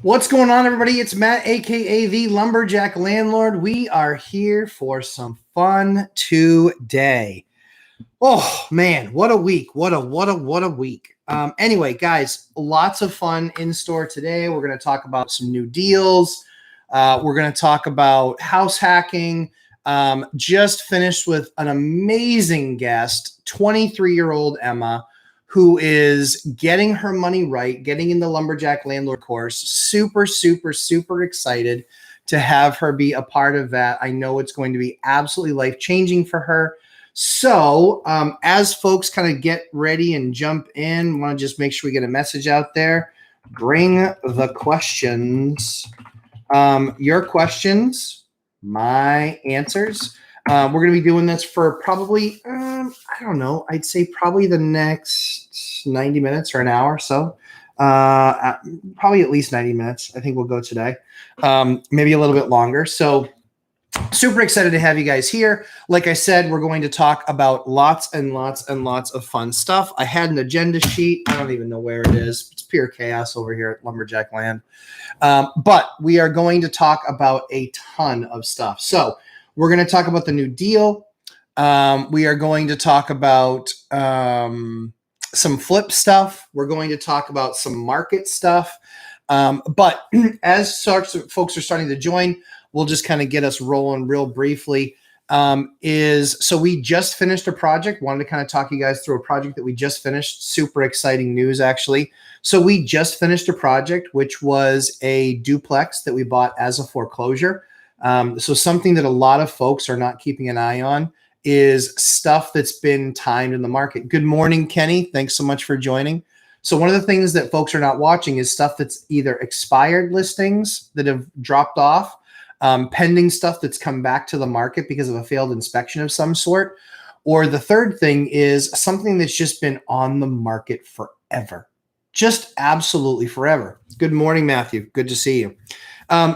What's going on, everybody? It's Matt, aka the Lumberjack Landlord. We are here for some fun today. Oh man, what a week! What a week! Anyway, guys, lots of fun in store today. We're going to talk about some new deals. We're going to talk about house hacking. Just finished with an amazing guest, 23-year-old Emma, who is getting her money right, getting in the Lumberjack Landlord course. Super excited to have her be a part of that. I know it's going to be absolutely life-changing for her. So as folks kind of get ready and jump in, want to just make sure we get a message out there. Bring the questions. Your questions, my answers. We're going to be doing this for probably, I don't know, I'd say probably the next 90 minutes or an hour or so. Probably at least 90 minutes. I think we'll go today. Maybe a little bit longer. So super excited to have you guys here. Like I said, we're going to talk about lots and lots of fun stuff. I had an agenda sheet. I don't even know where it is. It's pure chaos over here at Lumberjack Land. But we are going to talk about a ton of stuff. So we're going to talk about the new deal. We are going to talk about some flip stuff. We're going to talk about some market stuff. But as folks are starting to join, we'll just kind of get us rolling real briefly. So we just finished a project. Wanted to kind of talk you guys through a project that we just finished. Super exciting news, actually. So we just finished a project, which was a duplex that we bought as a foreclosure. So something that a lot of folks are not keeping an eye on is stuff that's been timed in the market. Good morning, Kenny. Thanks so much for joining. So one of the things that folks are not watching is stuff that's either expired listings that have dropped off, pending stuff that's come back to the market because of a failed inspection of some sort. Or the third thing is something that's just been on the market forever. Just absolutely forever. Good morning, Matthew. Good to see you.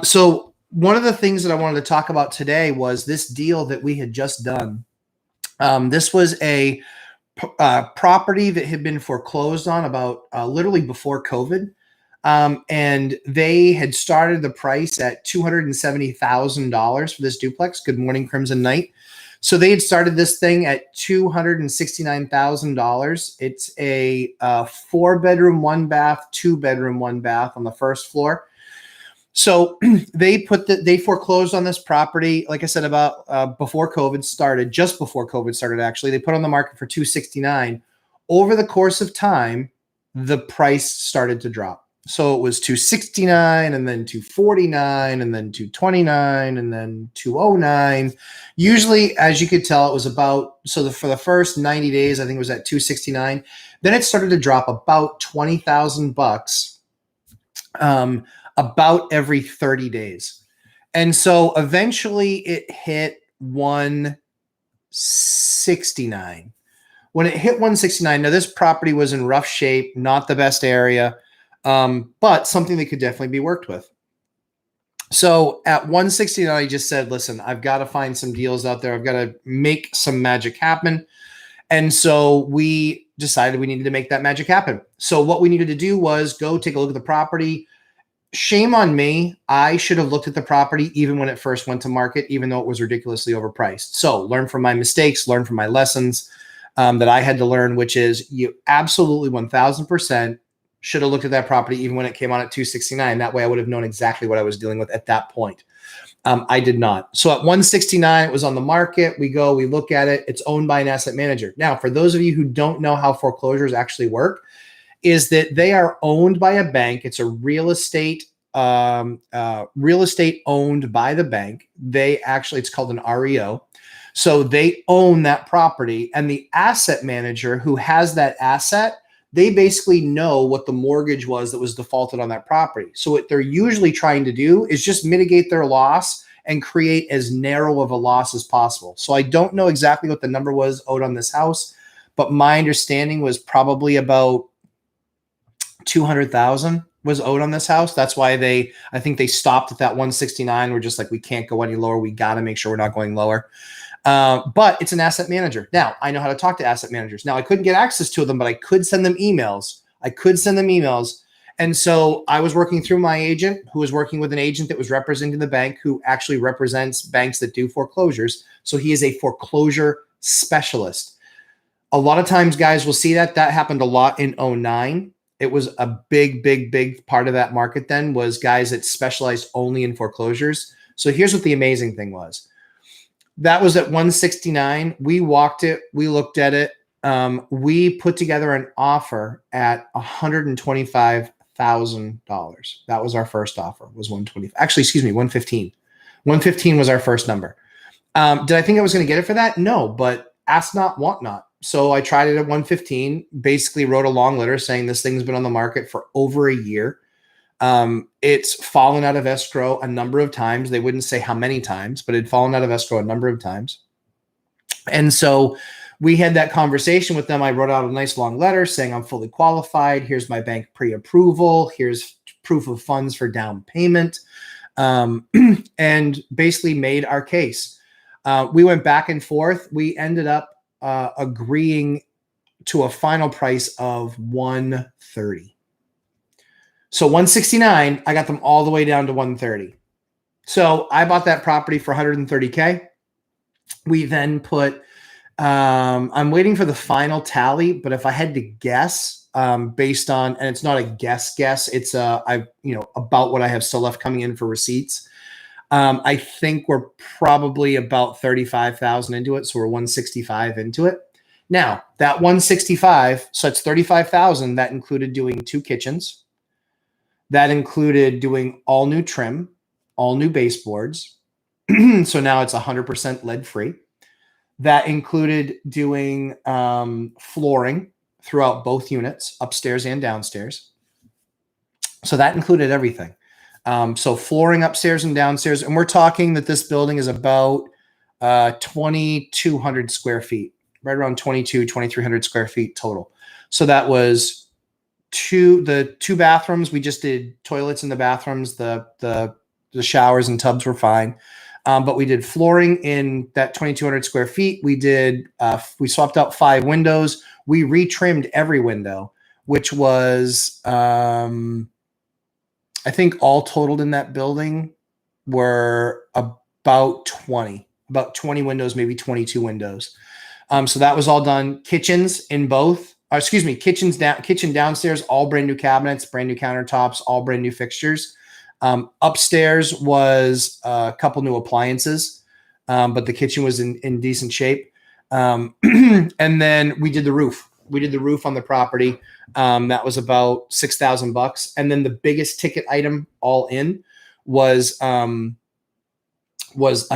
So one of the things that I wanted to talk about today was this deal that we had just done. This was a property that had been foreclosed on about literally before COVID. And they had started the price at $270,000 for this duplex. Good morning, Crimson Knight. So they had started this thing at $269,000. It's a 4-bedroom, 1-bath, 2-bedroom, 1-bath on the first floor. So they foreclosed on this property, like I said, about before COVID started, just before COVID started, actually. They put on the market for $269,000. Over the course of time, the price started to drop. So it was $269,000 and then $249,000 and then $229,000 and then $209,000. Usually, as you could tell, it was about, for the first 90 days, I think it was at $269,000. Then it started to drop about $20,000 about every 30 days. And so eventually it hit $169,000. When it hit $169,000, now this property was in rough shape, not the best area, but something that could definitely be worked with. So at $169,000, I just said, listen, I've got to find some deals out there. I've got to make some magic happen. And so we decided we needed to make that magic happen. So what we needed to do was go take a look at the property. Shame on me. I should have looked at the property even when it first went to market, even though it was ridiculously overpriced. So learn from my mistakes, learn from my lessons that I had to learn, which is you absolutely 1000% should have looked at that property even when it came on at $269,000. That way I would have known exactly what I was dealing with at that point. I did not. So at $169,000, it was on the market. We go, we look at it. It's owned by an asset manager. Now, for those of you who don't know how foreclosures actually work, is that they are owned by a bank. It's a real estate owned by the bank. It's called an REO. So they own that property, and the asset manager who has that asset, they basically know what the mortgage was that was defaulted on that property. So what they're usually trying to do is just mitigate their loss and create as narrow of a loss as possible. So I don't know exactly what the number was owed on this house, but my understanding was probably about $200,000 was owed on this house. That's why I think they stopped at that $169,000. We're just like, we can't go any lower. We got to make sure we're not going lower. But it's an asset manager. Now, I know how to talk to asset managers. Now, I couldn't get access to them, but I could send them emails. And so I was working through my agent, who was working with an agent that was representing the bank, who actually represents banks that do foreclosures. So he is a foreclosure specialist. A lot of times guys will see that. That happened a lot in 2009. It was a big part of that market then, was guys that specialized only in foreclosures. So here's what the amazing thing was. That was at 169. We walked it. We looked at it. We put together an offer at $125,000. That was our first offer, was 120. Actually, excuse me, 115. 115 was our first number. Did I think I was going to get it for that? No, but ask not, want not. So I tried it at 115, basically wrote a long letter saying this thing's been on the market for over a year. It's fallen out of escrow a number of times. They wouldn't say how many times, but it'd fallen out of escrow a number of times. And so we had that conversation with them. I wrote out a nice long letter saying I'm fully qualified. Here's my bank pre-approval. Here's proof of funds for down payment. And basically made our case. We went back and forth. We ended up agreeing to a final price of 130. So 169, I got them all the way down to 130. So I bought that property for 130K. We then put, I'm waiting for the final tally, but if I had to guess, based on, and it's not a guess, it's about what I have still left coming in for receipts. I think we're probably about 35,000 into it. So we're 165 into it. Now that 165, so it's 35,000. That included doing 2 kitchens. That included doing all new trim, all new baseboards. So now it's 100% lead free. That included doing flooring throughout both units, upstairs and downstairs. So that included everything. So flooring upstairs and downstairs. And we're talking that this building is about 2,200 square feet, right around 2,300 square feet total. So that was the 2 bathrooms. We just did toilets in the bathrooms. The showers and tubs were fine. But we did flooring in that 2,200 square feet. We did, we swapped out 5 windows. We retrimmed every window, which was, I think all totaled in that building were about 20 windows, maybe 22 windows. So that was all done. Kitchens in both, kitchen downstairs, all brand new cabinets, brand new countertops, all brand new fixtures. Upstairs was a couple new appliances, but the kitchen was in decent shape. And then we did the roof. We did the roof on the property. That was about $6,000. And then the biggest ticket item all in was a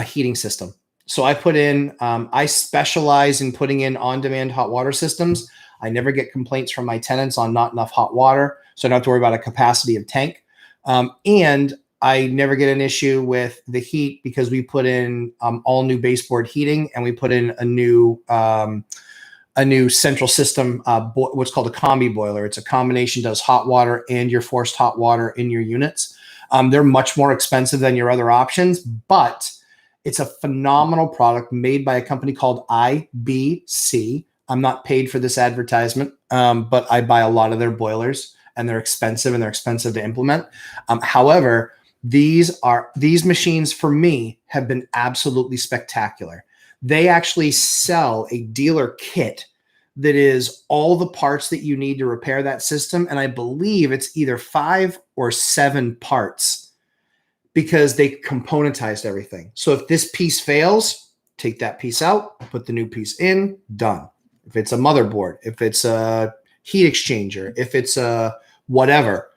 heating system. So I put in, I specialize in putting in on-demand hot water systems. I never get complaints from my tenants on not enough hot water. So I don't have to worry about a capacity of tank. And I never get an issue with the heat because we put in all new baseboard heating, and we put in a new central system, what's called a combi boiler. It's a combination, does hot water and your forced hot water in your units. They're much more expensive than your other options, but it's a phenomenal product made by a company called IBC. I'm not paid for this advertisement, but I buy a lot of their boilers, and they're expensive to implement. However, these machines for me have been absolutely spectacular. They actually sell a dealer kit that is all the parts that you need to repair that system. And I believe it's either 5 or 7 parts because they componentized everything. So if this piece fails, take that piece out, put the new piece in, done. If it's a motherboard, if it's a heat exchanger, if it's a whatever,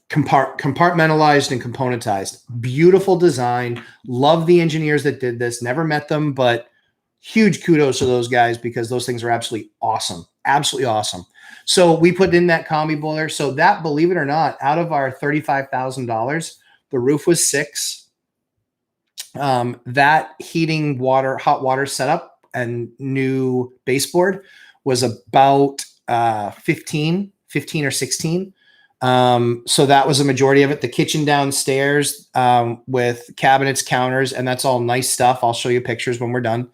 compartmentalized and componentized. Beautiful design. Love the engineers that did this. Never met them, but huge kudos to those guys because those things are absolutely awesome. Absolutely awesome. So we put in that combi boiler. So that, believe it or not, out of our $35,000, the roof was $6,000. That heating hot water setup and new baseboard was about 15 or 16. So that was a majority of it. The kitchen downstairs with cabinets, counters, and that's all nice stuff. I'll show you pictures when we're done.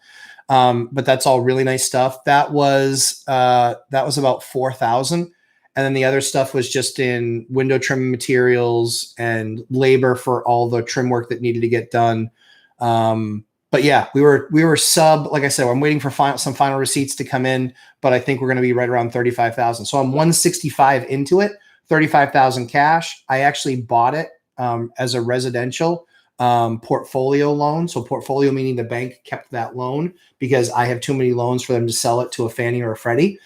But that's all really nice stuff. That was about $4,000. And then the other stuff was just in window trim materials and labor for all the trim work that needed to get done. But yeah, we were sub, like I said, I'm waiting for some final receipts to come in, but I think we're going to be right around 35,000. So I'm 165 into it, 35,000 cash. I actually bought it as a residential portfolio loan. So portfolio meaning the bank kept that loan because I have too many loans for them to sell it to a Fannie or a Freddie.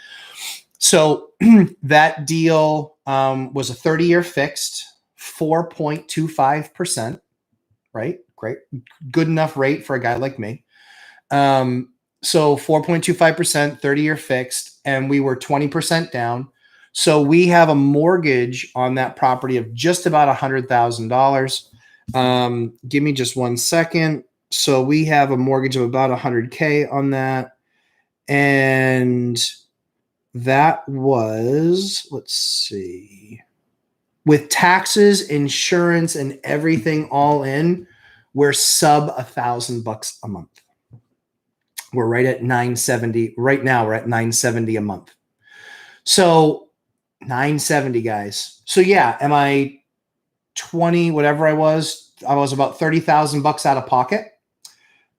So that deal was a 30-year fixed, 4.25%, right? Great. Good enough rate for a guy like me. So 4.25%, 30-year fixed, and we were 20% down. So we have a mortgage on that property of just about $100,000. Give me just 1 second. So we have a mortgage of about $100K on that. And that was, let's see, with taxes, insurance, and everything all in, we're sub $1,000 a month. We're right at 970. Right now, we're at 970 a month. So 970, guys. So yeah, am I 20, whatever I was about $30,000 out of pocket.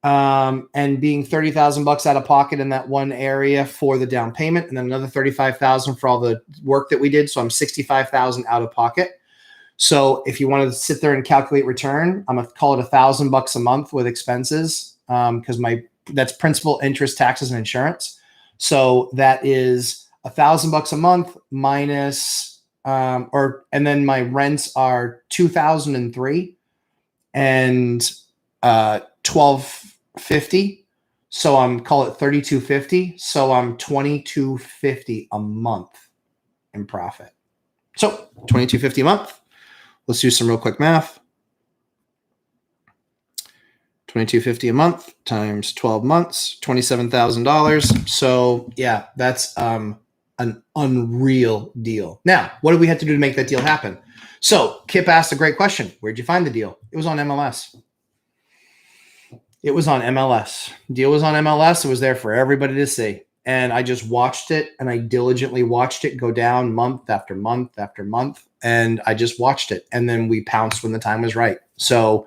And being $30,000 out of pocket in that one area for the down payment, and then another $35,000 for all the work that we did. So I'm 65,000 out of pocket. So if you want to sit there and calculate return, I'm gonna call it $1,000 a month with expenses, because that's principal, interest, taxes, and insurance. So that is $1,000 a month minus, and then my rents are $2,003 and $1,250. So call it $3,250. So I'm $2,250 a month in profit. So $2,250 a month. Let's do some real quick math. $2,250 a month times 12 months, $27,000. So yeah, that's an unreal deal. Now, what did we have to do to make that deal happen? So Kip asked a great question. Where'd you find the deal? It was on MLS. It was on MLS. Deal was on MLS. It was there for everybody to see. And I just watched it, and I diligently watched it go down month after month after month. And I just watched it. And then we pounced when the time was right. So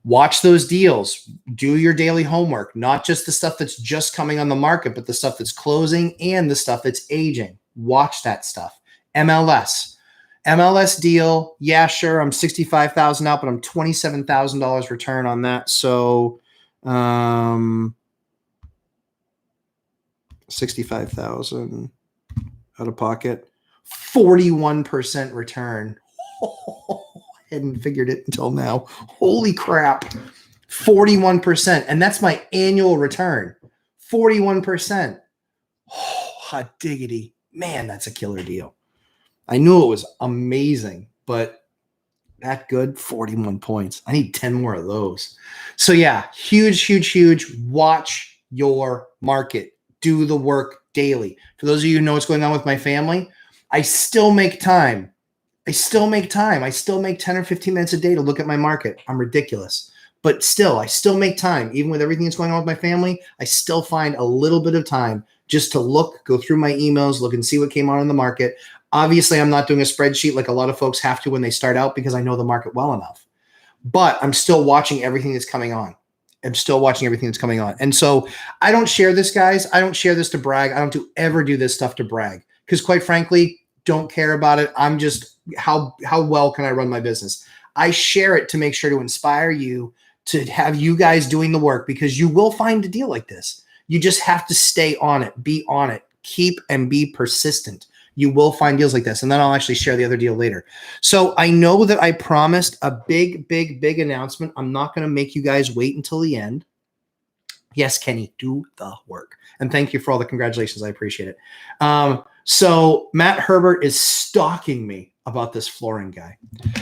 watch those deals. Do your daily homework, not just the stuff that's just coming on the market, but the stuff that's closing and the stuff that's aging. Watch that stuff. MLS deal. Yeah, sure. I'm 65,000 out, but I'm $27,000 return on that. So 65,000 out of pocket, 41% return. I hadn't figured it until now. Holy crap. 41%. And that's my annual return. 41%. Oh, hot diggity. Man, that's a killer deal. I knew it was amazing, but that good, 41 points. I need 10 more of those. So yeah, huge. Watch your market. Do the work daily. For those of you who know what's going on with my family, I still make time. I still make 10 or 15 minutes a day to look at my market. I'm ridiculous. But still, I still make time. Even with everything that's going on with my family, I still find a little bit of time just to go through my emails, look and see what came on in the market. Obviously, I'm not doing a spreadsheet like a lot of folks have to when they start out because I know the market well enough. But I'm still watching everything that's coming on. And so I don't share this, guys. I don't share this to brag. I don't ever do this stuff to brag because, quite frankly, don't care about it. I'm just, how well can I run my business? I share it to make sure to inspire you, to have you guys doing the work, because you will find a deal like this. You just have to stay on it, be on it, keep and be persistent. You will find deals like this. And then I'll actually share the other deal later. So I know that I promised a big announcement. I'm not going to make you guys wait until the end. Yes, Kenny, do the work. And thank you for all the congratulations. I appreciate it. So Matt Herbert is stalking me about this flooring guy.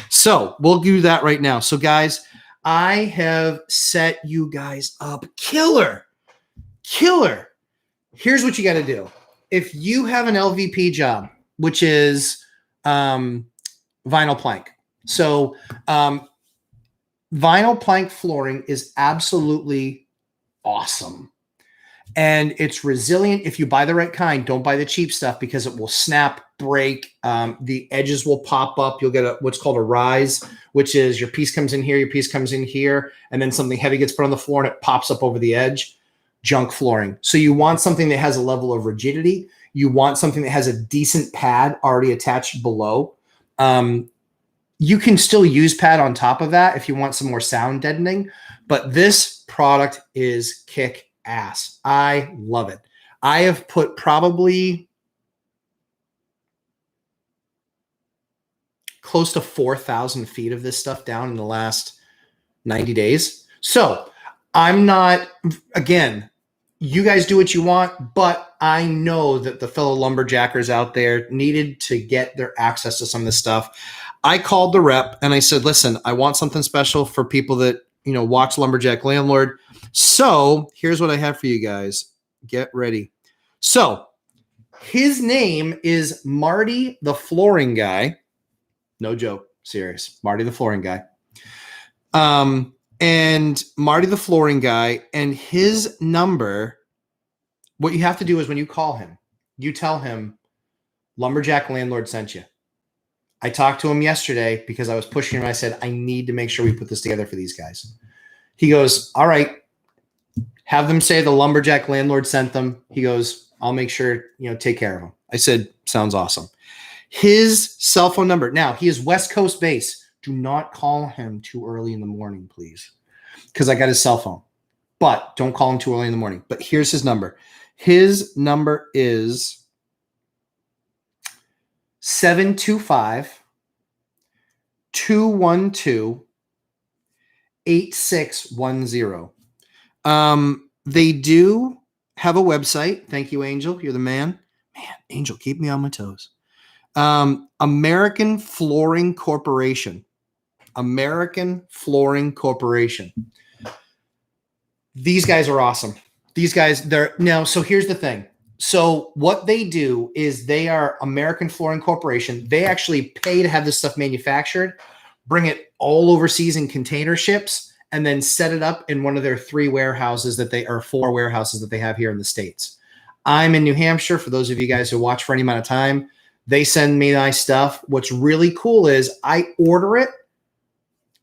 So we'll do that right now. So guys, I have set you guys up. Killer. Here's what you got to do. If you have an LVP job, which is vinyl plank. So vinyl plank flooring is absolutely awesome. And it's resilient. If you buy the right kind, don't buy the cheap stuff because it will snap, break. The edges will pop up. You'll get what's called a rise, which is your piece comes in here, your piece comes in here, and then something heavy gets put on the floor and it pops up over the edge. Junk flooring. So you want something that has a level of rigidity. You want something that has a decent pad already attached below. You can still use pad on top of that if you want some more sound deadening, but this product is kick ass. I love it. I have put probably close to 4,000 feet of this stuff down in the last 90 days. So I'm not, again, you guys do what you want, but I know that the fellow lumberjackers out there needed to get their access to some of this stuff. I called the rep and I said, listen, I want something special for people that, watch Lumberjack Landlord. So here's what I have for you guys. Get ready. So his name is Marty the Flooring Guy. No joke. Serious. Marty the Flooring Guy. And Marty the Flooring Guy, and his number, what you have to do is when you call him, you tell him Lumberjack Landlord sent you. I talked to him yesterday because I was pushing him. I said, I need to make sure we put this together for these guys. He goes, all right, have them say the Lumberjack Landlord sent them. He goes, I'll make sure, take care of them. I said, sounds awesome. His cell phone number. Now, he is West Coast based. Do not call him too early in the morning, please, because I got his cell phone. But don't call him too early in the morning. But here's his number. His number is 725-212-8610. They do have a website. Thank you, Angel. You're the man. Man, Angel, keep me on my toes. American Flooring Corporation. American Flooring Corporation. These guys are awesome. These guys, so here's the thing. So what they do is they are American Flooring Corporation. They actually pay to have this stuff manufactured, bring it all overseas in container ships, and then set it up in one of their 4 warehouses that they have here in the States. I'm in New Hampshire. For those of you guys who watch for any amount of time, they send me my stuff. What's really cool is I order it.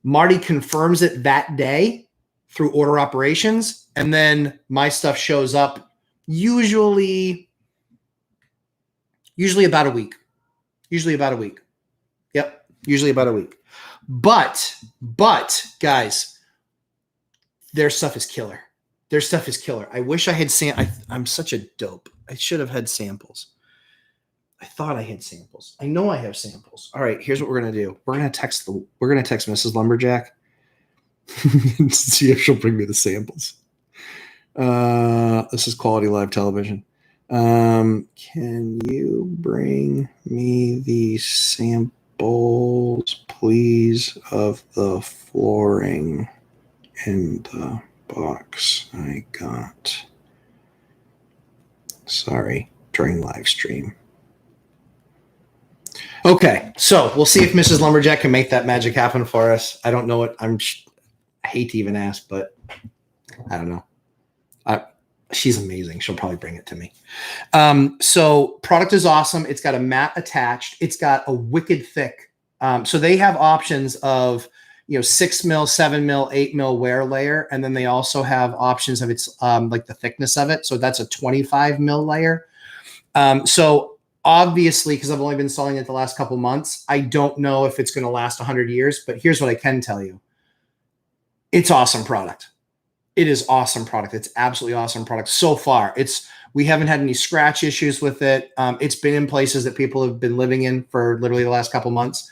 Marty confirms it that day through order operations, and then my stuff shows up usually about a week. Yep, usually about a week. But guys, their stuff is killer. I wish I had I'm such a dope. I should have had samples. I thought I had samples. I know I have samples. All right, here's what we're gonna do. We're gonna text Mrs. Lumberjack and see if she'll bring me the samples. This is quality live television. Can you bring me the samples, please, of the flooring in the box I got? Sorry, during live stream. Okay, so we'll see if Mrs. Lumberjack can make that magic happen for us. I don't know what I hate to even ask, but I don't know. She's amazing. She'll probably bring it to me. So product is awesome. It's got a mat attached. It's got a wicked thick. So they have options of 6 mil, 7 mil, 8 mil wear layer, and then they also have options of its like the thickness of it. So that's a 25 mil layer. So obviously, because I've only been selling it the last couple months, I don't know if it's going to last 100 years, but here's what I can tell you. It's awesome product. It is awesome product. It's absolutely awesome product. So far, we haven't had any scratch issues with it. It's been in places that people have been living in for literally the last couple months.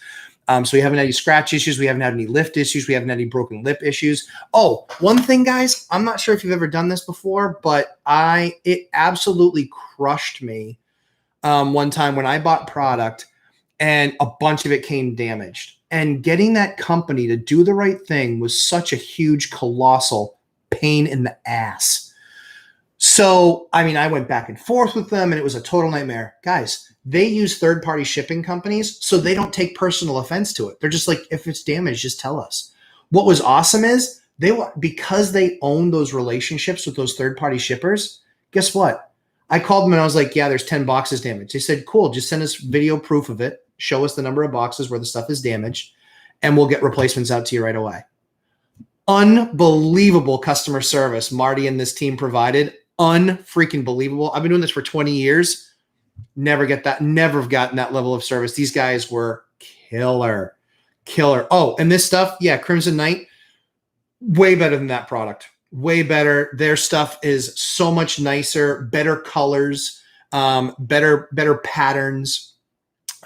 So we haven't had any scratch issues. We haven't had any lift issues. We haven't had any broken lip issues. Oh, one thing, guys, I'm not sure if you've ever done this before, but it absolutely crushed me one time when I bought product and a bunch of it came damaged. And getting that company to do the right thing was such a huge, colossal pain in the ass. So, I went back and forth with them and it was a total nightmare. Guys, they use third-party shipping companies, so they don't take personal offense to it. They're just like, if it's damaged, just tell us. What was awesome is because they own those relationships with those third-party shippers, guess what? I called them and I was like, yeah, there's 10 boxes damaged. They said, cool, just send us video proof of it. Show us the number of boxes where the stuff is damaged, and we'll get replacements out to you right away. Unbelievable customer service Marty and this team provided. Unfreaking believable. I've been doing this for 20 years. Never have gotten that level of service. These guys were killer. Oh, and this stuff, yeah, Crimson Night, way better than that product. Way better. Their stuff is so much nicer, better colors, better patterns.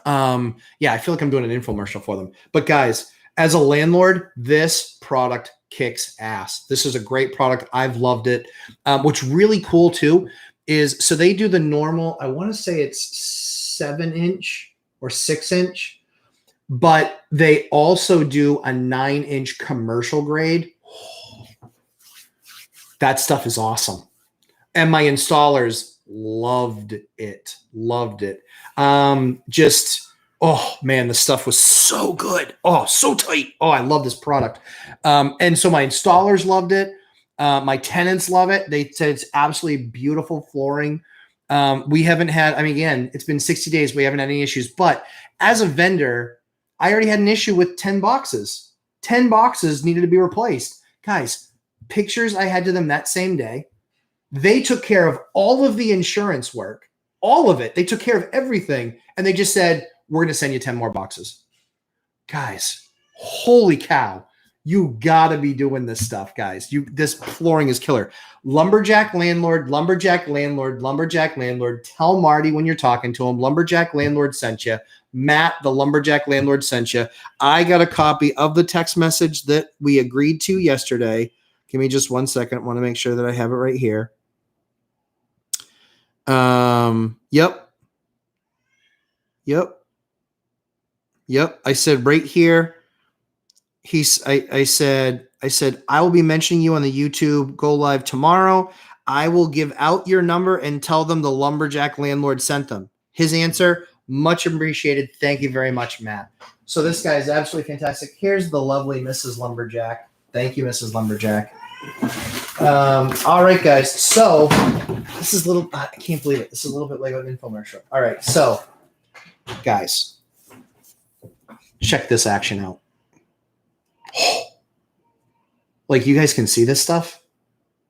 Yeah, I feel like I'm doing an infomercial for them. But guys, as a landlord, this product kicks ass. This is a great product. I've loved it. What's really cool too is, so they do the normal, I want to say it's 7-inch or 6-inch, but they also do a 9-inch commercial grade. That stuff is awesome. And my installers loved it. Oh man, the stuff was so good. Oh, so tight. Oh, I love this product. And so my installers loved it. My tenants love it. They said it's absolutely beautiful flooring. We haven't had, I mean, again, it's been 60 days. We haven't had any issues, but as a vendor, I already had an issue with 10 boxes. 10 boxes needed to be replaced. Guys, pictures I had to them that same day. They took care of all of the insurance work, all of it. They took care of everything. And they just said, we're going to send you 10 more boxes. Guys, holy cow. You got to be doing this stuff, guys. This flooring is killer. Lumberjack landlord. Tell Marty when you're talking to him, Lumberjack landlord sent you. Matt, the Lumberjack landlord sent you. I got a copy of the text message that we agreed to yesterday. Give me just 1 second. I want to make sure that I have it right here. Yep. I said right here. I said, I will be mentioning you on the YouTube go live tomorrow. I will give out your number and tell them the Lumberjack landlord sent them. His answer, much appreciated. Thank you very much, Matt. So this guy is absolutely fantastic. Here's the lovely Mrs. Lumberjack. Thank you, Mrs. Lumberjack. All right, guys. So this is I can't believe it. This is a little bit like an infomercial. All right. So guys, check this action out. Like, you guys can see this stuff.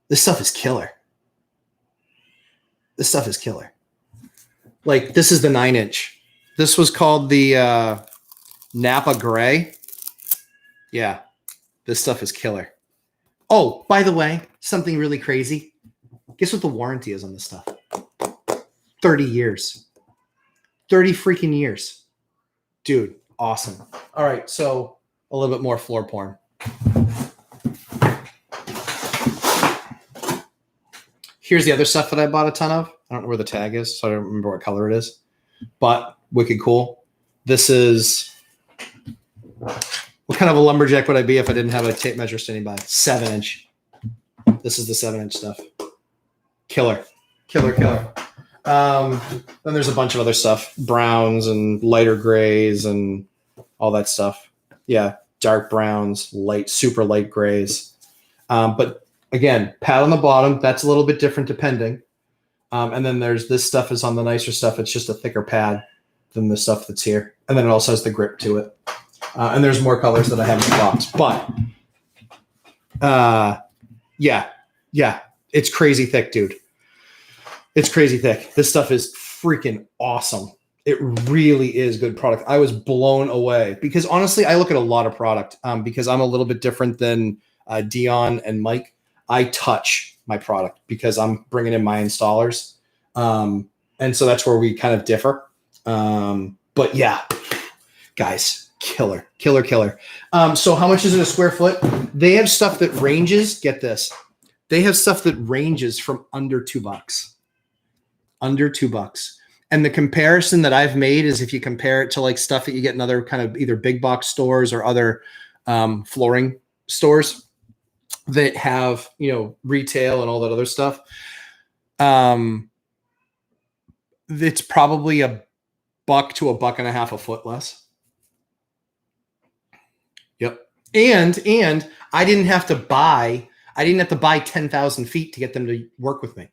This stuff is killer. Like, this is the 9-inch. This was called the Napa Gray. Yeah, this stuff is killer. Oh, by the way, something really crazy. Guess what the warranty is on this stuff? 30 years. 30 freaking years. Dude, awesome. All right, so a little bit more floor porn. Here's the other stuff that I bought a ton of. I don't know where the tag is, so I don't remember what color it is. But wicked cool. This is... What kind of a lumberjack would I be if I didn't have a tape measure standing by? 7-inch. This is the 7-inch stuff. Killer. Then there's a bunch of other stuff. Browns and lighter grays and all that stuff. Yeah, dark browns, super light grays. But again, pad on the bottom. That's a little bit different depending. And then there's this stuff is on the nicer stuff. It's just a thicker pad than the stuff that's here. And then it also has the grip to it. And there's more colors that I have in the box. But yeah, it's crazy thick, dude. It's crazy thick. This stuff is freaking awesome. It really is good product. I was blown away because honestly, I look at a lot of product because I'm a little bit different than Dion and Mike. I touch my product because I'm bringing in my installers. And so that's where we kind of differ. But yeah, guys, killer. So how much is it a square foot? They have stuff that ranges, get this. They have stuff that ranges from under $2. Under $2. And the comparison that I've made is if you compare it to like stuff that you get in other kind of either big box stores or other flooring stores that have, retail and all that other stuff. It's probably $1 to $1.50 a foot less. Yep. And I didn't have to buy 10,000 feet to get them to work with me.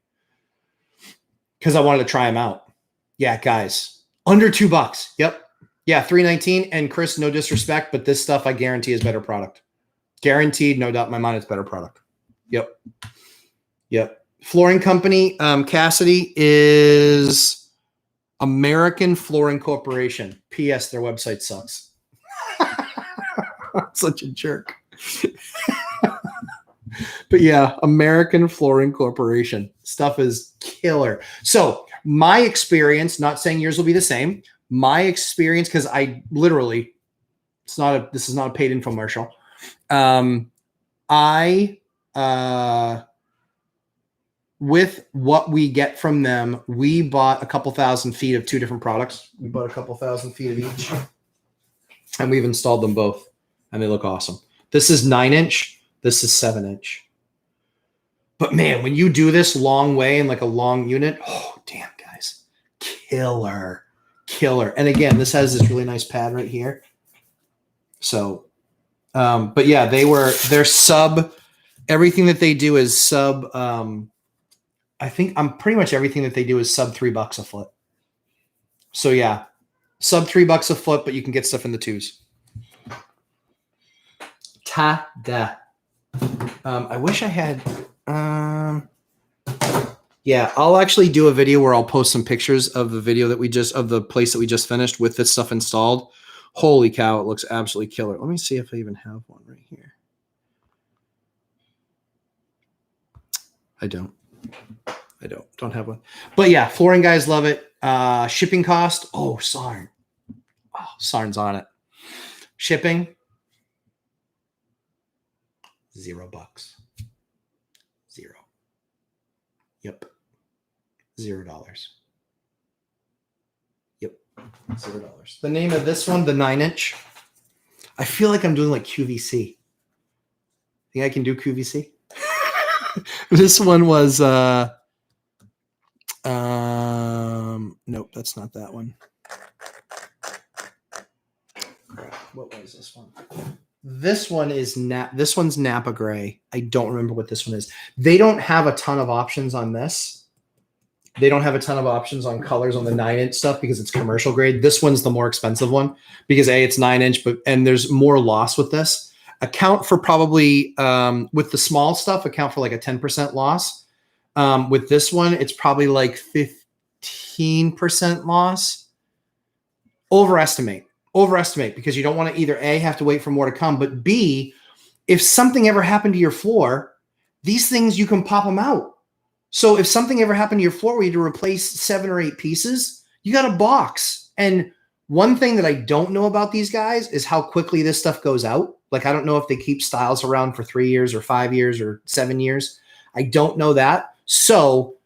because I wanted to try them out. Yeah, guys, under $2. Yep. Yeah, $3.19. And Chris, no disrespect, but this stuff I guarantee is better product. Guaranteed, no doubt in my mind, it's better product. Yep. Yep. Flooring company, Cassidy, is American Flooring Corporation. P.S. Their website sucks. Such a jerk. But yeah, American Flooring Corporation. Stuff is killer. So my experience, not saying yours will be the same, my experience, because I literally, this is not a paid infomercial. With what we get from them, we bought a couple thousand feet of 2 different products. We bought a couple thousand feet of each, and we've installed them both, and they look awesome. This is 9-inch. This is 7-inch. But man, when you do this long way in like a long unit, oh damn, guys, killer. And again, this has this really nice pad right here. So, but yeah, they're sub. Everything that they do is sub. I think pretty much everything that they do is sub $3 a foot. So yeah, sub $3 a foot, but you can get stuff in the 2s. Ta-da. I wish I had, yeah, I'll actually do a video where I'll post some pictures of the video that of the place that we just finished with this stuff installed. Holy cow, it looks absolutely killer. Let me see if I even have one right here. I don't have one. But yeah, flooring guys love it. Shipping cost. Oh, Sarn. Oh, Sarn's on it. Shipping. $0. 0. Yep. $0. Yep. $0. The name of this one, the 9-inch. I feel like I'm doing like QVC. Think I can do QVC? This one was nope, that's not that one. Crap, what was this one? This one is this one's Napa Gray. I don't remember what this one is. They don't have a ton of options on this. They don't have a ton of options on colors on the 9-inch stuff because it's commercial grade. This one's the more expensive one because it's 9-inch, and there's more loss with this. Account for probably with the small stuff, account for like a 10% loss. With this one, it's probably like 15% loss. Overestimate because you don't want to either A, have to wait for more to come, but B, if something ever happened to your floor, these things, you can pop them out. So if something ever happened to your floor where you had to replace 7 or 8 pieces, you got a box. And one thing that I don't know about these guys is how quickly this stuff goes out. Like, I don't know if they keep styles around for 3 years or 5 years or 7 years. I don't know that. So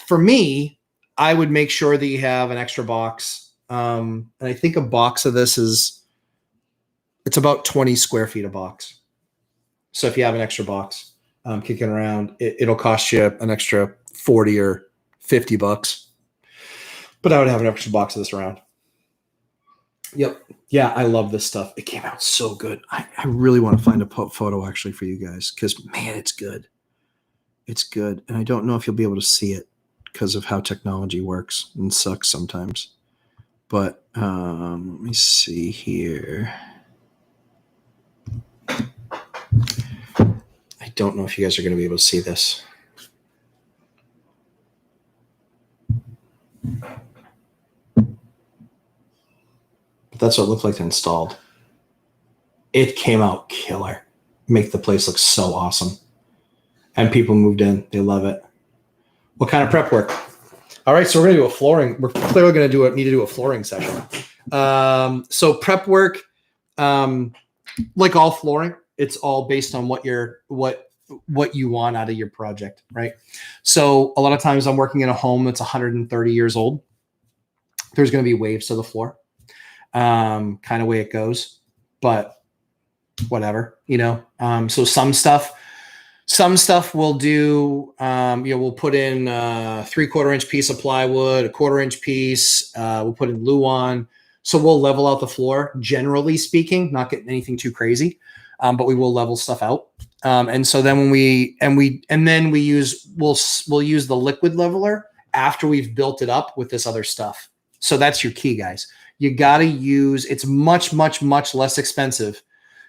for me, I would make sure that you have an extra box. And I think a box of this it's about 20 square feet a box. So if you have an extra box kicking around, it'll cost you an extra $40 or $50. But I would have an extra box of this around. Yep. Yeah, I love this stuff. It came out so good. I really want to find a photo actually for you guys because, man, it's good. It's good. And I don't know if you'll be able to see it because of how technology works and sucks sometimes. But let me see here. I don't know if you guys are going to be able to see this. But that's what it looked like installed. It came out killer. Make the place look so awesome. And people moved in. They love it. What kind of prep work? All right, so we're going to do a flooring. We're clearly going to need to do a flooring session. So prep work, like all flooring, it's all based on what you want out of your project, right? So a lot of times I'm working in a home that's 130 years old. There's going to be waves to the floor, kind of way it goes, but whatever, so some stuff we'll do, we'll put in a 3/4 inch piece of plywood, a 1/4 inch piece. We'll put in Luan. So we'll level out the floor, generally speaking, not getting anything too crazy, but we will level stuff out. And so then we'll use the liquid leveler after we've built it up with this other stuff. So that's your key, guys. You got to use, it's much, much, much less expensive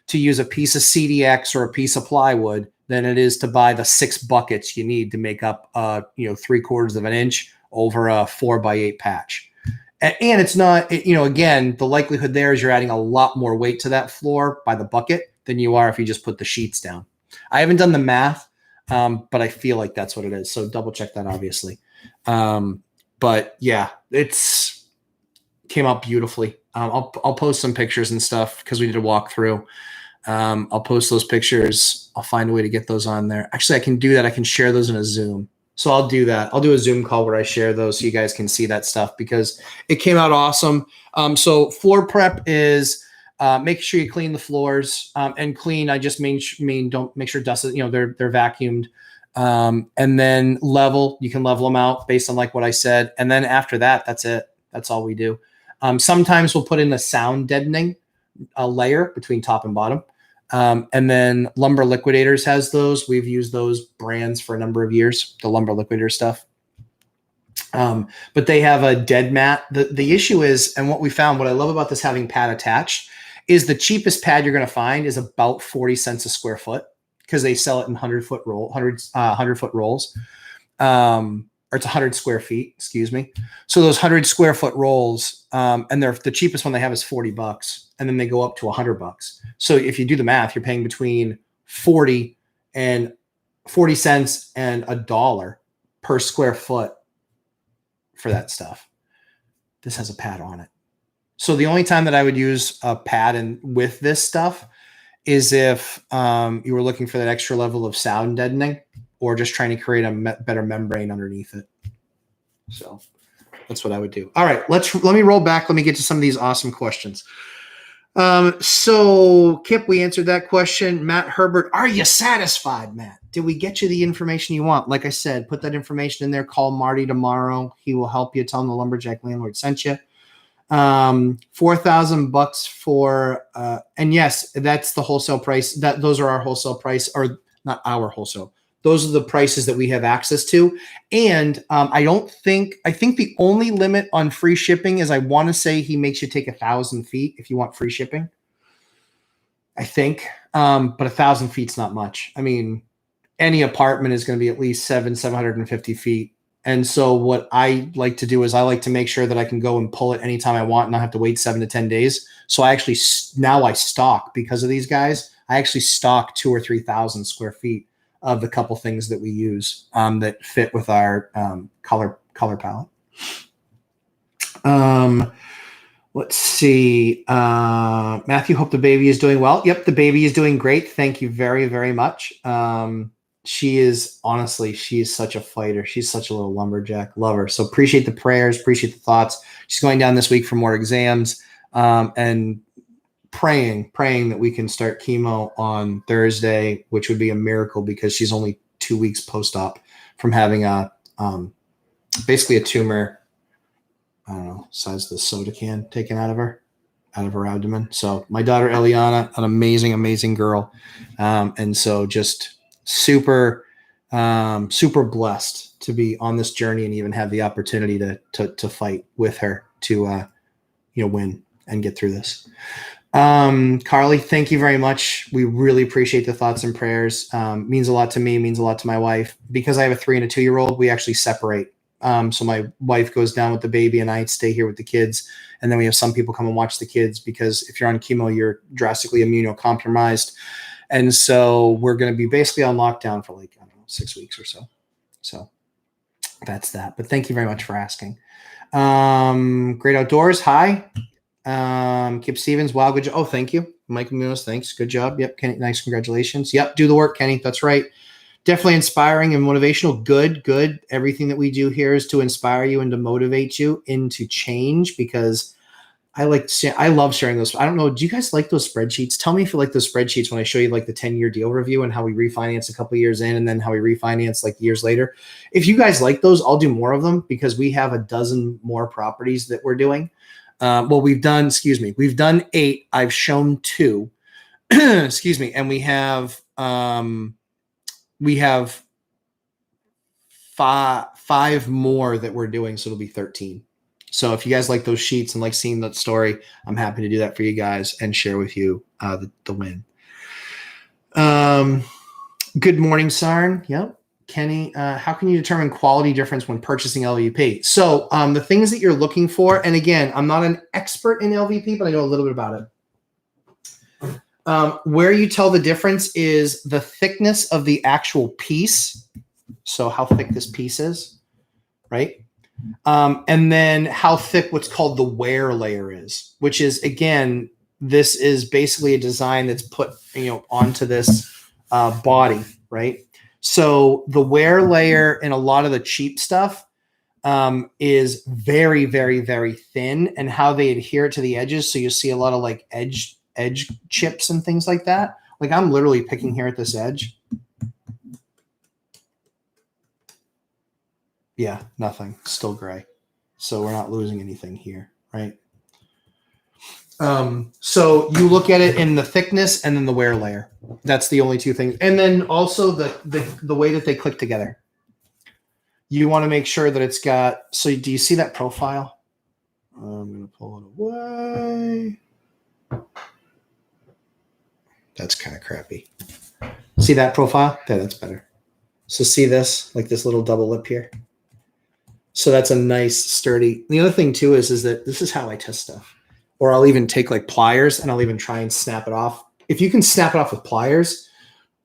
to use a piece of CDX or a piece of plywood than it is to buy the 6 buckets you need to make up, 3/4 of an inch over a 4x8 patch. And it's not, again, the likelihood there is you're adding a lot more weight to that floor by the bucket than you are if you just put the sheets down. I haven't done the math, but I feel like that's what it is. So double check that, obviously. But yeah, it's came out beautifully. I'll post some pictures and stuff because we did a walkthrough. I'll post those pictures. I'll find a way to get those on there. Actually, I can do that. I can share those in a Zoom. So I'll do that. I'll do a Zoom call where I share those so you guys can see that stuff because it came out awesome. So floor prep is make sure you clean the floors and clean. I just mean don't make sure dust is, they're vacuumed. And then level, you can level them out based on like what I said. And then after that, that's it. That's all we do. Sometimes we'll put in a sound deadening layer between top and bottom. And then Lumber Liquidators has those. We've used those brands for a number of years, the Lumber Liquidator stuff. But they have a dead mat. The issue is, and what we found, what I love about this having pad attached is the cheapest pad you're going to find is about 40 cents a square foot because they sell it in 100-foot rolls. Or it's 100 square feet, excuse me. So those 100 square foot rolls, and the cheapest one they have is $40, and then they go up to $100. So if you do the math, you're paying between 40 cents and $1 per square foot for that stuff. This has a pad on it. So the only time that I would use a pad with this stuff is if you were looking for that extra level of sound deadening, or just trying to create a better membrane underneath it. So that's what I would do. All right, let me roll back. Let me get to some of these awesome questions. So Kip, we answered that question. Matt Herbert, are you satisfied, Matt? Did we get you the information you want? Like I said, put that information in there. Call Marty tomorrow. He will help you. Tell him the Lumberjack landlord sent you. $4,000 for, and yes, that's the wholesale price. Those are our wholesale price, or not our wholesale. Those are the prices that we have access to. And I think the only limit on free shipping is I want to say he makes you take 1,000 feet if you want free shipping. I think, but 1,000 feet's not much. I mean, any apartment is going to be at least 750 feet. And so what I like to do is I like to make sure that I can go and pull it anytime I want and not have to wait 7 to 10 days. So I actually, now I stock, because of these guys, I actually stock 2,000 or 3,000 square feet of the couple things that we use that fit with our color palette. Let's see. Matthew, hope the baby is doing well. Yep, the baby is doing great. Thank you very, very much. She is such a fighter. She's such a little lumberjack. Love her. So appreciate the prayers, appreciate the thoughts. She's going down this week for more exams and praying that we can start chemo on Thursday, which would be a miracle because she's only 2 weeks post-op from having basically a tumor, I don't know, size of the soda can taken out of her abdomen. So my daughter, Eliana, an amazing, amazing girl. And so just super blessed to be on this journey and even have the opportunity to fight with her to, win and get through this. Carly, thank you very much. We really appreciate the thoughts and prayers. Means a lot to me, means a lot to my wife. Because I have a 3 and a 2-year-old, we actually separate. So my wife goes down with the baby and I stay here with the kids. And then we have some people come and watch the kids because if you're on chemo, you're drastically immunocompromised. And so we're going to be basically on lockdown for 6 weeks or so. So that's that. But thank you very much for asking. Great Outdoors. Hi. Kip Stevens, wow, good job. Oh, thank you. Michael Munoz, thanks. Good job. Yep, Kenny, nice. Congratulations. Yep, do the work, Kenny. That's right. Definitely inspiring and motivational. Good. Everything that we do here is to inspire you and to motivate you into change because I love sharing those. I don't know. Do you guys like those spreadsheets? Tell me if you like those spreadsheets when I show you the 10-year deal review and how we refinance a couple of years in and then how we refinance years later. If you guys like those, I'll do more of them because we have a dozen more properties that we're doing. We've done 8. I've shown 2, excuse me. And we have 5 five more that we're doing, so it'll be 13. So if you guys like those sheets and like seeing that story, I'm happy to do that for you guys and share with you the win. Good morning, Sarn. Yep. Kenny, how can you determine quality difference when purchasing LVP? So the things that you're looking for, and again, I'm not an expert in LVP, but I know a little bit about it. Where you tell the difference is the thickness of the actual piece. So how thick this piece is, right? And then how thick what's called the wear layer is, which is, again, this is basically a design that's put, onto this body, right? So the wear layer in a lot of the cheap stuff is very, very, very thin, and how they adhere to the edges. So you see a lot of like edge chips and things like that. Like I'm literally picking here at this edge. Yeah, nothing, still gray. So we're not losing anything here, right? So you look at it in the thickness and then the wear layer. That's the only two things. And then also the way that they click together. You want to make sure that it's got, so do you see that profile? I'm going to pull it away. That's kind of crappy. See that profile? There, that's better. So see this, like this little double lip here? So that's a nice sturdy. The other thing too is that this is how I test stuff. Or I'll even take like pliers and I'll even try and snap it off. If you can snap it off with pliers,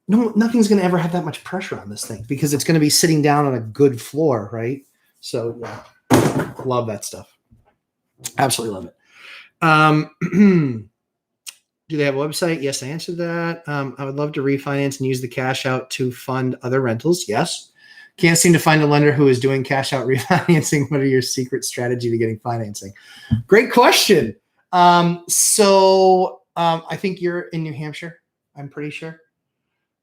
nothing's going to ever have that much pressure on this thing because it's going to be sitting down on a good floor, right? So yeah, love that stuff. Absolutely love it. Do they have a website? Yes, I answered that. I would love to refinance and use the cash out to fund other rentals. Yes. Can't seem to find a lender who is doing cash out refinancing. What are your secret strategy to getting financing? Great question. So I think you're in New Hampshire. I'm pretty sure.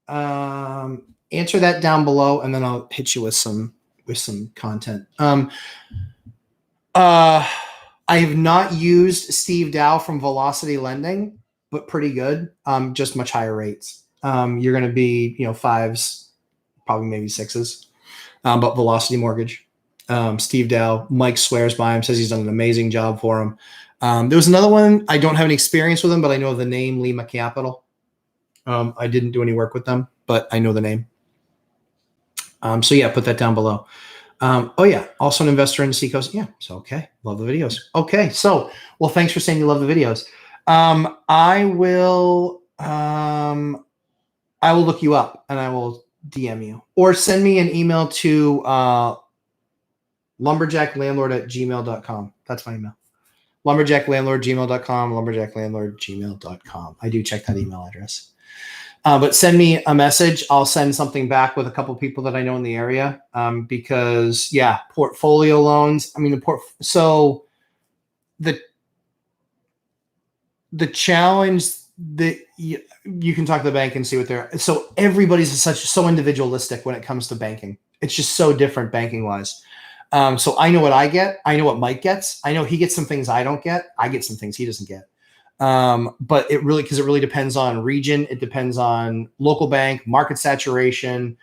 Answer that down below, and then I'll hit you with some content. I have not used Steve Dow from Velocity Lending, but pretty good. Just much higher rates. You're going to be, fives, probably maybe sixes. But Velocity Mortgage, Steve Dow, Mike swears by him, says he's done an amazing job for him. There was another one. I don't have any experience with him, but I know the name, Lima Capital. I didn't do any work with them, but I know the name. So yeah, put that down below. Oh yeah, also an investor in Seacoast. Yeah, so okay, love the videos. Okay, so well, thanks for saying you love the videos. I will look you up and I will DM you or send me an email to lumberjacklandlord@gmail.com. That's my email. Lumberjacklandlord@gmail.com, lumberjacklandlord@gmail.com. I do check that email address. But send me a message. I'll send something back with a couple people that I know in the area because, yeah, portfolio loans. I mean, so the challenge that you can talk to the bank and see what they're. So everybody's so individualistic when it comes to banking. It's just so different banking wise. So I know what I get. I know what Mike gets. I know he gets some things I don't get. I get some things he doesn't get. But it really depends on region. It depends on local bank, market saturation.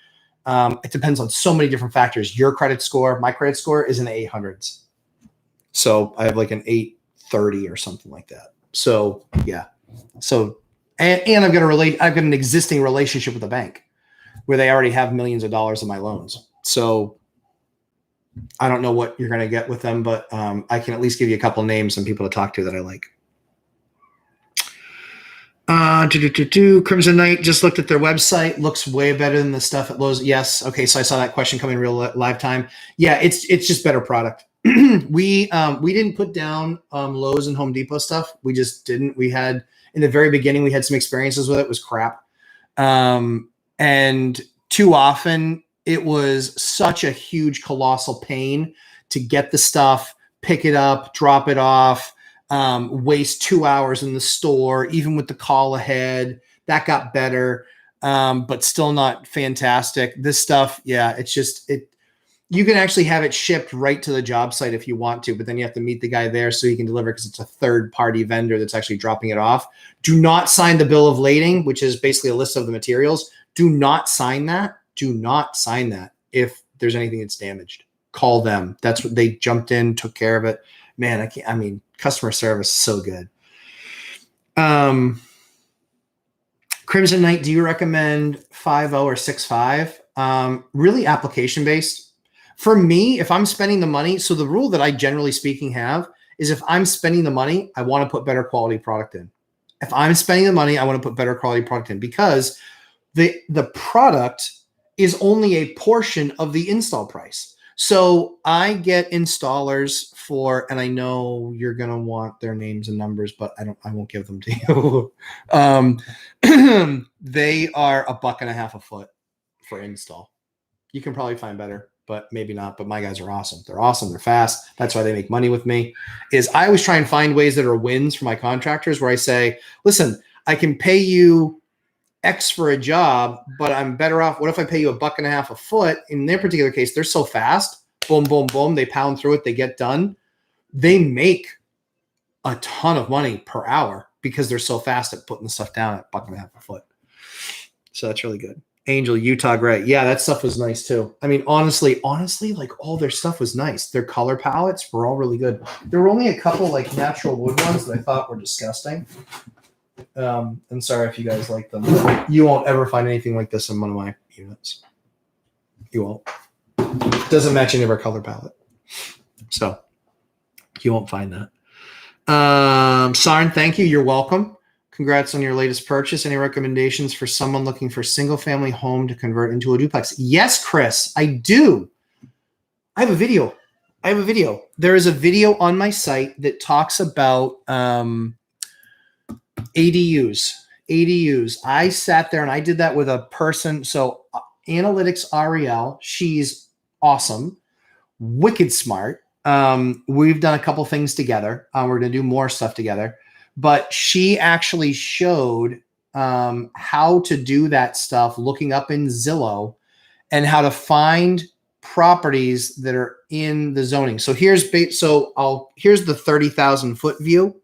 It depends on so many different factors. Your credit score, my credit score is in the 800s. So I have like an 830 or something like that. So yeah. So, and I've got an existing relationship with the bank where they already have millions of dollars of my loans. So I don't know what you're going to get with them, but, I can at least give you a couple names and people to talk to that I like. Crimson Knight, just looked at their website. Looks way better than the stuff at Lowe's. Yes. Okay. So I saw that question come in real live time. Yeah. It's just better product. We didn't put down, Lowe's and Home Depot stuff. We just didn't. We had, in the very beginning, we had some experiences with it. It was crap. And too often it was such a huge, colossal pain to get the stuff, pick it up, drop it off, waste 2 hours in the store, even with the call ahead. That got better, but still not fantastic. This stuff, yeah, it's just, you can actually have it shipped right to the job site if you want to, but then you have to meet the guy there so he can deliver because it's a third-party vendor that's actually dropping it off. Do not sign the bill of lading, which is basically a list of the materials. Do not sign that. Do not sign that if there's anything that's damaged. Call them. That's what they jumped in, took care of it. Man, customer service is so good. Crimson Knight, do you recommend 5.0 or 6.5? Really application based. For me, if I'm spending the money, so the rule that I generally speaking have is if I'm spending the money, I want to put better quality product in. If I'm spending the money, I want to put better quality product in because the product is only a portion of the install price. So I get installers for, and I know you're going to want their names and numbers, but I won't give them to you. They are $1.50 a foot for install. You can probably find better, but maybe not. But my guys are awesome. They're awesome. They're fast. That's why they make money with me. Is I always try and find ways that are wins for my contractors where I say, listen, I can pay you X for a job, but I'm better off. What if I pay you $1.50 a foot? In their particular case, they're so fast. Boom, boom, boom. They pound through it. They get done. They make a ton of money per hour because they're so fast at putting the stuff down at $1.50 a foot. So that's really good. Angel, Utah Gray. Yeah, that stuff was nice too. I mean, honestly, like all their stuff was nice. Their color palettes were all really good. There were only a couple like natural wood ones that I thought were disgusting. I'm sorry if you guys like them. You won't ever find anything like this in one of my units. You won't. Doesn't match any of our color palette. So you won't find that. Sarn, thank you. You're welcome. Congrats on your latest purchase. Any recommendations for someone looking for single-family home to convert into a duplex? Yes, Chris, I do. I have a video. There is a video on my site that talks about ADUs. I sat there and I did that with a person. So Analytics Ariel, she's awesome, wicked smart. We've done a couple things together. We're going to do more stuff together. But she actually showed how to do that stuff, looking up in Zillow and how to find properties that are in the zoning. So here's the 30,000 foot view.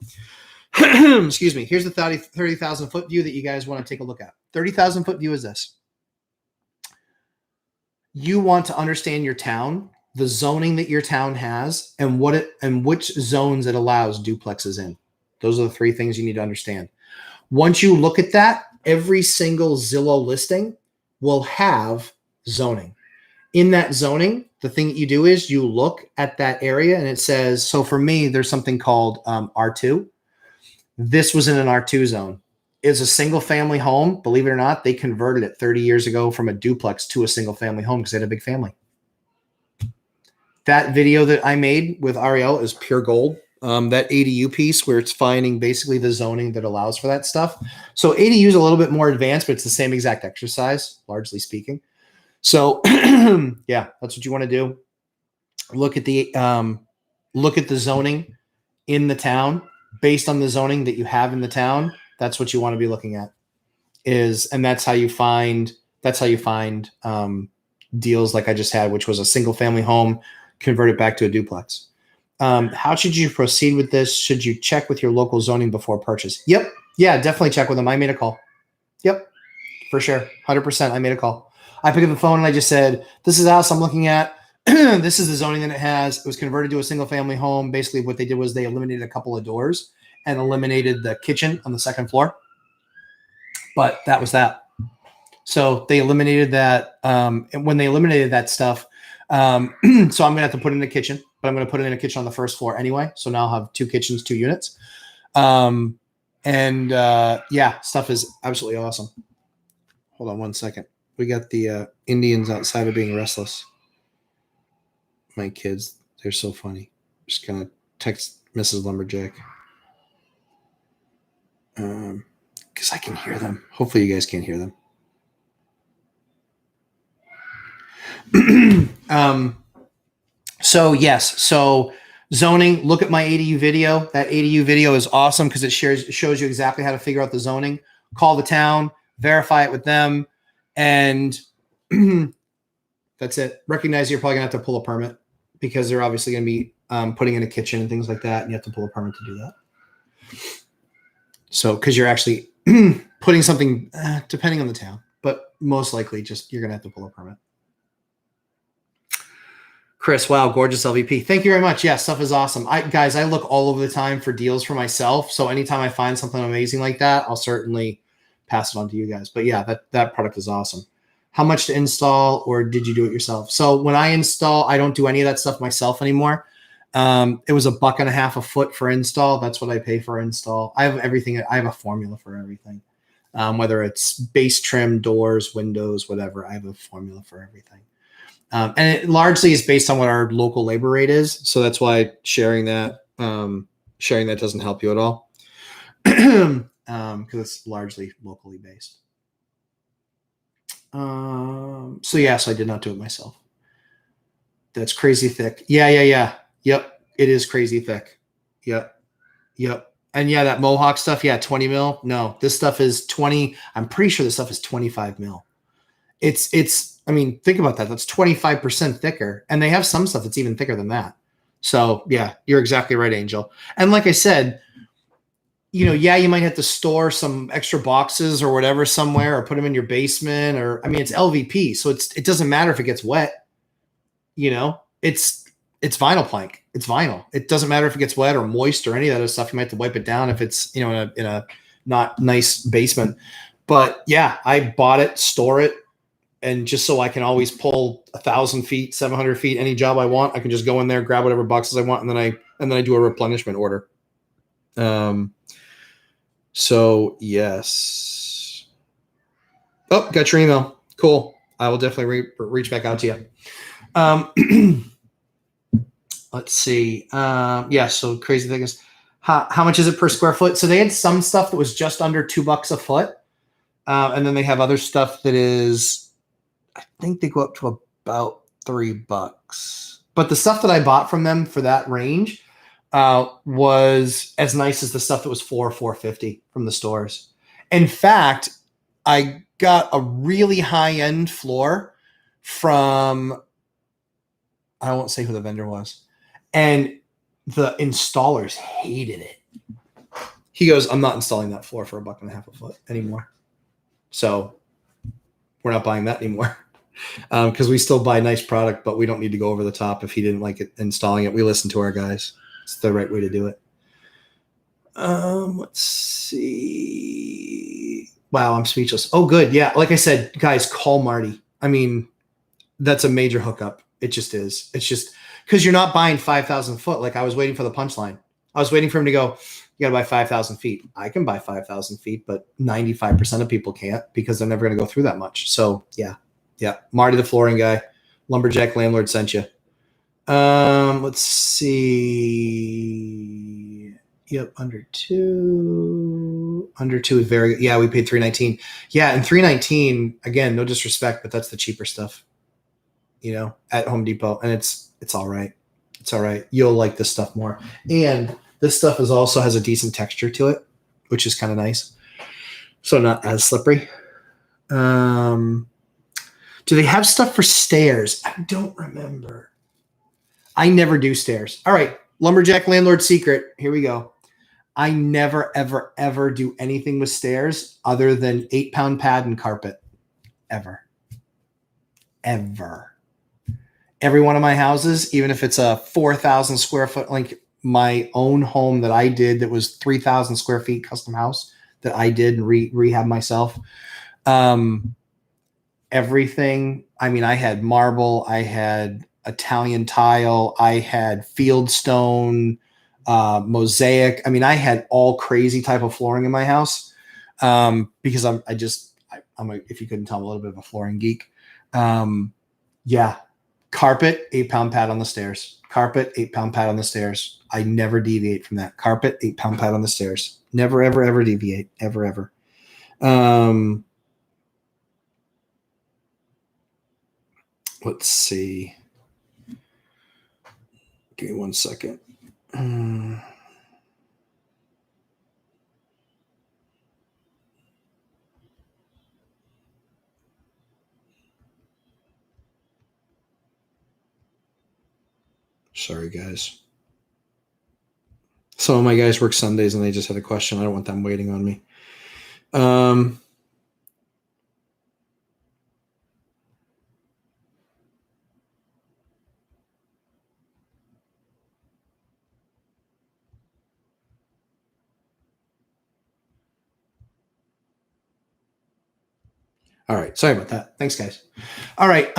Excuse me. Here's the 30,000 foot view that you guys want to take a look at. 30,000 foot view is this. You want to understand your town, the zoning that your town has, and which zones it allows duplexes in. Those are the three things you need to understand. Once you look at that, every single Zillow listing will have zoning. In that zoning, the thing that you do is you look at that area and it says, so for me, there's something called R2. This was in an R2 zone. It's a single family home. Believe it or not, they converted it 30 years ago from a duplex to a single family home because they had a big family. That video that I made with Ariel is pure gold. That ADU piece where it's finding basically the zoning that allows for that stuff. So ADU is a little bit more advanced, but it's the same exact exercise, largely speaking. So yeah, that's what you want to do. Look at the zoning in the town based on the zoning that you have in the town. That's what you want to be looking at and that's how you find deals like I just had, which was a single family home converted back to a duplex. How should you proceed with this? Should you check with your local zoning before purchase? Yep. Yeah, definitely check with them. I made a call. Yep. For sure. 100%. I made a call. I picked up the phone and I just said, this is the house I'm looking at. This is the zoning that it has. It was converted to a single family home. Basically what they did was they eliminated a couple of doors and eliminated the kitchen on the second floor. But that was that. So they eliminated that. And when they eliminated that stuff, so I'm going to have to put in a kitchen, but I'm going to put it in a kitchen on the first floor anyway. So now I'll have 2 kitchens, 2 units. Yeah, stuff is absolutely awesome. Hold on one second. We got the Indians outside of being restless. My kids, they're so funny. Just going to text Mrs. Lumberjack. Because I can hear them. Hopefully you guys can't hear them. So yes, so zoning, look at my ADU video. That ADU video is awesome because it shows you exactly how to figure out the zoning. Call the town, verify it with them, and that's it. Recognize you're probably gonna have to pull a permit because they're obviously gonna be putting in a kitchen and things like that, and you have to pull a permit to do that. So because you're actually putting something, depending on the town, but most likely just you're gonna have to pull a permit. Chris, wow, gorgeous LVP. Thank you very much. Yeah, stuff is awesome. Guys, I look all over the time for deals for myself. So anytime I find something amazing like that, I'll certainly pass it on to you guys. But yeah, that product is awesome. How much to install, or did you do it yourself? So when I install, I don't do any of that stuff myself anymore. It was $1.50 a foot for install. That's what I pay for install. I have everything. I have a formula for everything. Whether it's base trim, doors, windows, whatever, I have a formula for everything. And it largely is based on what our local labor rate is. So that's why sharing that doesn't help you at all. Because it's largely locally based. So I did not do it myself. That's crazy thick. Yeah. Yep. It is crazy thick. Yep. And yeah, that Mohawk stuff. Yeah. 20 mil. No, this stuff is 20. I'm pretty sure this stuff is 25 mil. I mean, think about that. That's 25% thicker. And they have some stuff that's even thicker than that. So yeah, you're exactly right, Angel. And like I said, you might have to store some extra boxes or whatever somewhere, or put them in your basement, or, I mean, it's LVP. So it doesn't matter if it gets wet, it's vinyl plank. It's vinyl. It doesn't matter if it gets wet or moist or any of that other stuff. You might have to wipe it down if it's, in a not nice basement. But yeah, I bought it, store it. And just so I can always pull 1,000 feet, 700 feet, any job I want, I can just go in there, grab whatever boxes I want, and then I do a replenishment order. So yes. Oh, got your email. Cool. I will definitely reach back out to you. Let's see. So crazy thing is, how much is it per square foot? So they had some stuff that was just under $2 a foot. And then they have other stuff that is, I think they go up to about $3. But the stuff that I bought from them for that range was as nice as the stuff that was $450 from the stores. In fact, I got a really high-end floor from, I won't say who the vendor was, and the installers hated it. He goes, I'm not installing that floor for $1.50 a foot anymore. So we're not buying that anymore. Because we still buy nice product, but we don't need to go over the top if he didn't like it installing it. We listen to our guys. It's the right way to do it. Let's see. Wow, I'm speechless. Oh, good. Yeah, like I said, guys, call Marty. I mean, that's a major hookup. It just is. It's just because you're not buying 5,000 foot. Like I was waiting for the punchline. I was waiting for him to go, you got to buy 5,000 feet. I can buy 5,000 feet, but 95% of people can't because they're never going to go through that much. So yeah. Marty, the flooring guy, Lumberjack landlord sent you. Let's see. Yep. Under two is very good. Yeah. We paid $319. Yeah. And $319, again, no disrespect, but that's the cheaper stuff, at Home Depot. And it's all right. It's all right. You'll like this stuff more. And this stuff also has a decent texture to it, which is kind of nice. So not as slippery. Do they have stuff for stairs? I don't remember. I never do stairs. All right. Lumberjack landlord secret. Here we go. I never, ever, ever do anything with stairs other than 8-pound pad and carpet. Ever. Every one of my houses, even if it's a 4,000 square foot, like my own home that I did that was 3,000 square feet custom house that I did and rehab myself. Everything. I mean, I had marble, I had Italian tile, I had fieldstone, mosaic. I mean, I had all crazy type of flooring in my house because I'm if you couldn't tell, I'm a little bit of a flooring geek. Yeah. Carpet, 8-pound pad on the stairs. Carpet, 8-pound pad on the stairs. I never deviate from that. Carpet, 8-pound pad on the stairs. Never, ever, ever deviate. Ever. Let's see. Give me 1 second. Sorry, guys. Some of my guys work Sundays and they just had a question. I don't want them waiting on me. All right. Sorry about that. Thanks, guys. All right.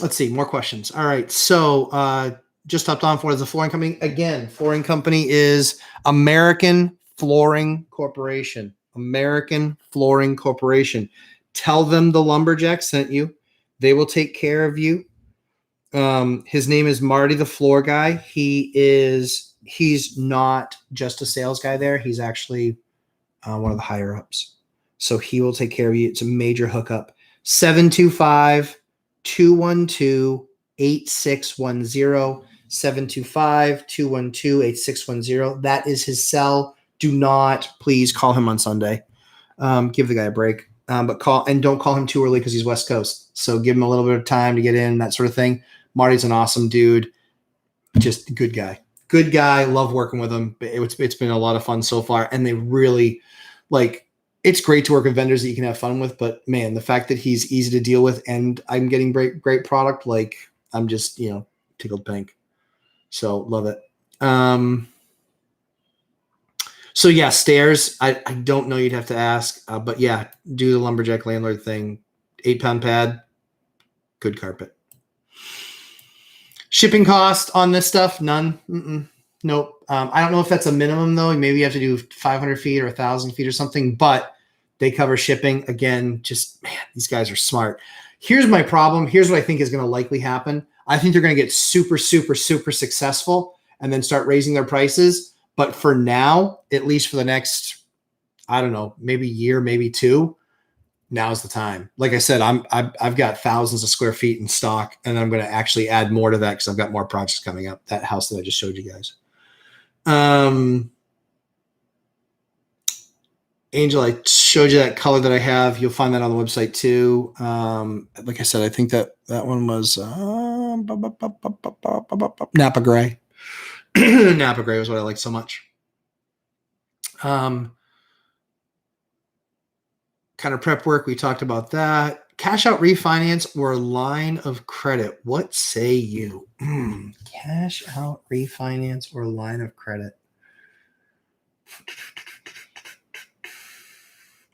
Let's see. More questions. All right. So just hopped on for the flooring company. Again, flooring company is American Flooring Corporation. American Flooring Corporation. Tell them the Lumberjack sent you. They will take care of you. His name is Marty, the floor guy. He's not just a sales guy there. He's actually one of the higher ups. So he will take care of you. It's a major hookup. 725-212-8610. 725-212-8610. That is his cell. Do not please call him on Sunday. Give the guy a break. But don't call him too early because he's West Coast. So give him a little bit of time to get in, that sort of thing. Marty's an awesome dude. Just a good guy. Good guy. Love working with him. It's been a lot of fun so far. And they really it's great to work with vendors that you can have fun with, but man, the fact that he's easy to deal with and I'm getting great product, I'm just, tickled pink. So love it. So yeah, stairs. I don't know. You'd have to ask, but yeah, do the Lumberjack landlord thing. 8-pound pad, good carpet. Shipping cost on this stuff, none. Nope. I don't know if that's a minimum though. Maybe you have to do 500 feet or 1,000 feet or something, but they cover shipping. Again, just man, these guys are smart. Here's my problem. Here's what I think is going to likely happen. I think they're going to get super, super, super successful and then start raising their prices. But for now, at least for the next, I don't know, maybe year, maybe two, now's the time. Like I said, I've got thousands of square feet in stock, and I'm going to actually add more to that because I've got more projects coming up. That house that I just showed you guys. Angel, I showed you that color that I have. You'll find that on the website too. Like I said, I think that one was Napa Gray. Napa Gray was what I liked so much. Kind of prep work, we talked about that. Cash out refinance or line of credit. What say you? Cash out refinance or line of credit.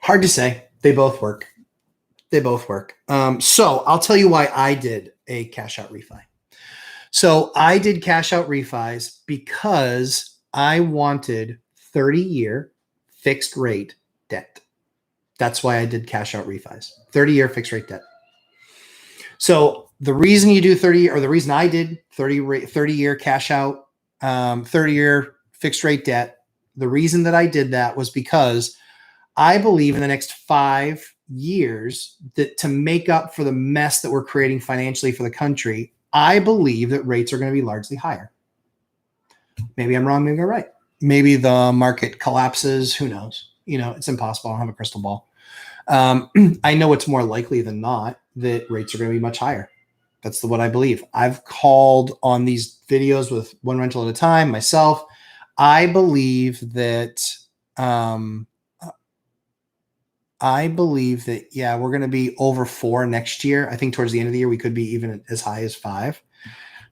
Hard to say. They both work. So I'll tell you why I did a cash out refi. So I did cash out refis because I wanted 30-year fixed rate debt. That's why I did cash out refis, 30-year fixed rate debt. So the reason you do 30, or the reason I did 30-year cash out, 30-year fixed rate debt, the reason that I did that was because I believe in the next 5 years that to make up for the mess that we're creating financially for the country, I believe that rates are going to be largely higher. Maybe I'm wrong. Maybe I'm right. Maybe the market collapses. Who knows? It's impossible. I don't have a crystal ball. I know it's more likely than not that rates are going to be much higher. That's what I believe. I've called on these videos with one rental at a time myself. I believe that, yeah, we're going to be over 4 next year. I think towards the end of the year, we could be even as high as 5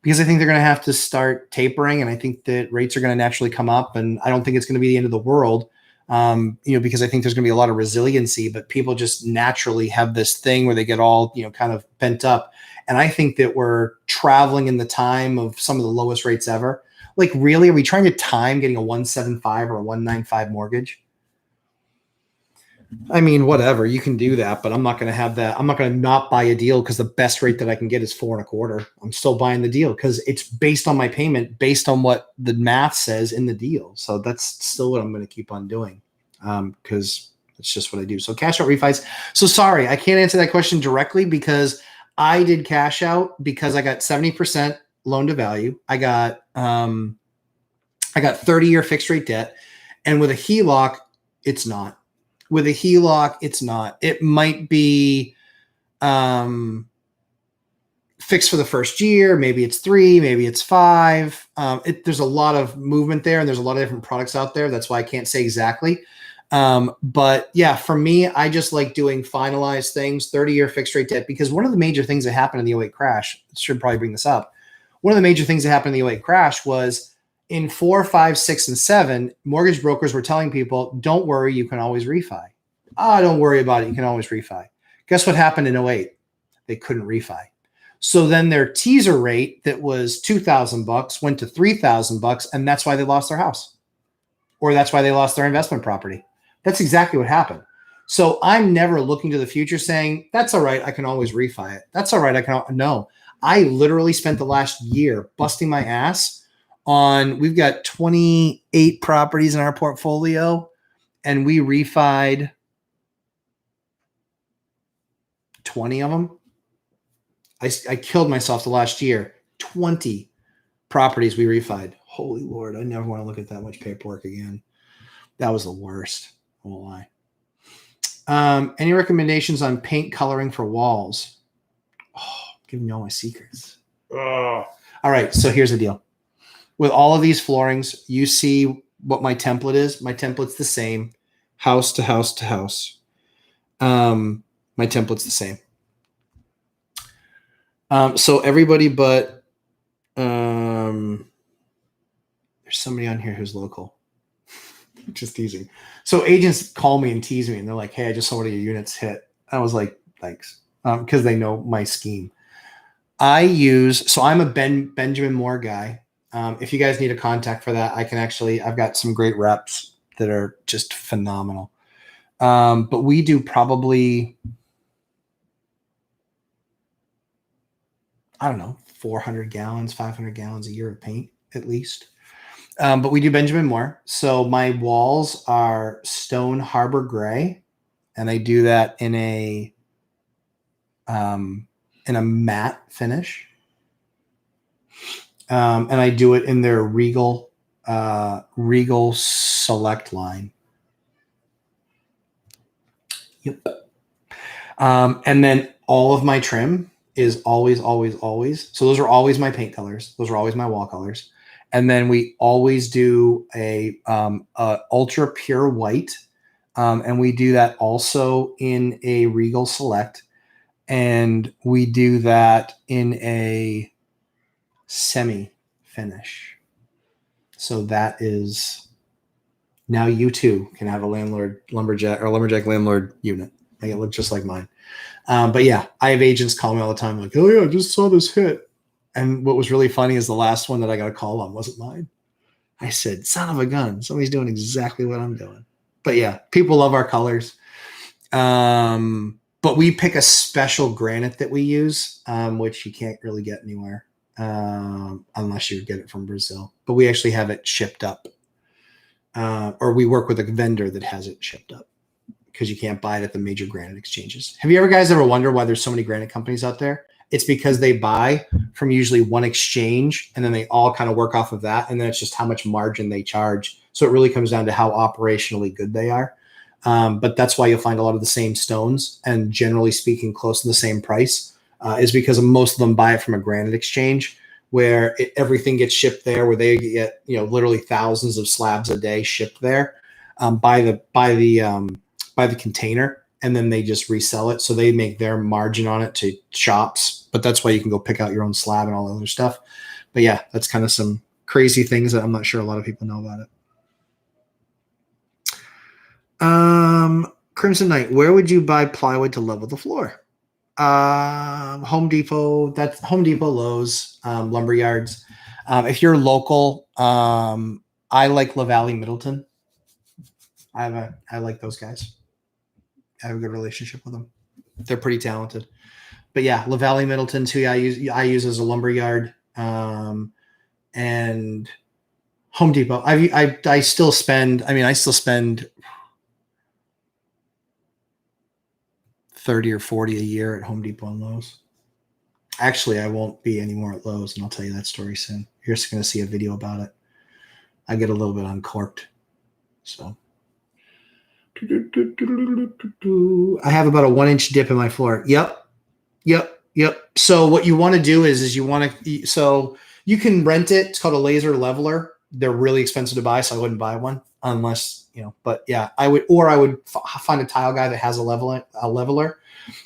because I think they're going to have to start tapering. And I think that rates are going to naturally come up, and I don't think it's going to be the end of the world. Because I think there's going to be a lot of resiliency, but people just naturally have this thing where they get all, kind of pent up. And I think that we're traveling in the time of some of the lowest rates ever. Like, really, are we trying to time getting a 175 or a 195 mortgage? I mean, whatever, you can do that, but I'm not going to have that. I'm not going to not buy a deal because the best rate that I can get is 4.25. I'm still buying the deal because it's based on my payment, based on what the math says in the deal. So that's still what I'm going to keep on doing because it's just what I do. So cash out refis. So sorry, I can't answer that question directly because I did cash out because I got 70% loan to value. I got 30-year fixed rate debt, and with a HELOC, it's not. With a HELOC, it's not. It might be fixed for the first year. Maybe it's 3, maybe it's 5. There's a lot of movement there, and there's a lot of different products out there. That's why I can't say exactly. But yeah, for me, I just like doing finalized things, 30-year fixed rate debt, because one of the major things that happened in the 08 crash, should probably bring this up. One of the major things that happened in the 08 crash was in 4, 5, 6, and 7, mortgage brokers were telling people, don't worry, you can always refi. Don't worry about it. You can always refi. Guess what happened in '08? They couldn't refi. So then their teaser rate that was $2,000 went to $3,000, and that's why they lost their house, or that's why they lost their investment property. That's exactly what happened. So I'm never looking to the future saying, that's all right, I can always refi it. That's all right, I can. No, I literally spent the last year busting my ass on, we've got 28 properties in our portfolio, and we refied 20 of them. I killed myself the last year. 20 properties we refied. Holy Lord, I never want to look at that much paperwork again. That was the worst. I won't lie. Any recommendations on paint coloring for walls? Oh, I'm giving you all my secrets. Oh. All right, so here's the deal. With all of these floorings, you see what my template is. My template's the same, house to house to house. My template's the same. So everybody but there's somebody on here who's local. Just teasing. So agents call me and tease me, and they're like, hey, I just saw one of your units hit. I was like, thanks. Because they know my scheme. I'm a Benjamin Moore guy. If you guys need a contact for that, I've got some great reps that are just phenomenal. But we do probably, I don't know, 400 gallons, 500 gallons a year of paint at least. But we do Benjamin Moore. So my walls are Stone Harbor Gray, and I do that in a matte finish. And I do it in their Regal Select line. Yep. And then all of my trim is always. So those are always my paint colors. Those are always my wall colors. And then we always do a ultra pure white. And we do that also in a Regal Select. And we do that in a semi finish. So that is, now you too can have a lumberjack landlord unit. Make it look just like mine. But yeah, I have agents call me all the time like, oh yeah, I just saw this hit. And what was really funny is the last one that I got a call on wasn't mine. I said, son of a gun, somebody's doing exactly what I'm doing. But yeah, people love our colors. But we pick a special granite that we use, which you can't really get anywhere unless you get it from Brazil. But we actually have it shipped up. Or we work with a vendor that has it shipped up because you can't buy it at the major granite exchanges. Have you guys ever wondered why there's so many granite companies out there? It's because they buy from usually one exchange, and then they all kind of work off of that. And then it's just how much margin they charge. So it really comes down to how operationally good they are. But that's why you'll find a lot of the same stones, and generally speaking, close to the same price, is because most of them buy it from a granite exchange where everything gets shipped there, where they get, literally thousands of slabs a day shipped there by the container, and then they just resell it. So they make their margin on it to shops, but that's why you can go pick out your own slab and all the other stuff. But yeah, that's kind of some crazy things that I'm not sure a lot of people know about it. Crimson Knight, where would you buy plywood to level the floor? Home Depot, Lowe's, lumber yards. If you're local, I like La Valley Middleton. I like those guys. I have a good relationship with them. They're pretty talented. But yeah, La Valley Middleton's who I use as a lumber yard. And Home Depot. I still spend 30 or 40 a year at Home Depot and Lowe's. Actually, I won't be anymore at Lowe's, and I'll tell you that story soon. You're just going to see a video about it. I get a little bit uncorked. So I have about a 1-inch dip in my floor. Yep. So what you want to do is so you can rent it. It's called a laser leveler. They're really expensive to buy, so I wouldn't buy one unless, but yeah, I would find a tile guy that has a leveler.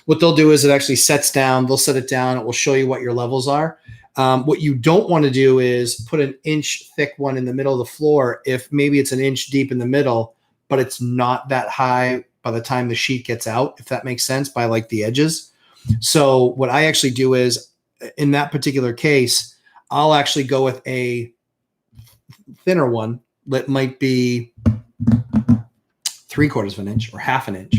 What they'll do is it actually sets down. They'll set it down. It will show you what your levels are. What you don't want to do is put an inch thick one in the middle of the floor. If maybe it's an inch deep in the middle, but it's not that high by the time the sheet gets out, if that makes sense, by like the edges. So what I actually do is, in that particular case, I'll actually go with a thinner one that might be 3/4 of an inch or 1/2 inch.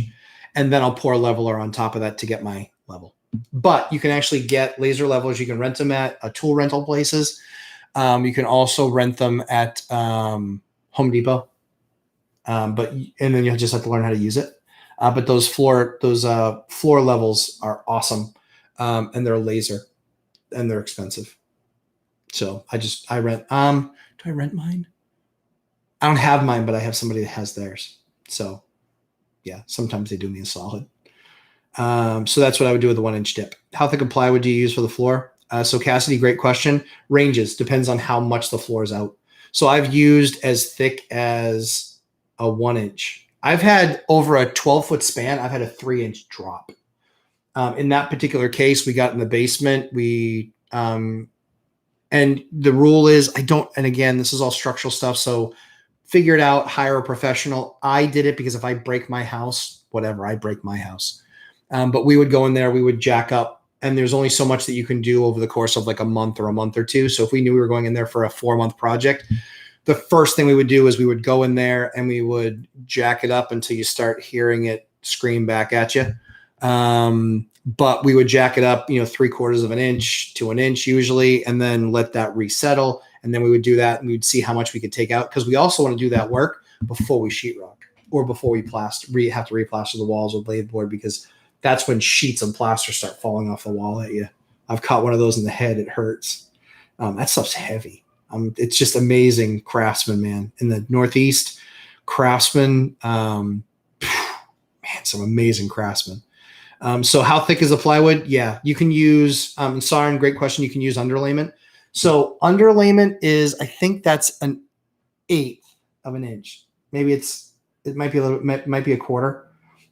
And then I'll pour a leveler on top of that to get my level. But you can actually get laser levelers. You can rent them at tool rental places. You can also rent them at Home Depot. And then you'll just have to learn how to use it. But those floor levels are awesome. And they're laser and they're expensive. So I rent, do I rent mine? I don't have mine, but I have somebody that has theirs. So yeah, sometimes they do me a solid. So that's what I would do with the 1-inch dip. How thick of plywood do you use for the floor? So Cassidy, great question. Ranges, depends on how much the floor is out. So I've used as thick as a 1-inch. I've had over a 12-foot span, I've had a 3-inch drop. In that particular case, we got in the basement. And the rule is and again, this is all structural stuff. So figure it out, hire a professional. I did it because if I break my house, whatever, I break my house. But we would go in there, we would jack up, and there's only so much that you can do over the course of like a month or 2. So if we knew we were going in there for a 4-month project, the first thing we would do is we would go in there and we would jack it up until you start hearing it scream back at you. But we would jack it up, 3/4 of an inch to 1 inch usually, and then let that resettle. And then we would do that and we would see how much we could take out. Cause we also want to do that work before we sheetrock or before we have to replaster the walls with blade board, because that's when sheets of plaster start falling off the wall at you. I've caught one of those in the head. It hurts. That stuff's heavy. It's just amazing craftsmen, man. In the Northeast, craftsmen, man, some amazing craftsmen. So how thick is the plywood? Yeah, you can use, Sarin, great question. You can use underlayment. So underlayment is, I think that's an 1/8 of an inch. Maybe it might be might be a 1/4.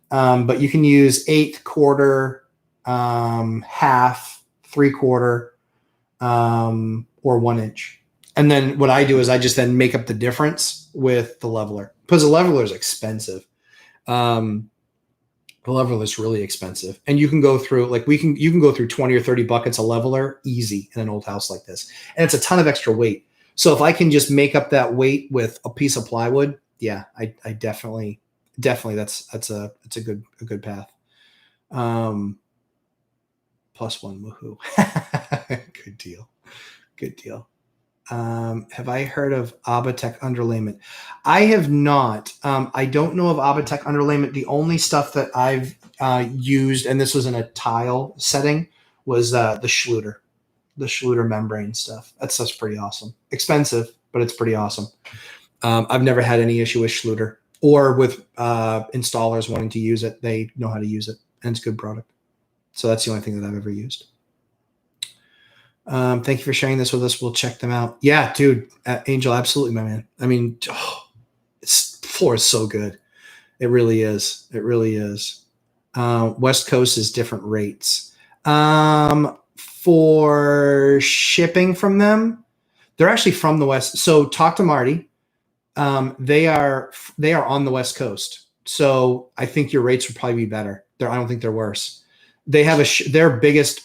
But you can use 1/8, 1/4, 1/2, 3/4, or 1 inch. And then what I do is I just then make up the difference with the leveler, because the leveler is expensive. The leveler is really expensive, and you can go through you can go through 20 or 30 buckets of leveler easy in an old house like this, and it's a ton of extra weight. So if I can just make up that weight with a piece of plywood, yeah, I definitely that's a good path. +1, woohoo. Good deal. Have I heard of Abatech underlayment? I have not. I don't know of Abatech underlayment. The only stuff that I've used, and this was in a tile setting, was the Schluter membrane stuff. That stuff's pretty awesome. Expensive, but it's pretty awesome. I've never had any issue with Schluter or with installers wanting to use it. They know how to use it, and it's a good product. So that's the only thing that I've ever used. Thank you for sharing this with us. We'll check them out. Yeah, dude, Angel, absolutely, my man. I mean, this floor is so good. It really is. It really is. West Coast is different rates. For shipping from them, they're actually from the West. So talk to Marty. They are on the West Coast. So I think your rates would probably be better. I don't think they're worse. They have their biggest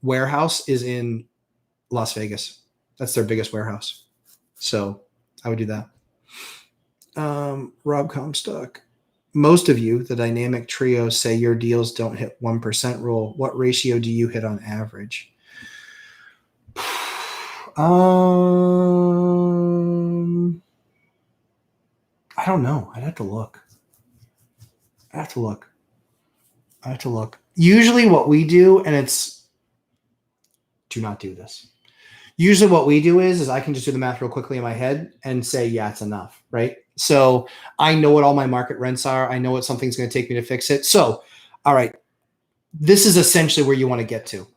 warehouse is in Las Vegas. That's their biggest warehouse. So I would do that. Rob Comstock. Most of you, the dynamic trio, say your deals don't hit 1% rule. What ratio do you hit on average? I don't know. I'd have to look. Usually what we do, and do not do this. Usually what we do is I can just do the math real quickly in my head and say, yeah, it's enough, right? So I know what all my market rents are. I know what something's going to take me to fix it. So, all right, this is essentially where you want to get to.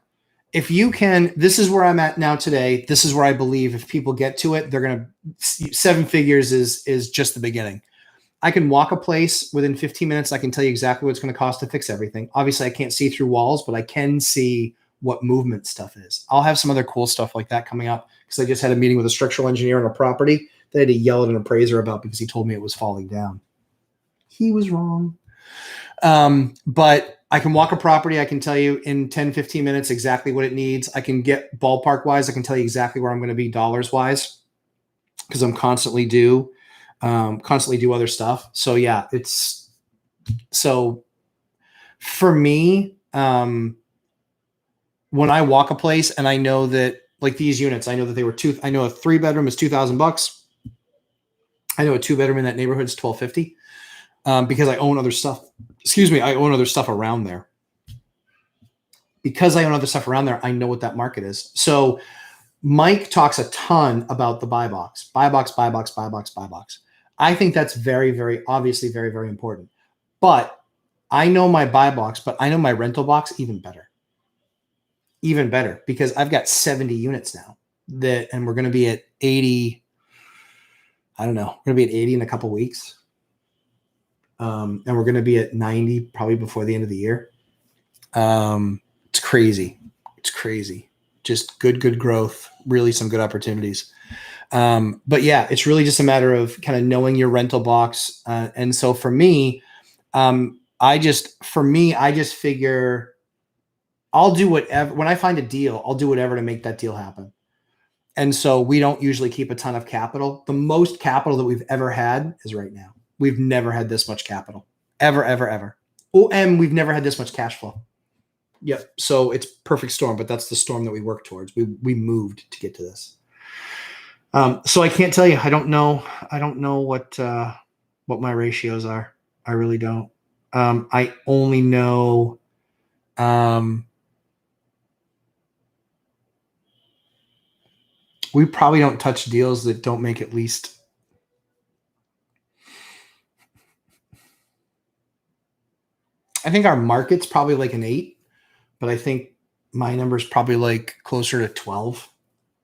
If you can, this is where I'm at now today. This is where I believe if people get to it, they're going to, 7 figures is just the beginning. I can walk a place within 15 minutes. I can tell you exactly what it's going to cost to fix everything. Obviously, I can't see through walls, but I can see what movement stuff is. I'll have some other cool stuff like that coming up because I just had a meeting with a structural engineer on a property that I had to yell at an appraiser about because he told me it was falling down. He was wrong. But I can walk a property. I can tell you in 10, 15 minutes exactly what it needs. I can get ballpark wise. I can tell you exactly where I'm going to be dollars wise, because I'm constantly do other stuff. So yeah, so for me, when I walk a place and I know that, like these units, I know that they were I know a 3-bedroom is $2,000. I know a 2-bedroom in that neighborhood is $1,250. Because I own other stuff. Excuse me, I own other stuff around there. Because I own other stuff around there, I know what that market is. So Mike talks a ton about the buy box. Buy box, buy box, buy box, buy box. I think that's very, very obviously very, very important. But I know my buy box, but I know my rental box even better. Even better, because I've got 70 units now and we're going to be at 80. I don't know. We're going to be at 80 in a couple of weeks. And we're going to be at 90 probably before the end of the year. It's crazy. It's crazy. Just good growth, really some good opportunities. But yeah, it's really just a matter of kind of knowing your rental box. And so for me, I just figure I'll do whatever. When I find a deal, I'll do whatever to make that deal happen. And so we don't usually keep a ton of capital. The most capital that we've ever had is right now. We've never had this much capital, ever. Oh, and we've never had this much cash flow. Yep. So it's perfect storm, but that's the storm that we work towards. We moved to get to this. So I can't tell you. I don't know what my ratios are. I really don't. I only know. We probably don't touch deals that don't make at least. I think our market's probably like an 8, but I think my number is probably like closer to 12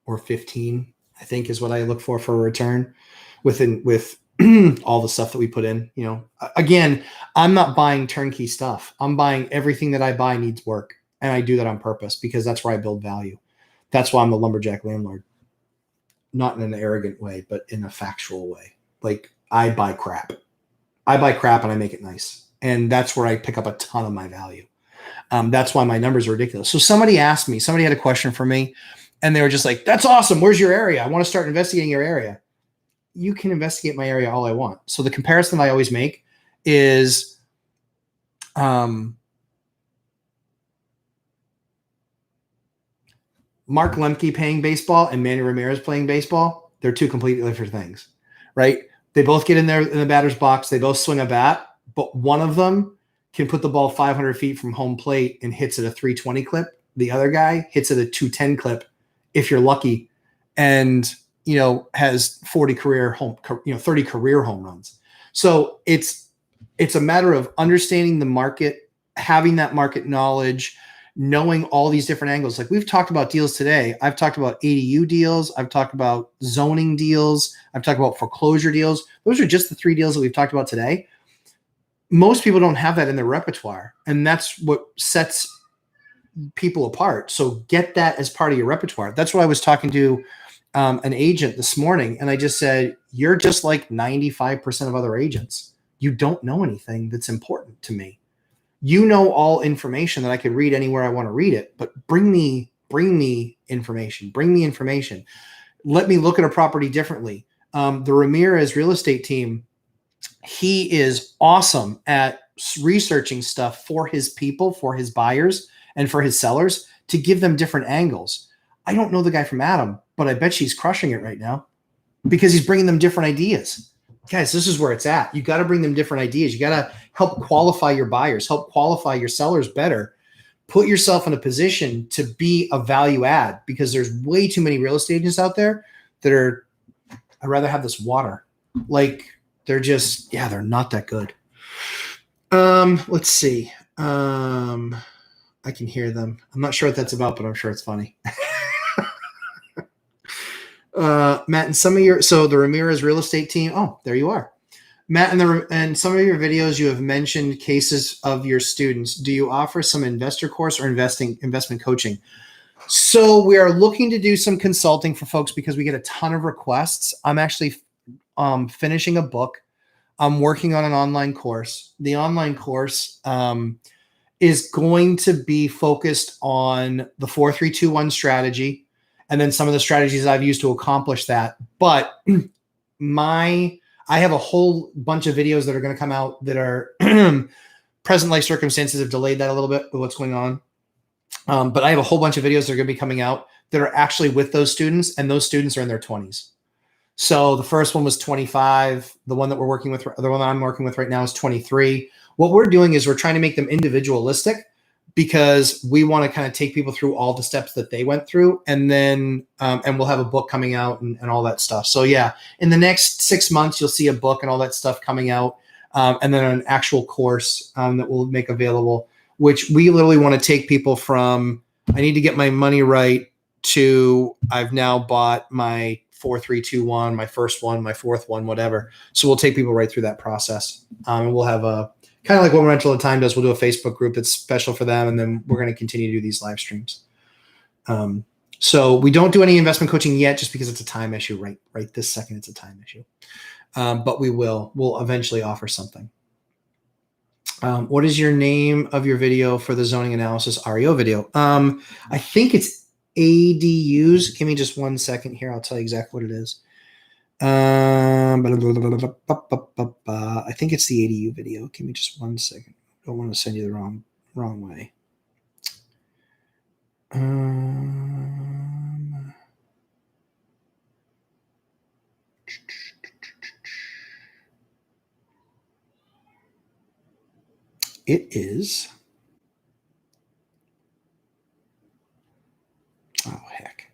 or 15, I think is what I look for a return with all the stuff that we put in. You know, again, I'm not buying turnkey stuff. I'm buying everything that I buy needs work. And I do that on purpose because that's where I build value. That's why I'm the lumberjack landlord. Not in an arrogant way, but in a factual way. Like I buy crap. And I make it nice. And that's where I pick up a ton of my value. That's why my numbers are ridiculous. So somebody had a question for me and they were just like, that's awesome. Where's your area? I want to start investigating your area. You can investigate my area all I want. So the comparison I always make is, Mark Lemke playing baseball and Manny Ramirez playing baseball, they're two completely different things, right? They both get in there in the batter's box. They both swing a bat, but one of them can put the ball 500 feet from home plate and hits at a 320 clip. The other guy hits at a 210 clip, if you're lucky, and has 30 career home runs. So it's a matter of understanding the market, having that market knowledge, knowing all these different angles. Like we've talked about deals today. I've talked about ADU deals. I've talked about zoning deals. I've talked about foreclosure deals. Those are just the 3 deals that we've talked about today. Most people don't have that in their repertoire. And that's what sets people apart. So get that as part of your repertoire. That's what I was talking to an agent this morning. And I just said, you're just like 95% of other agents. You don't know anything that's important to me. You know all information that I could read anywhere I want to read it, but bring me information. Bring me information. Let me look at a property differently. The Ramirez real estate team, he is awesome at researching stuff for his people, for his buyers, and for his sellers to give them different angles. I don't know the guy from Adam, but I bet she's crushing it right now because he's bringing them different ideas. Guys, this is where it's at. You got to bring them different ideas. You got to help qualify your buyers, help qualify your sellers better. Put yourself in a position to be a value add because there's way too many real estate agents out there that are, I'd rather have this water. Like they're just, they're not that good. Let's see. I can hear them. I'm not sure what that's about, but I'm sure it's funny. Matt, and the Ramirez real estate team. Oh, there you are. Matt, and some of your videos, you have mentioned cases of your students. Do you offer some investor course or investment coaching? So we are looking to do some consulting for folks because we get a ton of requests. I'm actually finishing a book I'm working on an online course. The online course is going to be focused on the 4-3-2-1 strategy, and then some of the strategies I've used to accomplish that. But I have a whole bunch of videos that are going to come out that are present life circumstances have delayed that a little bit with what's going on. But I have a whole bunch of videos that are going to be coming out that are actually with those students, and those students are in their 20s. So the first one was 25. The one that I'm working with right now is 23. What we're doing is we're trying to make them individualistic, because we want to kind of take people through all the steps that they went through, and then and we'll have a book coming out and all that stuff. So yeah, in the next 6 months, you'll see a book and all that stuff coming out, and then an actual course that we'll make available, which we literally want to take people from, I need to get my money right, to I've now bought my 4-3-2-1, my first one, my fourth one, whatever. So we'll take people right through that process. And we'll have a kind of like what Rental at Time does. We'll do a Facebook group that's special for them. And then we're going to continue to do these live streams. So we don't do any investment coaching yet, just because it's a time issue, right this second, it's a time issue. But we'll eventually offer something. What is your name of your video for the zoning analysis REO video? I think it's ADUs. Give me just 1 second here. I'll tell you exactly what it is. I think it's the ADU video. Give me just 1 second. I don't want to send you the wrong way. It is. Oh, heck.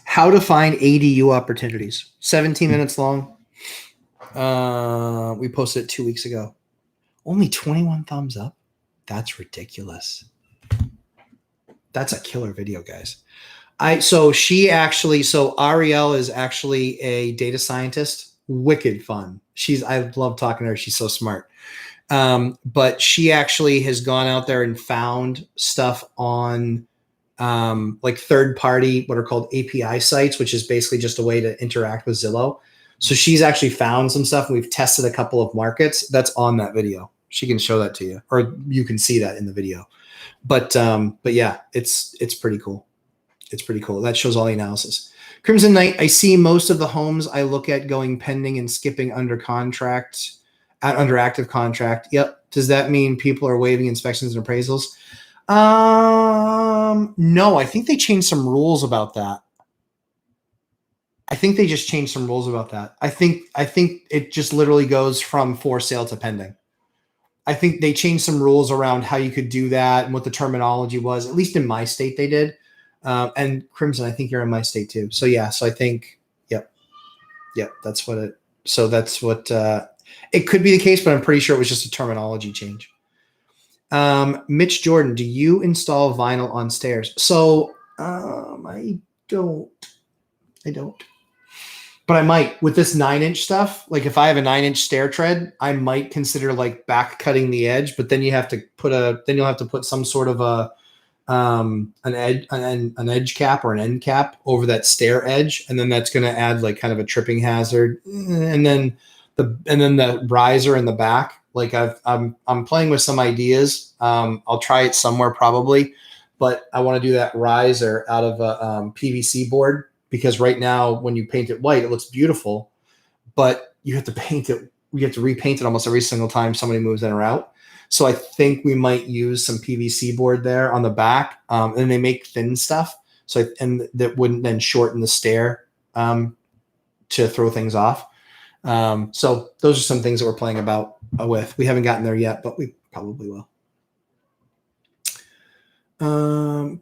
How to find ADU opportunities. 17 minutes long. We posted it 2 weeks ago. Only 21 thumbs up. That's ridiculous. That's a killer video, guys. So Ariel is actually a data scientist. Wicked fun. I love talking to her. She's so smart. But she actually has gone out there and found stuff on like third party, what are called API sites, which is basically just a way to interact with Zillow. So she's actually found some stuff. We've tested a couple of markets that's on that video. She can show that to you, or you can see that in the video. But yeah, it's pretty cool. It's pretty cool. That shows all the analysis. Crimson Knight, I see most of the homes I look at going pending and skipping under active contract. Yep. Does that mean people are waiving inspections and appraisals? No, I think they changed some rules about that. I think they just changed some rules about that. I think it just literally goes from for sale to pending. I think they changed some rules around how you could do that and what the terminology was. At least in my state, they did. And Crimson, I think you're in my state too. So yeah, so I think, yep, that's what it could be the case, but I'm pretty sure it was just a terminology change. Mitch Jordan, do you install vinyl on stairs? So I don't, but I might with this 9-inch stuff. Like if I have a 9-inch stair tread, I might consider like back cutting the edge, but then you'll have to put some sort of an edge cap or an end cap over that stair edge. And then that's going to add like kind of a tripping hazard. And then the riser in the back. Like I'm playing with some ideas. I'll try it somewhere probably, but I want to do that riser out of a PVC board, because right now when you paint it white, it looks beautiful, but you have to paint it. We have to repaint it almost every single time somebody moves in or out. So I think we might use some PVC board there on the back, and they make thin stuff. And that wouldn't then shorten the stair to throw things off. So those are some things that we're playing about with. We haven't gotten there yet, but we probably will.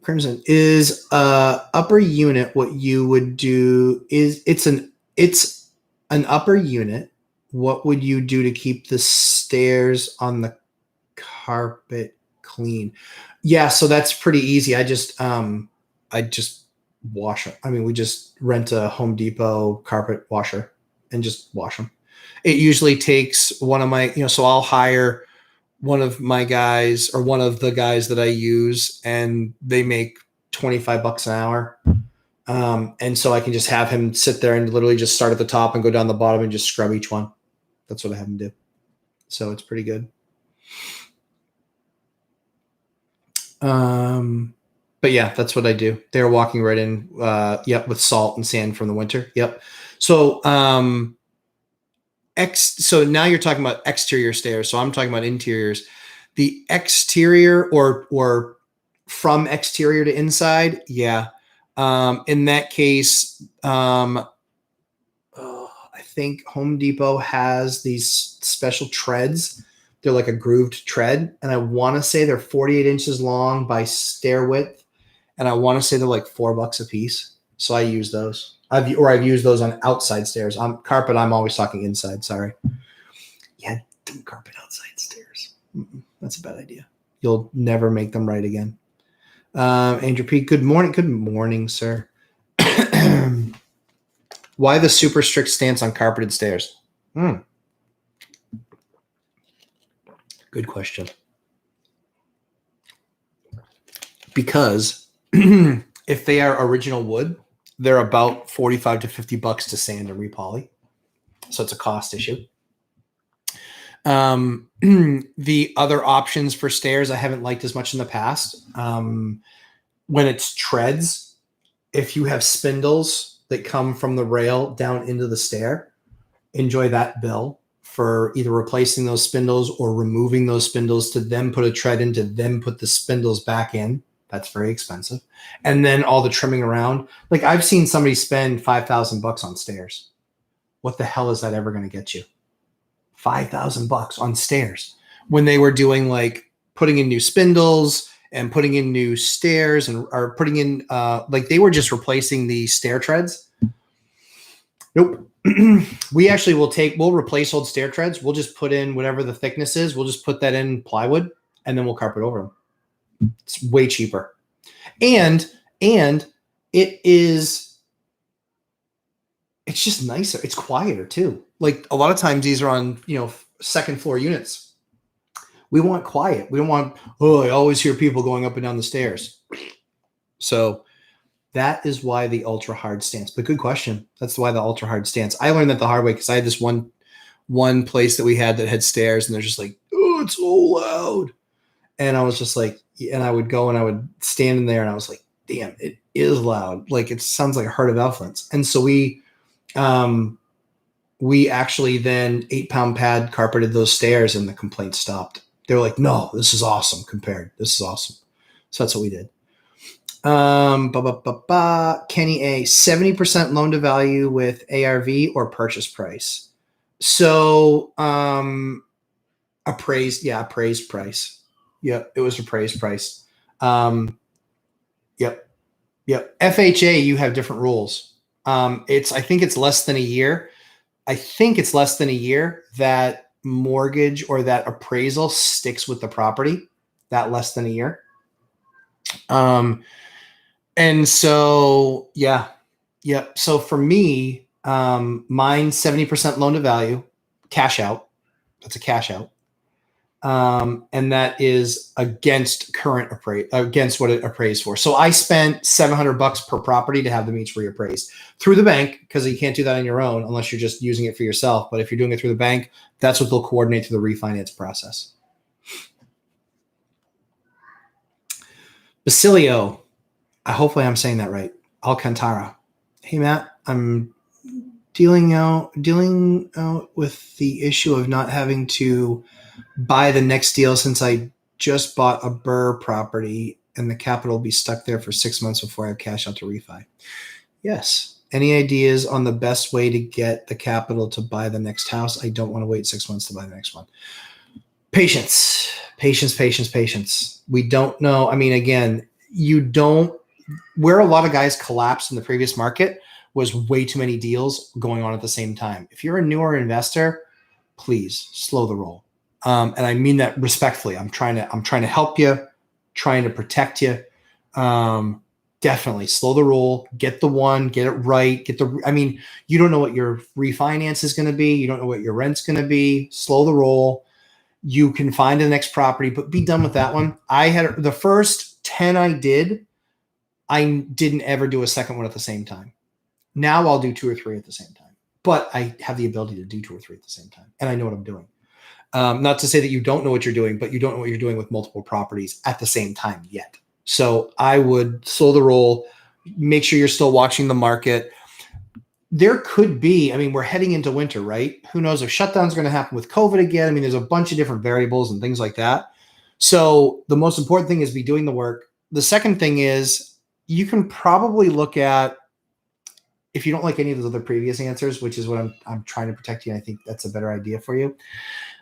Crimson, is upper unit what you would do? It's an upper unit. What would you do to keep the stairs on the carpet clean? Yeah, so that's pretty easy. I just wash them. I mean, we just rent a Home Depot carpet washer and just wash them. It usually takes one of my, so I'll hire one of my guys or one of the guys that I use, and they make $25 an hour. And so I can just have him sit there and literally just start at the top and go down the bottom and just scrub each one. That's what I have him do. So it's pretty good. But yeah, that's what I do. They're walking right in, with salt and sand from the winter. Yep. So, so now you're talking about exterior stairs. So I'm talking about interiors. The exterior or from exterior to inside. Yeah. In that case, I think Home Depot has these special treads. They're like a grooved tread. And I want to say they're 48 inches long by stair width. And I want to say they're like $4 a piece. So I use those. I've used those on outside stairs. On carpet, I'm always talking inside. Sorry. Yeah, don't carpet outside stairs. That's a bad idea. You'll never make them right again. Andrew P. Good morning. Good morning, sir. Why the super strict stance on carpeted stairs? Good question. Because if they are original wood, they're about $45 to $50 to sand and repoly. So it's a cost issue. The other options for stairs I haven't liked as much in the past. When it's treads, if you have spindles that come from the rail down into the stair, enjoy that bill for either replacing those spindles or removing those spindles to then put a tread in to then put the spindles back in. That's very expensive. And then all the trimming around. Like I've seen somebody spend $5,000 on stairs. What the hell is that ever going to get you? $5,000 on stairs when they were doing like putting in new spindles and putting in new stairs or putting in like they were just replacing the stair treads. Nope. We actually we'll replace old stair treads. We'll just put in whatever the thickness is. We'll just put that in plywood and then we'll carpet over them. It's way cheaper. And it's just nicer. It's quieter too. Like a lot of times these are on, second floor units. We want quiet. We don't want, I always hear people going up and down the stairs. So that is why the ultra hard stance. But good question. That's why the ultra hard stance. I learned that the hard way because I had this one place that we had that had stairs and they're just like, oh, it's so loud. And I was just like, and I would go and I would stand in there and I was like, damn, it is loud. Like it sounds like a herd of elephants. And so we actually then 8-pound pad carpeted those stairs and the complaints stopped. They were like, no, this is awesome compared. This is awesome. So that's what we did. Kenny A, 70% loan to value with ARV or purchase price. So appraised price. Yep, it was appraised price. Yep. FHA, you have different rules. I think it's less than a year. I think it's less than a year that mortgage or that appraisal sticks with the property. That less than a year. And so, yeah. So for me, mine 70% loan to value, cash out. That's a cash out. And that is against against what it appraised for. So I spent $700 per property to have them each reappraised through the bank because you can't do that on your own unless you're just using it for yourself. But if you're doing it through the bank, that's what they'll coordinate through the refinance process. Basilio, hopefully I'm saying that right. Alcantara. Hey Matt, I'm dealing out with the issue of not having to buy the next deal since I just bought a Burr property and the capital will be stuck there for 6 months before I have cash out to refi. Yes. Any ideas on the best way to get the capital to buy the next house? I don't want to wait 6 months to buy the next one. Patience. We don't know. I mean, again, where a lot of guys collapsed in the previous market was way too many deals going on at the same time. If you're a newer investor, please slow the roll. And I mean that respectfully. I'm trying to help you, trying to protect you. Definitely slow the roll, get the one, get it right. You don't know what your refinance is going to be. You don't know what your rent's going to be. Slow the roll. You can find the next property, but be done with that one. I had the first 10 I didn't ever do a second one at the same time. Now I'll do 2 or 3 at the same time, but I have the ability to do 2 or 3 at the same time. And I know what I'm doing. Not to say that you don't know what you're doing, but you don't know what you're doing with multiple properties at the same time yet. So I would slow the roll, make sure you're still watching the market. There could be, I mean, we're heading into winter, right? Who knows if shutdown's going to happen with COVID again? I mean, there's a bunch of different variables and things like that. So the most important thing is be doing the work. The second thing is you can probably look at, if you don't like any of those other previous answers, which is what I'm trying to protect you, and I think that's a better idea for you.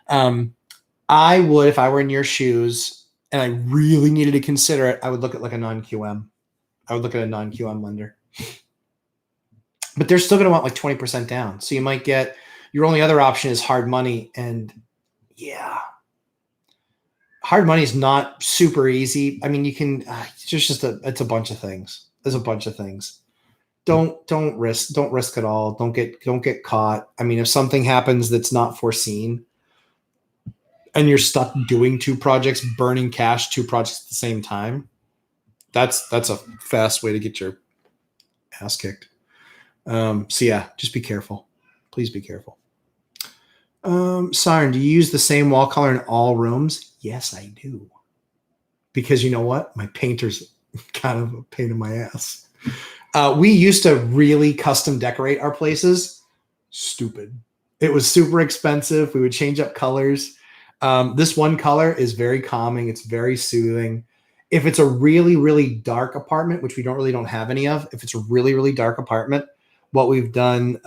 I would, if I were in your shoes and I really needed to consider it, I would look at like a non-QM. I would look at a non-QM lender. But they're still going to want like 20% down. So you might get, your only other option is hard money. And yeah, hard money is not super easy. I mean, you can, it's a bunch of things. There's a bunch of things. Don't risk it all. Don't get caught. I mean, if something happens that's not foreseen and you're stuck doing 2 projects, burning cash, 2 projects at the same time, that's a fast way to get your ass kicked. So yeah, just be careful. Please be careful. Siren, do you use the same wall color in all rooms? Yes, I do. Because you know what? My painter's kind of a pain in my ass. We used to really custom decorate our places. Stupid. It was super expensive. We would change up colors. This one color is very calming. It's very soothing. If it's a really, really dark apartment, which we really don't have any of, if it's a really, really dark apartment, what we've done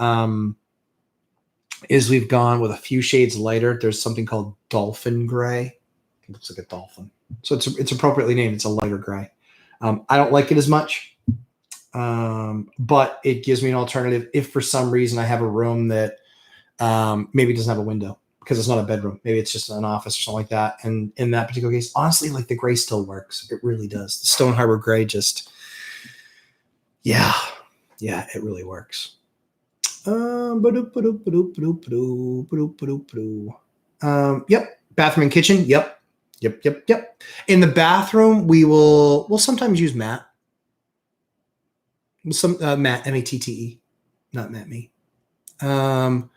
is we've gone with a few shades lighter. There's something called Dolphin Gray. It looks like a dolphin. So it's appropriately named. It's a lighter gray. I don't like it as much, but it gives me an alternative if for some reason I have a room that maybe doesn't have a window because it's not a bedroom. Maybe it's just an office or something like that. And in that particular case, honestly, like the gray still works. It really does. The Stone Harbor Gray just, yeah, it really works. Yep. Bathroom and kitchen. Yep. In the bathroom, we'll sometimes use matte. Matte, M-A-T-T-E, not matte me. Trying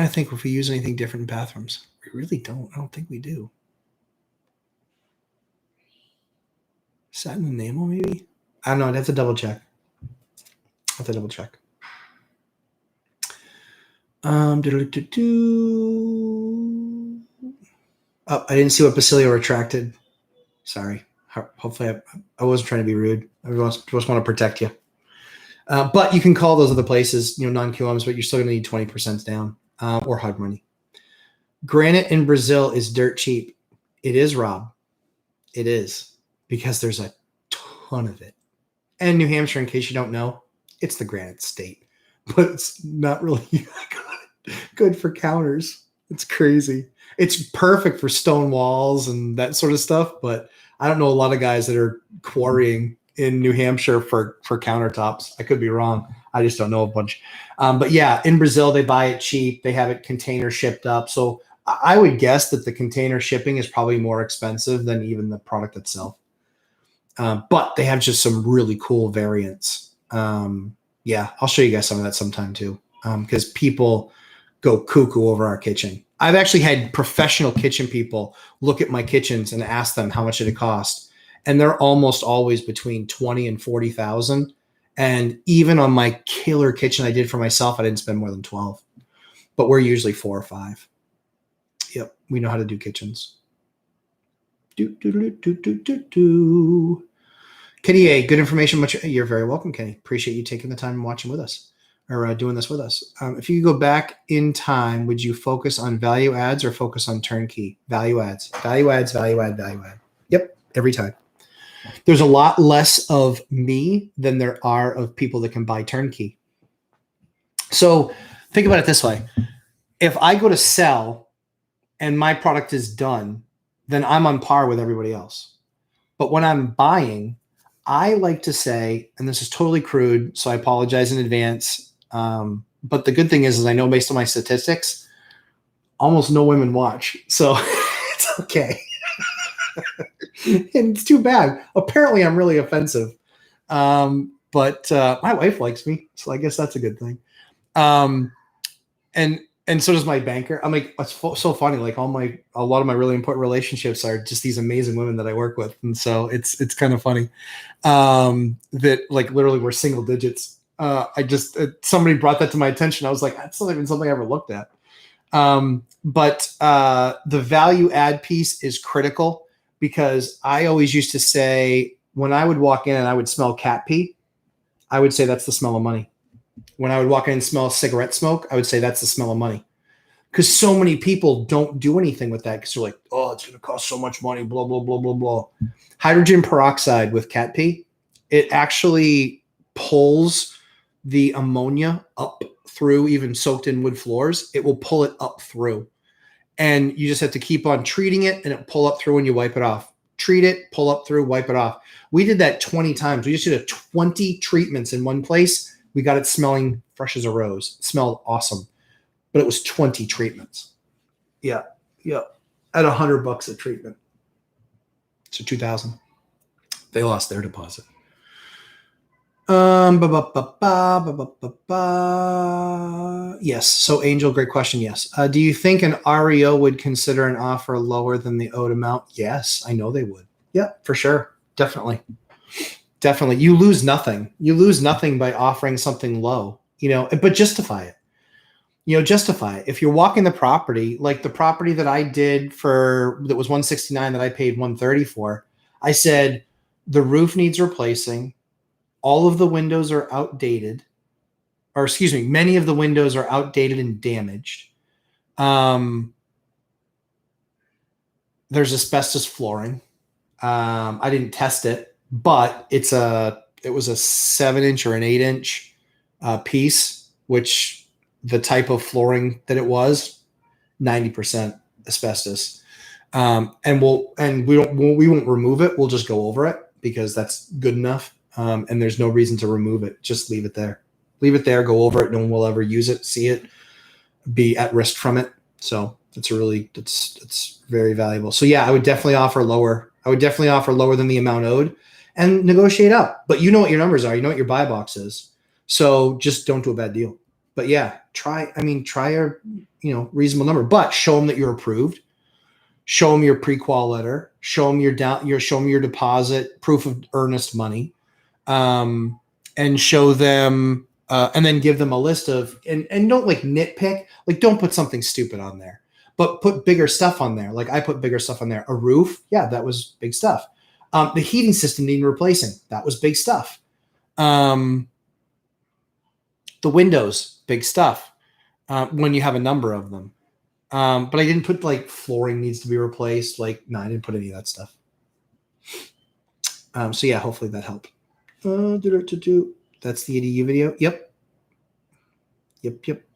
to think if we use anything different in bathrooms. We really don't. I don't think we do. Satin enamel, maybe? I don't know. I'd have to double check. Oh, I didn't see what Basilio retracted. Sorry. Hopefully I wasn't trying to be rude. I just want to protect you. But you can call those other places, non-QMs, but you're still going to need 20% down or hard money. Granite in Brazil is dirt cheap. It is, Rob. It is, because there's a ton of it. And New Hampshire, in case you don't know, it's the granite state. But it's not really good for counters. It's crazy. It's perfect for stone walls and that sort of stuff, but I don't know a lot of guys that are quarrying in New Hampshire for countertops. I could be wrong. I just don't know a bunch. But yeah, in Brazil, they buy it cheap. They have it container shipped up. So I would guess that the container shipping is probably more expensive than even the product itself. But they have just some really cool variants. Yeah, I'll show you guys some of that sometime too, because people go cuckoo over our kitchen. I've actually had professional kitchen people look at my kitchens and ask them how much did it cost, and they're almost always between 20 and 40,000. And even on my killer kitchen I did for myself, I didn't spend more than 12. But we're usually 4 or 5. Yep, we know how to do kitchens. Kenny A, good information. You're very welcome, Kenny. Appreciate you taking the time and watching with us, or doing this with us. If you could go back in time, would you focus on value adds or focus on turnkey? Value adds. Value adds, value add, value add. Yep, every time. There's a lot less of me than there are of people that can buy turnkey. So think about it this way. If I go to sell and my product is done, then I'm on par with everybody else. But when I'm buying, I like to say, and this is totally crude, so I apologize in advance. But the good thing is I know based on my statistics, almost no women watch, so it's okay. And it's too bad. Apparently, I'm really offensive. But my wife likes me, so I guess that's a good thing. And so does my banker. I'm like, it's so funny. Like a lot of my really important relationships are just these amazing women that I work with, and so it's kind of funny that like literally we're single digits. Somebody brought that to my attention. I was like, that's not even something I ever looked at. But the value add piece is critical, because I always used to say when I would walk in and I would smell cat pee, I would say that's the smell of money. When I would walk in and smell cigarette smoke, I would say that's the smell of money. Because so many people don't do anything with that because they're like, oh, it's going to cost so much money, blah, blah, blah, blah, blah. Hydrogen peroxide with cat pee, it actually pulls the ammonia up through, even soaked in wood floors. It will pull it up through. And you just have to keep on treating it, and it'll pull up through when you wipe it off. Treat it, pull up through, wipe it off. We did that 20 times. We just did 20 treatments in one place. We got it smelling fresh as a rose. It smelled awesome. But it was 20 treatments. Yeah. At $100 a treatment. So 2,000. They lost their deposit. Yes. So Angel, great question. Yes. Do you think an REO would consider an offer lower than the owed amount? Yes, I know they would. Yeah, for sure. Definitely. You lose nothing. You lose nothing by offering something low, but justify it. Justify it. If you're walking the property, like the property that I did that was $169 that I paid $130 for, I said the roof needs replacing. All of the windows are outdated, or excuse me, many of the windows are outdated and damaged. There's asbestos flooring. I didn't test it, but it was a 7-inch or an 8-inch piece, which the type of flooring that it was, 90% asbestos. And we won't remove it. We'll just go over it because that's good enough. And there's no reason to remove it. Just leave it there. Go over it. No one will ever use it, see it, be at risk from it. So it's very valuable. So yeah, I would definitely offer lower. I would definitely offer lower than the amount owed and negotiate up. But you know what your numbers are. You know what your buy box is. So just don't do a bad deal. But yeah, try a reasonable number. But show them that you're approved. Show them your pre-qual letter. Show them show them your deposit, proof of earnest money. And show them, and then give them a list of, and don't like nitpick, like don't put something stupid on there, but put bigger stuff on there. Like I put bigger stuff on there. A roof. Yeah, that was big stuff. The heating system needing replacing. That was big stuff. The windows, big stuff. When you have a number of them. But I didn't put like flooring needs to be replaced. Like, no, I didn't put any of that stuff. So yeah, hopefully that helped. That's the ADU video. Yep.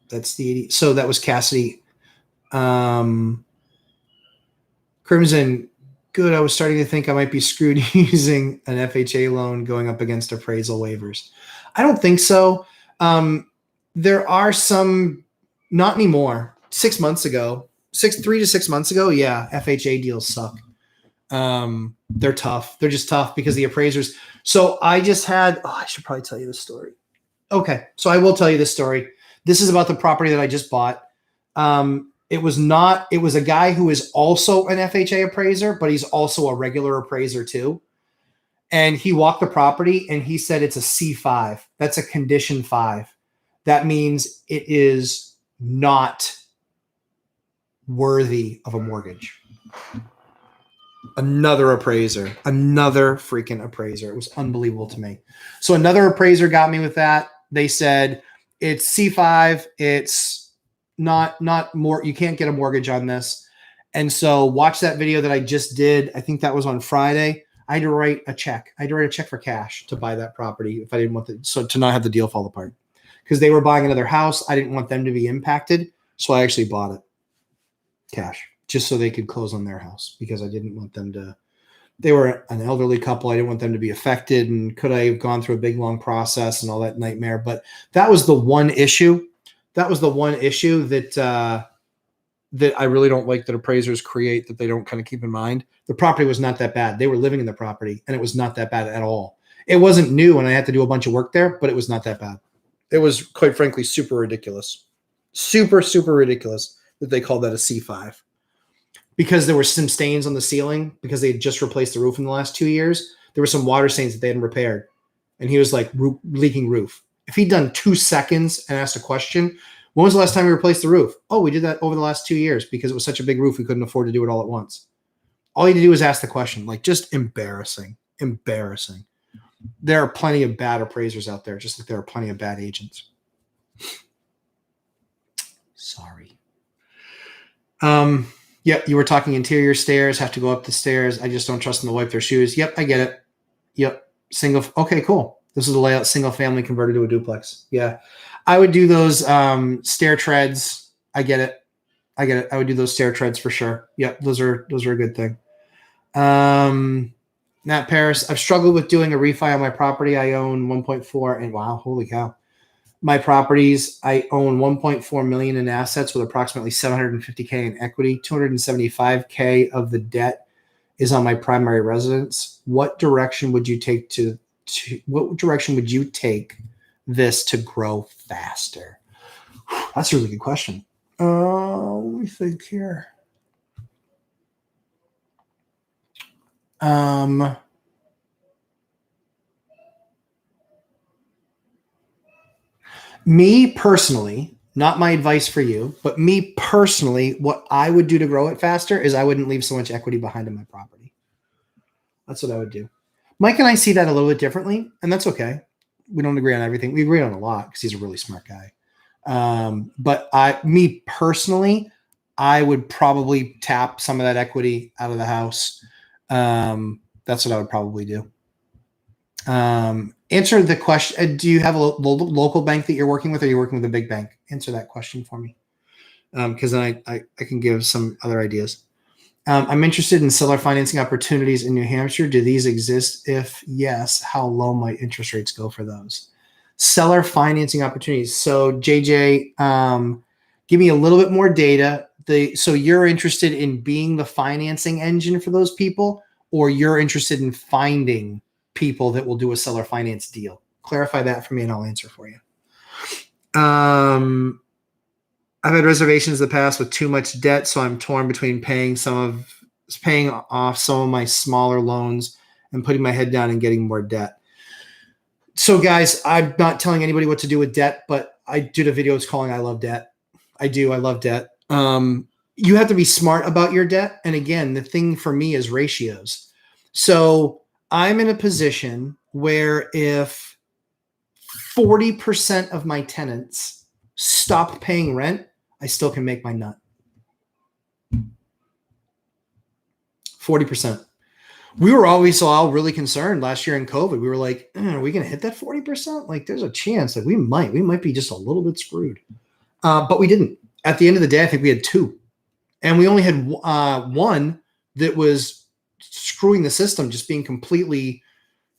That's the ADU. So that was Cassidy. Crimson, good. I was starting to think I might be screwed using an FHA loan going up against appraisal waivers. I don't think so. There are some, not anymore. 3 to 6 months ago. Yeah. FHA deals suck. They're tough. They're just tough because the appraisers. So I just had, I should probably tell you this story. Okay. So I will tell you this story. This is about the property that I just bought. It was a guy who is also an FHA appraiser, but he's also a regular appraiser too. And he walked the property and he said it's a C5. That's a condition 5. That means it is not worthy of a mortgage. Another freaking appraiser. It was unbelievable to me. So another appraiser got me with that. They said it's C5. It's not more. You can't get a mortgage on this. And so watch that video that I just did. I think that was on Friday. I had to write a check. I had to write a check for cash to buy that property if I didn't want to not have the deal fall apart, because they were buying another house. I didn't want them to be impacted. So I actually bought it cash, just so they could close on their house, because I didn't want them to, they were an elderly couple. I didn't want them to be affected. And could I have gone through a big, long process and all that nightmare? But that was the one issue. That that I really don't like that appraisers create that they don't kind of keep in mind. The property was not that bad. They were living in the property, and it was not that bad at all. It wasn't new, and I had to do a bunch of work there, but it was not that bad. It was, quite frankly, super ridiculous. Super, super ridiculous that they called that a C5. Because there were some stains on the ceiling because they had just replaced the roof in the last 2 years. There were some water stains that they hadn't repaired. And he was like, leaking roof. If he'd done 2 seconds and asked a question, when was the last time we replaced the roof? Oh, we did that over the last 2 years because it was such a big roof we couldn't afford to do it all at once. All you had to do was ask the question. Like, just embarrassing. Embarrassing. There are plenty of bad appraisers out there, just like there are plenty of bad agents. Sorry. Yep, you were talking interior stairs, have to go up the stairs. I just don't trust them to wipe their shoes. Yep, I get it. Yep, single. Okay, cool. This is the layout, single family converted to a duplex. Yeah, I would do those stair treads. I get it. I get it. I would do those stair treads for sure. Yep, those are a good thing. Matt Paris, I've struggled with doing a refi on my property. I own 1.4 and wow, holy cow. My properties, I own 1.4 million in assets with approximately 750K in equity. 275K of the debt is on my primary residence. What direction would you take what direction would you take this to grow faster? That's a really good question. Let me think here. Me personally, not my advice for you, but me personally, what I would do to grow it faster is I wouldn't leave so much equity behind in my property. That's what I would do. Mike and I see that a little bit differently, and that's okay. We don't agree on everything. We agree on a lot because he's a really smart guy. But me personally, I would probably tap some of that equity out of the house. That's what I would probably do. Answer the question. Do you have a local bank that you're working with, or are you working with a big bank? Answer that question for me. Because then I can give some other ideas. I'm interested in seller financing opportunities in New Hampshire. Do these exist? If yes, how low might interest rates go for those? Seller financing opportunities. So JJ, give me a little bit more data. So you're interested in being the financing engine for those people, or you're interested in finding people that will do a seller finance deal? Clarify that for me and I'll answer for you. I've had reservations in the past with too much debt, so I'm torn between paying off some of my smaller loans and putting my head down and getting more debt. So guys, I'm not telling anybody what to do with debt, but I did a video it's calling I Love Debt. I do. I love debt. You have to be smart about your debt. And again, the thing for me is ratios. So I'm in a position where if 40% of my tenants stop paying rent, I still can make my nut. 40%. We were always all really concerned last year in COVID. We were like, are we going to hit that 40%? Like there's a chance that we might be just a little bit screwed. But we didn't. At the end of the day, I think we had 2. And we only had one that was screwing the system, just being completely,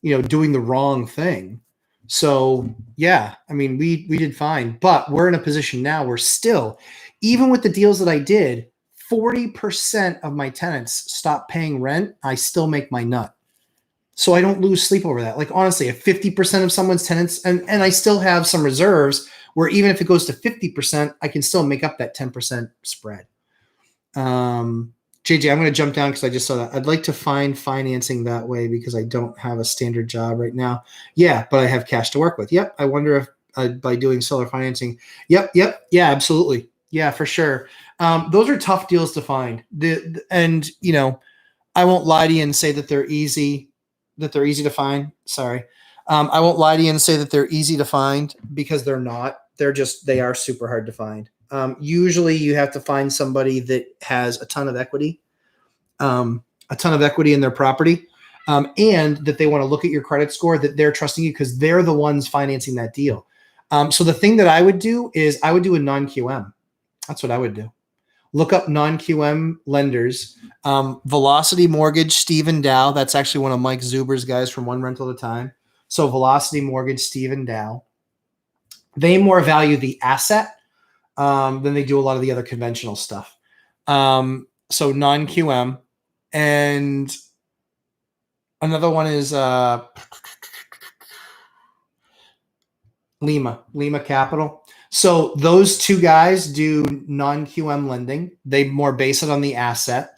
doing the wrong thing. So yeah, I mean, we did fine, but we're in a position now where still, even with the deals that I did, 40% of my tenants stop paying rent. I still make my nut. So I don't lose sleep over that. Like honestly, if 50% of someone's tenants, and I still have some reserves where even if it goes to 50%, I can still make up that 10% spread. JJ, I'm going to jump down because I just saw that. I'd like to find financing that way because I don't have a standard job right now. Yeah, but I have cash to work with. Yep. I wonder if by doing seller financing. Yep. Yeah, absolutely. Yeah, for sure. Those are tough deals to find. I won't lie to you and say that they're easy to find. Sorry. I won't lie to you and say that they're easy to find because they're not. They are super hard to find. Usually you have to find somebody that has a ton of equity in their property, and that they want to look at your credit score, that they're trusting you because they're the ones financing that deal. So the thing that I would do is I would do a non-QM. That's what I would do. Look up non-QM lenders. Velocity Mortgage, Stephen Dow. That's actually one of Mike Zuber's guys from One Rental at a Time. So Velocity Mortgage, Stephen Dow. They more value the asset than they do a lot of the other conventional stuff. So non-QM. And another one is Lima Capital. So those two guys do non-QM lending. They more base it on the asset.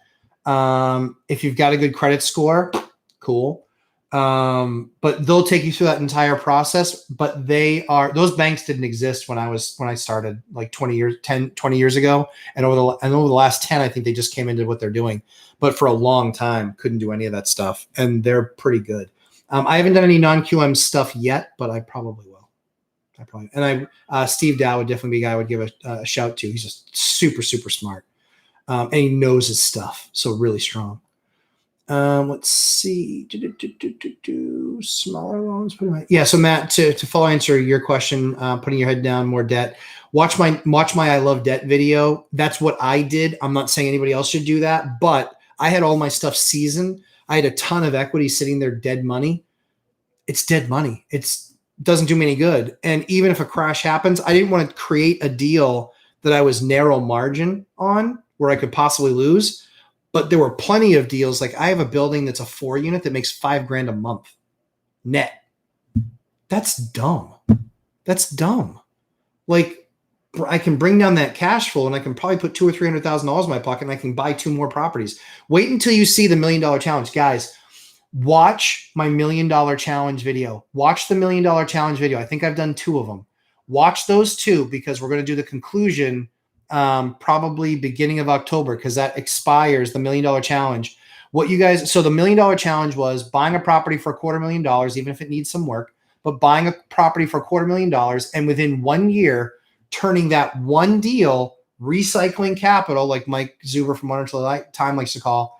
If you've got a good credit score, cool. But they'll take you through that entire process. But those banks didn't exist when I started like 20 years ago. And over the last 10, I think they just came into what they're doing. But for a long time, couldn't do any of that stuff. And they're pretty good. I haven't done any non-QM stuff yet, but I probably will. Steve Dow would definitely be a guy I would give a shout to. He's just super, super smart. And he knows his stuff. So really strong. Let's see. Smaller loans. Yeah. So Matt, to follow answer your question, putting your head down, more debt. Watch my I Love Debt video. That's what I did. I'm not saying anybody else should do that, but I had all my stuff seasoned. I had a ton of equity sitting there, dead money. It's dead money. Doesn't do me any good. And even if a crash happens, I didn't want to create a deal that I was narrow margin on where I could possibly lose. But there were plenty of deals. Like I have a building that's a 4-unit that makes $5,000 a month net. That's dumb. Like I can bring down that cash flow and I can probably put $200,000 or $300,000 in my pocket and I can buy 2 more properties. Wait until you see the $1 Million Challenge, guys. Watch my $1 Million Challenge video. Watch the $1 Million Challenge video. I think I've done 2 of them. Watch those 2 because we're going to do the conclusion probably beginning of October because that expires the $1 Million Challenge. So the $1 Million Challenge was buying a property for $250,000, even if it needs some work, but buying a property for $250,000 and within 1 year, turning that one deal, recycling capital, like Mike Zuber from Untitled Time likes to call,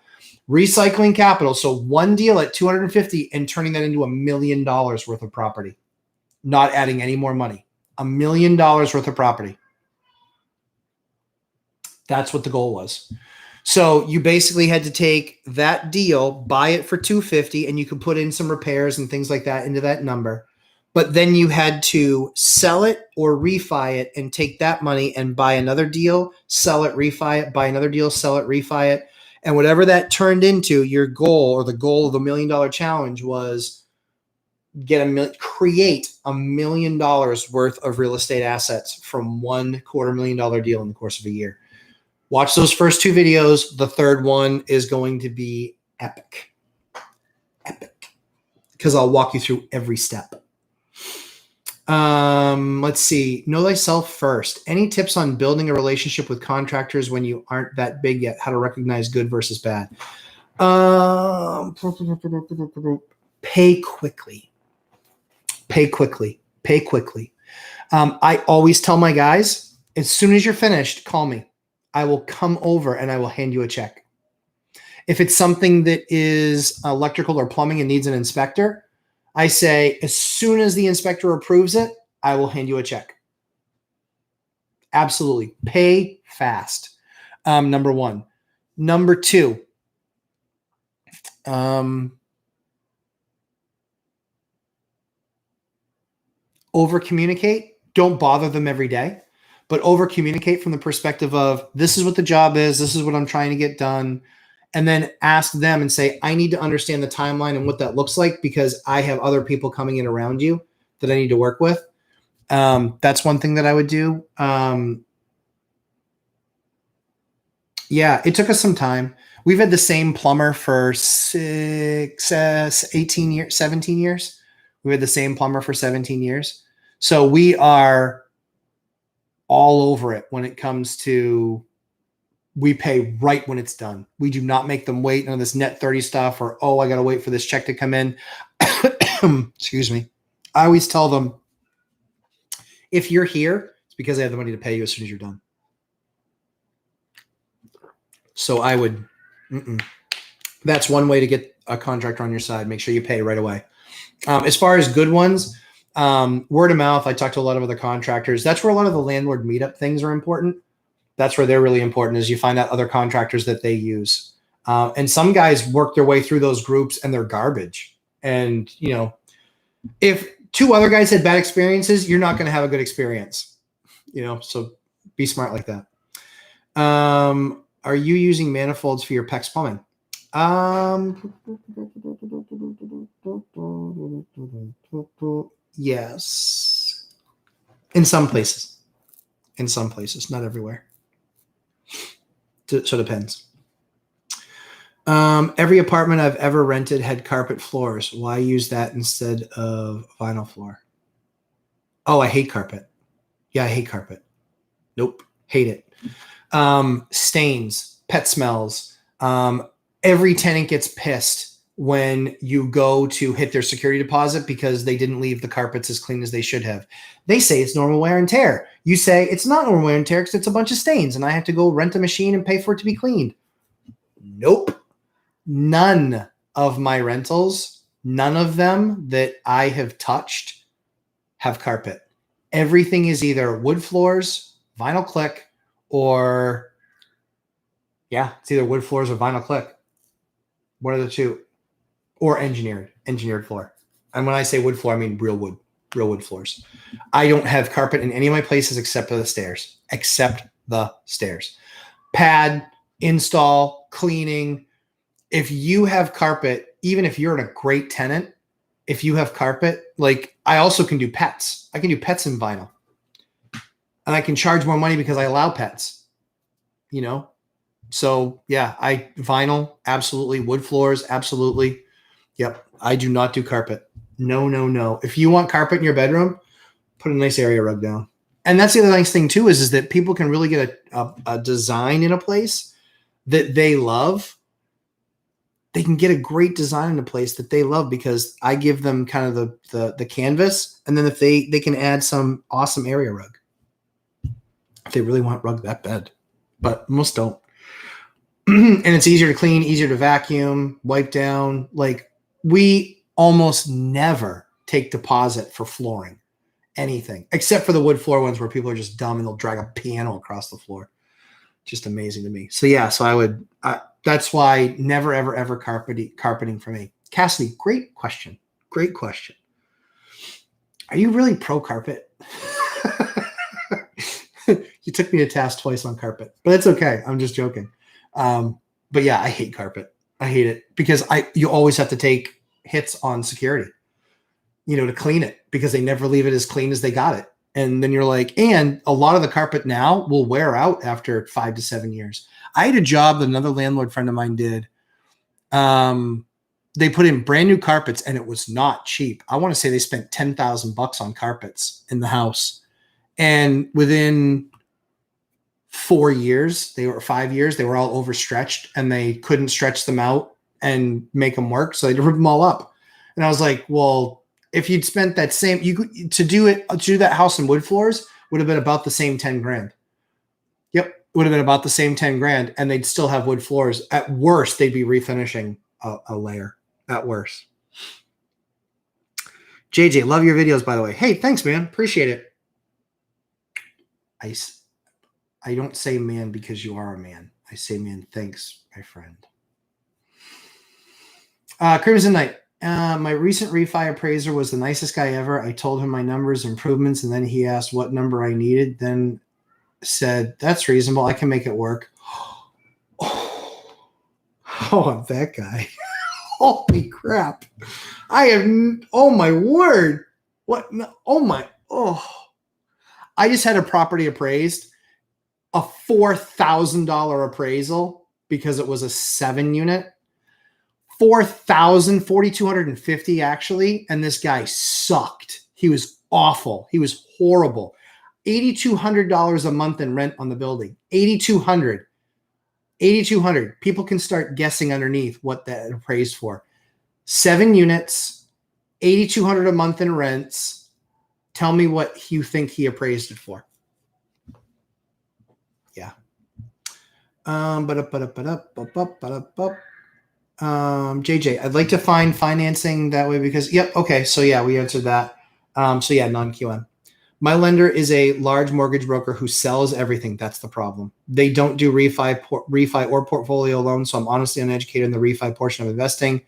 recycling capital. So one deal at 250 and turning that into $1 million worth of property, not adding any more money, $1 million worth of property. That's what the goal was. So you basically had to take that deal, buy it for 250, and you could put in some repairs and things like that into that number. But then you had to sell it or refi it and take that money and buy another deal, sell it, refi it, buy another deal, sell it, refi it. And whatever that turned into, your goal or the goal of the $1 Million Challenge was create $1 million worth of real estate assets from one $250,000 deal in the course of a year. Watch those first 2 videos. The third one is going to be epic. Because I'll walk you through every step. Let's see. Know thyself first. Any tips on building a relationship with contractors when you aren't that big yet? How to recognize good versus bad? Pay quickly. I always tell my guys, as soon as you're finished, call me. I will come over and I will hand you a check. If it's something that is electrical or plumbing and needs an inspector, I say, as soon as the inspector approves it, I will hand you a check. Absolutely. Pay fast. Number 1. Number 2, over communicate. Don't bother them every day, but over communicate from the perspective of this is what the job is. This is what I'm trying to get done. And then ask them and say, I need to understand the timeline and what that looks like because I have other people coming in around you that I need to work with. That's one thing that I would do. Yeah, it took us some time. We've had the same plumber for 17 years. We had the same plumber for 17 years. So we are all over it when it comes to we pay right when it's done. We do not make them wait on this net 30 stuff or, oh, I got to wait for this check to come in. Excuse me. I always tell them, if you're here, it's because I have the money to pay you as soon as you're done. So I would, that's one way to get a contractor on your side. Make sure you pay right away. As far as good ones, word of mouth, I talk to a lot of other contractors. That's where a lot of the landlord meetup things are important. That's where they're really important is you find out other contractors that they use. And some guys work their way through those groups and they're garbage. And, you know, if 2 other guys had bad experiences, you're not going to have a good experience, you know, so be smart like that. Are you using manifolds for your PEX plumbing? Yes. In some places. Not everywhere. So it depends. Every apartment I've ever rented had carpet floors. Why use that instead of vinyl floor? Oh, I hate carpet. Yeah, I hate carpet. Nope. Hate it. Stains, pet smells. Every tenant gets pissed when you go to hit their security deposit because they didn't leave the carpets as clean as they should have. They say it's normal wear and tear. You say it's not normal wear and tear because it's a bunch of stains and I have to go rent a machine and pay for it to be cleaned. Nope. None of my rentals, none of them that I have touched have carpet. Everything is either wood floors, vinyl click, or it's either wood floors or vinyl click. One of the two, or engineered floor. And when I say wood floor, I mean real wood floors. I don't have carpet in any of my places except for the stairs. Pad, install, cleaning. If you have carpet, even if you're in a great tenant, if you have carpet, like I also can do pets. I can do pets in vinyl. And I can charge more money because I allow pets, So yeah, vinyl, absolutely. Wood floors, absolutely. Yep. I do not do carpet. No. If you want carpet in your bedroom, put a nice area rug down. And that's the other nice thing too, is that people can really get a design in a place that they love. They can get a great design in a place that they love because I give them kind of the canvas. And then if they can add some awesome area rug. If they really want rug that bad, but most don't. And it's easier to clean, easier to vacuum, wipe down. Like we almost never take deposit for flooring, anything, except for the wood floor ones where people are just dumb and they'll drag a piano across the floor. Just amazing to me. So yeah, that's why never, ever, ever carpeting for me. Cassidy, great question. Are you really pro carpet? You took me to task twice on carpet, but it's okay. I'm just joking. But yeah, I hate carpet. I hate it because you always have to take hits on security, to clean it because they never leave it as clean as they got it. And then you're like, and a lot of the carpet now will wear out after 5 to 7 years. I had a job that another landlord friend of mine did. They put in brand new carpets and it was not cheap. I want to say they spent $10,000 on carpets in the house. And within 4 years, 5 years, they were all overstretched and they couldn't stretch them out and make them work. So they ripped them all up. And I was like, well, if you'd spent that same, to do that house in wood floors would have been about the same 10 grand. Yep. Would have been about the same 10 grand and they'd still have wood floors. At worst, they'd be refinishing a layer at worst. JJ, love your videos, by the way. Hey, thanks, man. Appreciate it. I don't say man because you are a man. I say man, thanks, my friend. Crimson Knight. My recent refi appraiser was the nicest guy ever. I told him my numbers, improvements, and then he asked what number I needed. Then said, that's reasonable. I can make it work. Oh, I'm that guy. Holy crap. Oh my word. What? I just had a property appraised, a $4,000 appraisal because it was a 7-unit. 4,250 actually. And this guy sucked. He was awful. He was horrible. $8,200 a month in rent on the building. $8,200. People can start guessing underneath what that appraised for. 7 units, $8,200 a month in rents. Tell me what you think he appraised it for. Yeah. JJ, I'd like to find financing that way because, yep. Okay. So yeah, we answered that. So yeah, non-QM. My lender is a large mortgage broker who sells everything. That's the problem. They don't do refi or portfolio loans. So I'm honestly uneducated in the refi portion of investing.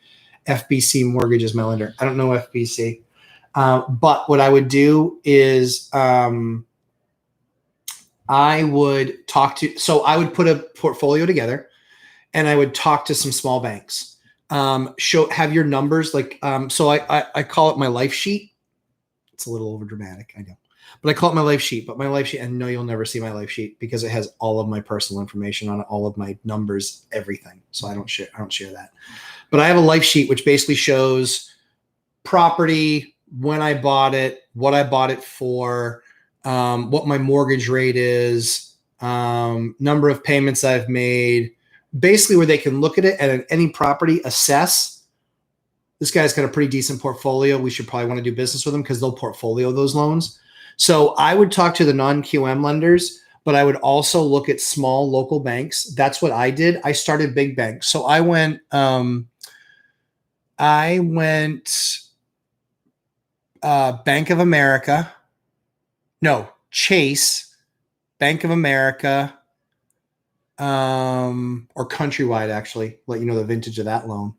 FBC Mortgage is my lender. I don't know FBC. But what I would do is I would I would put a portfolio together and I would talk to some small banks. Have your numbers so I call it my life sheet. It's a little over dramatic, I know, but I call it my life sheet. But my life sheet, and no, you'll never see my life sheet because it has all of my personal information on it, all of my numbers, everything. So I don't share that. But I have a life sheet which basically shows property, when I bought it, what I bought it for, what my mortgage rate is, number of payments I've made, basically where they can look at it and at any property assess. This guy's got a pretty decent portfolio. We should probably want to do business with him because they'll portfolio those loans. So I would talk to the non-QM lenders, but I would also look at small local banks. That's what I did. I started big banks. So I went Bank of America, no, Chase, Bank of America, or Countrywide, actually, let you know the vintage of that loan,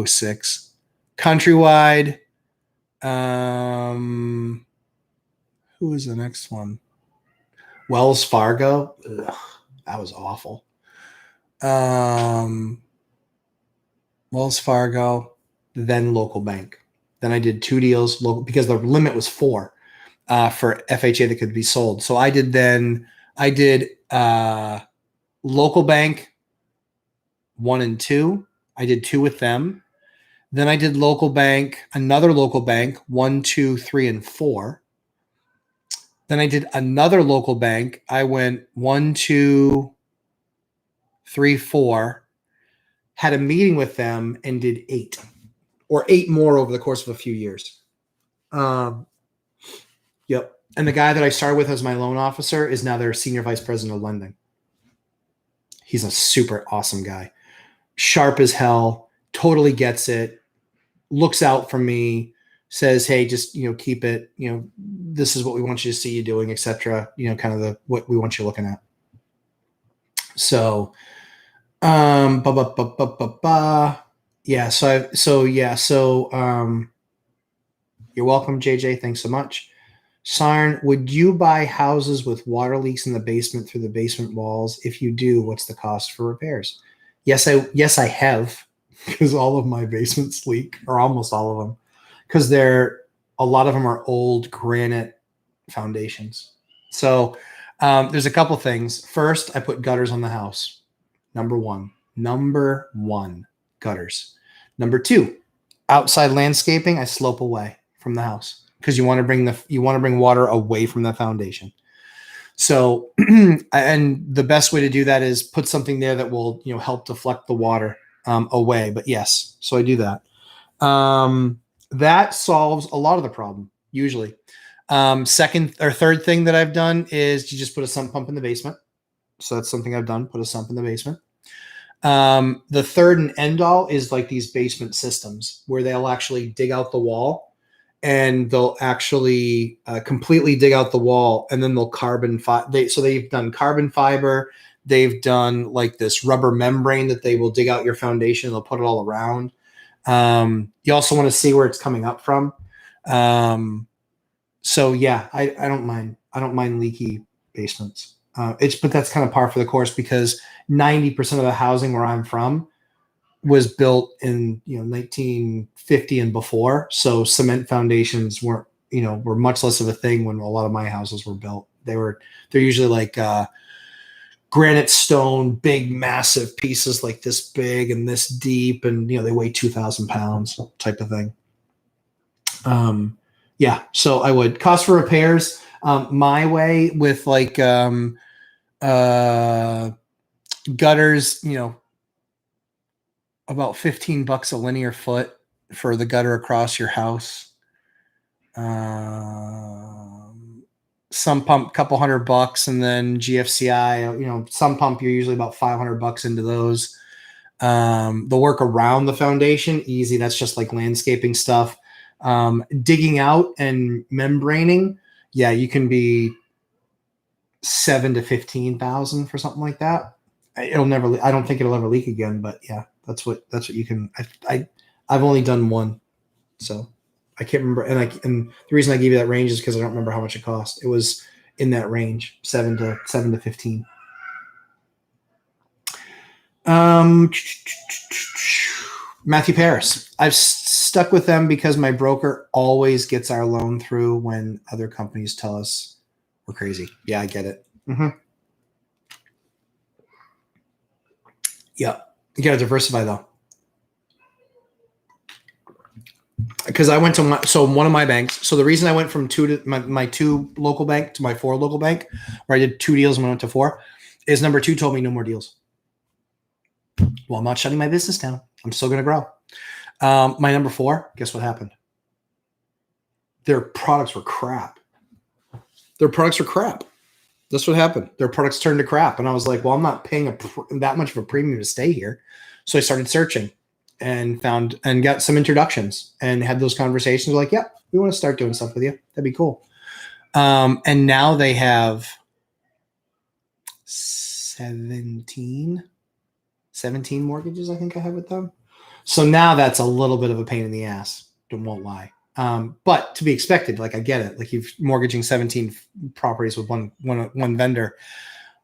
06. Countrywide, who was the next one? Wells Fargo. Ugh, that was awful. Wells Fargo, then local bank. Then I did 2 deals local because the limit was 4 for FHA that could be sold. So I did local bank 1 and 2. I did 2 with them. Then I did local bank, another local bank, 1, 2, 3, and 4. Then I did another local bank. I went 1, 2, 3, 4, had a meeting with them and did 8 or 8 more over the course of a few years. Yep. And the guy that I started with as my loan officer is now their senior vice president of lending. He's a super awesome guy. Sharp as hell, totally gets it, looks out for me, says, hey, just, keep it, this is what we want you to see you doing, etc. Kind of what we want you looking at. So, yeah. You're welcome, JJ. Thanks so much. Sarn, would you buy houses with water leaks in the basement through the basement walls? If you do, what's the cost for repairs? Yes, I have, because all of my basements leak, or almost all of them, because a lot of them are old granite foundations. So there's a couple things. First, I put gutters on the house. Number one, gutters. Number 2, outside landscaping, I slope away from the house because you want to bring water away from the foundation. So, and the best way to do that is put something there that will, help deflect the water away. But yes, so I do that. That solves a lot of the problem usually. Second or third thing that I've done is you just put a sump pump in the basement. So that's something I've done. Put a sump in the basement. The third and end all is like these basement systems where they'll actually dig out the wall and they'll actually completely dig out the wall, and then they'll carbon fiber. So they've done carbon fiber. They've done like this rubber membrane that they will dig out your foundation. They'll put it all around. You also want to see where it's coming up from. So yeah, I don't mind. I don't mind leaky basements. But that's kind of par for the course because 90% of the housing where I'm from was built in 1950 and before. So cement foundations were much less of a thing when a lot of my houses were built. They're usually like granite stone, big, massive pieces like this big and this deep, and they weigh 2,000 pounds type of thing. Yeah, so I would cost for repairs my way with like gutters, about $15 a linear foot for the gutter across your house. Sump pump, couple $100, and then GFCI, sump pump, you're usually about $500 into those. The work around the foundation, easy. That's just like landscaping stuff. Digging out and membraning, yeah, you can be $7,000 to $15,000 for something like that. I don't think it'll ever leak again, but yeah, that's what you can. I've only done one, so I can't remember. And the reason I gave you that range is because I don't remember how much it cost. It was in that range, 7 to 15. Matthew Paris. I've stuck with them because my broker always gets our loan through when other companies tell us we're crazy. Yeah, I get it. Yeah, you got to diversify though. Because I went to one of my banks. So the reason I went from my 2 local bank to my 4 local bank, where I did 2 deals and went to 4, is number 2 told me no more deals. Well, I'm not shutting my business down. I'm still going to grow. My number 4, guess what happened? Their products were crap. That's what happened. Their products turned to crap. And I was like, well, I'm not paying that much of a premium to stay here. So I started searching and found and got some introductions and had those conversations. Like, yeah, we want to start doing stuff with you. That'd be cool. And now they have 17 mortgages, I think I have with them. So now that's a little bit of a pain in the ass. Won't lie. But to be expected, like I get it. Like you've mortgaging 17 properties with one vendor.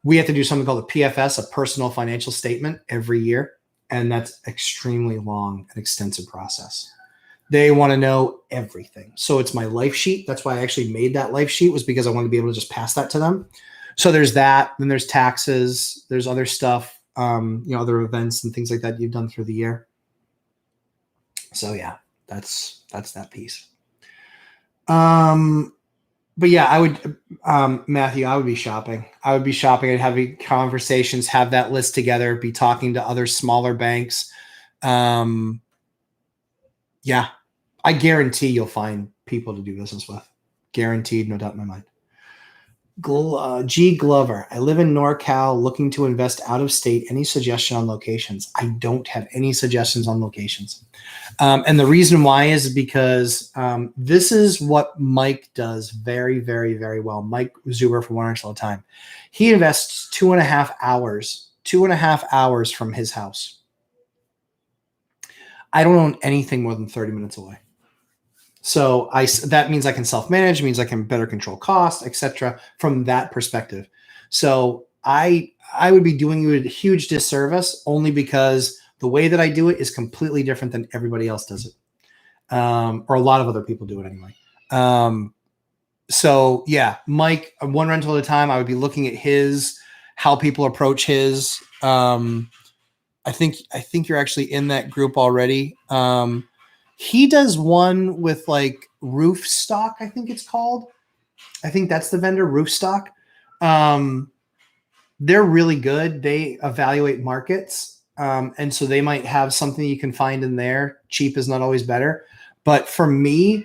We have to do something called a PFS, a personal financial statement, every year. And that's extremely long and extensive process. They want to know everything. So it's my life sheet. That's why I actually made that life sheet, was because I wanted to be able to just pass that to them. So there's that. Then there's taxes. There's other stuff, other events and things like that you've done through the year. So yeah, that's that piece. But yeah, I would, Matthew, I would be shopping. I'd have conversations, have that list together, be talking to other smaller banks. Yeah, I guarantee you'll find people to do business with. Guaranteed, no doubt in my mind. G. Glover. I live in NorCal, looking to invest out of state. Any suggestion on locations? I don't have any suggestions on locations. And the reason why is because this is what Mike does very, very, very well. Mike Zuber from One Inch all the time. He invests 2.5 hours from his house. I don't own anything more than 30 minutes away. So that means I can self-manage, means I can better control costs, etc. from that perspective. So I would be doing you a huge disservice only because the way that I do it is completely different than everybody else does it. Or a lot of other people do it anyway. So yeah, Mike, one rental at a time, I would be looking at how people approach his. I think you're actually in that group already. He does one with like Roof Stock, I think it's called. I think that's the vendor, Roof Stock. They're really good. They evaluate markets. And so they might have something you can find in there. Cheap is not always better. But for me,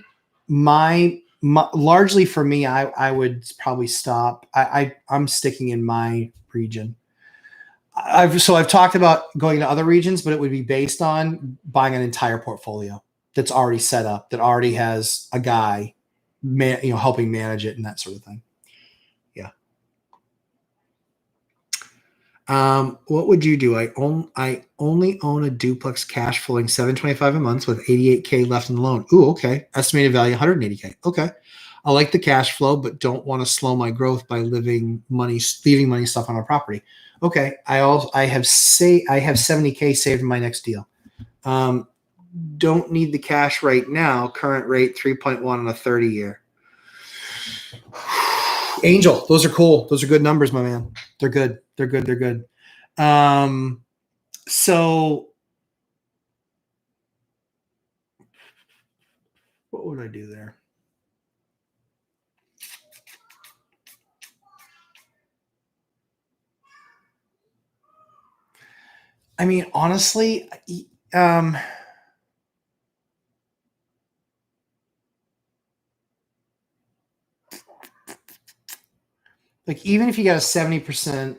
largely for me, I would probably stop. I'm sticking in my region. I've talked about going to other regions, but it would be based on buying an entire portfolio that's already set up, that already has a guy, helping manage it and that sort of thing. Yeah. What would you do? I only own a duplex cash flowing $725 a month with $88K left in the loan. Ooh, okay. Estimated value $180K. Okay. I like the cash flow, but don't want to slow my growth by leaving money stuff on our property. Okay. I have 70K saved in my next deal. Don't need the cash right now. Current rate 3.1 on a 30-year. Angel, those are cool. Those are good numbers, my man. They're good. So what would I do there? I mean, honestly, like even if you got a 70%,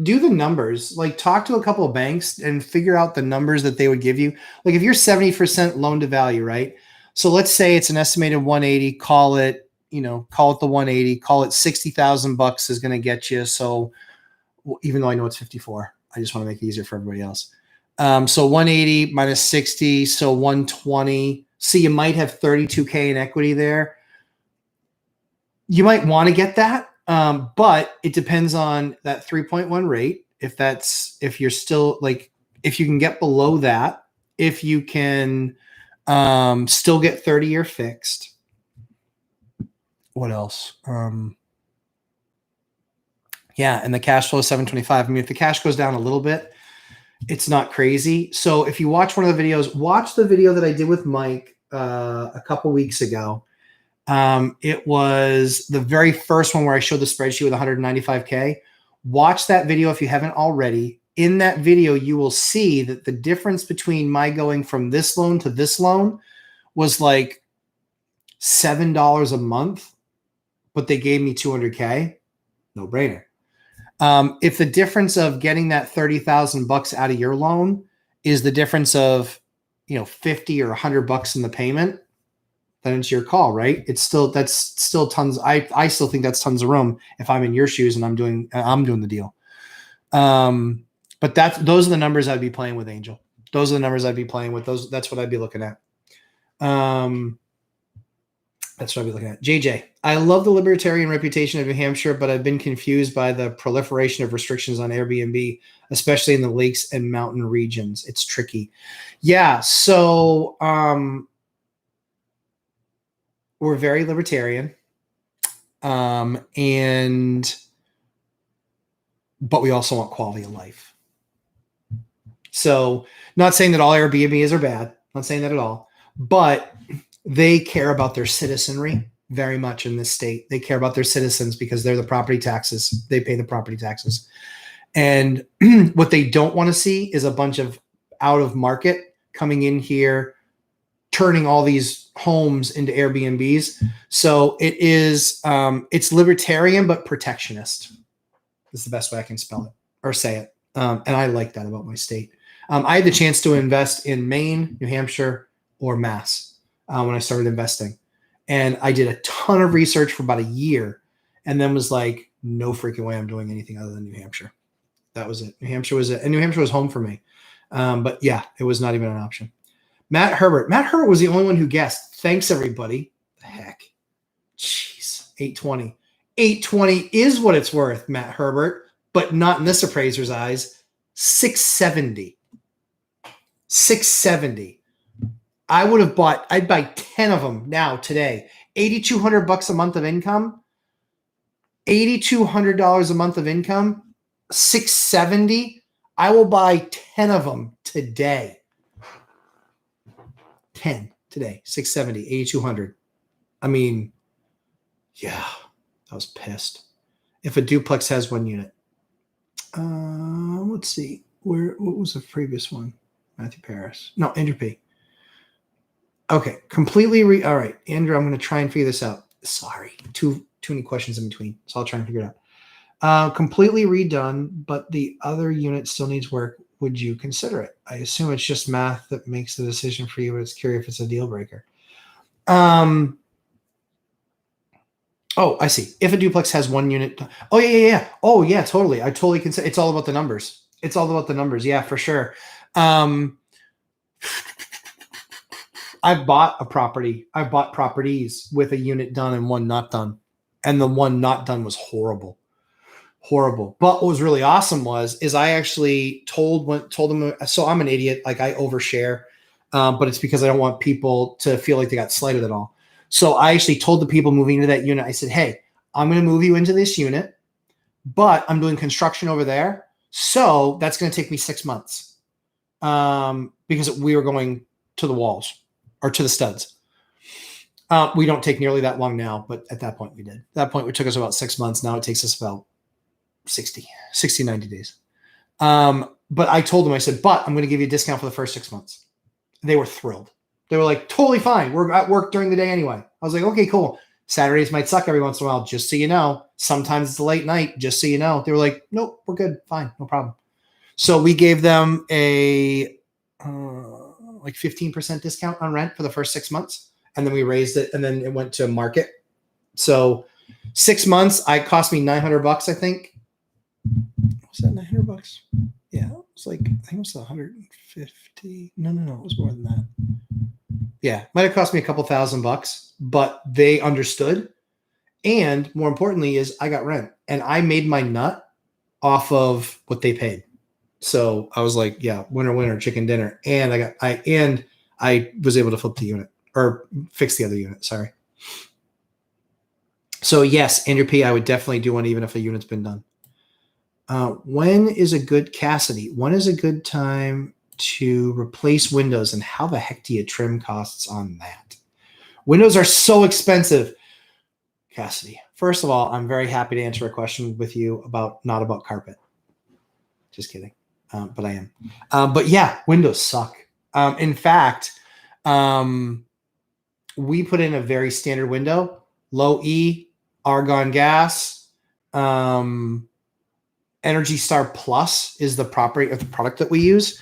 do the numbers. Like talk to a couple of banks and figure out the numbers that they would give you. Like if you're 70% loan to value, right? So let's say it's an estimated 180. Call it the 180. Call it $60,000 is going to get you. So even though I know it's 54, I just want to make it easier for everybody else. So 180 minus 60, so 120. So you might have 32K in equity there. You might want to get that, but it depends on that 3.1 rate. If you're still like, if you can get below that, if you can still get 30-year fixed. What else? Yeah, and the cash flow is 725. I mean, if the cash goes down a little bit, it's not crazy. So if you watch one of the videos, watch the video that I did with Mike a couple weeks ago. It was the very first one where I showed the spreadsheet with 195K. Watch that video if you haven't already. In that video, you will see that the difference between my going from this loan to this loan was like $7 a month, but they gave me 200K. No brainer. If the difference of getting that $30,000 out of your loan is the difference of, 50 or $100 in the payment, then it's your call, right? That's still tons. I still think that's tons of room if I'm in your shoes and I'm doing the deal. But those are the numbers I'd be playing with, Angel. Those are the numbers I'd be playing with. That's what I'd be looking at. That's what I'd be looking at. JJ, I love the libertarian reputation of New Hampshire, but I've been confused by the proliferation of restrictions on Airbnb, especially in the lakes and mountain regions. It's tricky. Yeah. So, we're very libertarian. But we also want quality of life. So not saying that all Airbnbs are bad, not saying that at all, but they care about their citizenry very much in this state. They care about their citizens because they're the property taxes. They pay the property taxes. And what they don't want to see is a bunch of out of market coming in here, turning all these homes into Airbnbs. So it's libertarian, but protectionist is the best way I can spell it or say it. And I like that about my state. I had the chance to invest in Maine, New Hampshire, or Mass when I started investing. And I did a ton of research for about a year and then was like, no freaking way I'm doing anything other than New Hampshire. That was it. New Hampshire was home for me. But yeah, it was not even an option. Matt Herbert was the only one who guessed. Thanks, everybody. The heck. Jeez. 820. 820 is what it's worth, Matt Herbert, but not in this appraiser's eyes. 670. 670. I'd buy 10 of them now today. $8,200 a month of income. $8,200 a month of income. 670. I will buy 10 of them today. 10 today. 670, 8,200. I mean, yeah, I was pissed. If a duplex has one unit. Let's see. What was the previous one? Matthew Paris. No, Andrew P. Okay, all right, Andrew, I'm going to try and figure this out. Sorry, too many questions in between, so I'll try and figure it out. Completely redone, but the other unit still needs work. Would you consider it? I assume it's just math that makes the decision for you, but it's curious if it's a deal breaker. Oh, I see. If a duplex has one unit. Oh, yeah. Oh, yeah, totally. I totally consider. It's all about the numbers. Yeah, for sure. I've bought properties with a unit done and one not done. And the one not done was horrible. But what was really awesome is I actually told them, so I'm an idiot. Like I overshare, but it's because I don't want people to feel like they got slighted at all. So I actually told the people moving into that unit, I said, hey, I'm going to move you into this unit, but I'm doing construction over there. So that's going to take me 6 months because we were going to the walls. Or to the studs. We don't take nearly that long now, but at that point we did. At that point, it took us about 6 months. Now it takes us about 60, 90 days. But I told them, I said, but I'm going to give you a discount for the first 6 months. They were thrilled. They were like, totally fine. We're at work during the day anyway. I was like, okay, cool. Saturdays might suck every once in a while, just so you know. Sometimes it's a late night, just so you know. They were like, nope, we're good. Fine, no problem. So we gave them a... like 15% discount on rent for the first 6 months. And then we raised it and then it went to market. So 6 months, it cost me $900, I think. Was that $900? Yeah, it was like, I think it was 150. No, it was more than that. Yeah, might have cost me a couple $1,000, but they understood. And more importantly is I got rent and I made my nut off of what they paid. So I was like, yeah, winner, chicken dinner. And I was able to flip the unit or fix the other unit. Sorry. So yes, Andrew P, I would definitely do one even if a unit's been done. When is a good time to replace windows, and how the heck do you trim costs on that? Windows are so expensive. Cassidy, first of all, I'm very happy to answer a question with you not about carpet. Just kidding. But I am. But yeah, windows suck. In fact, we put in a very standard window, low E, argon gas, Energy Star Plus is the product that we use.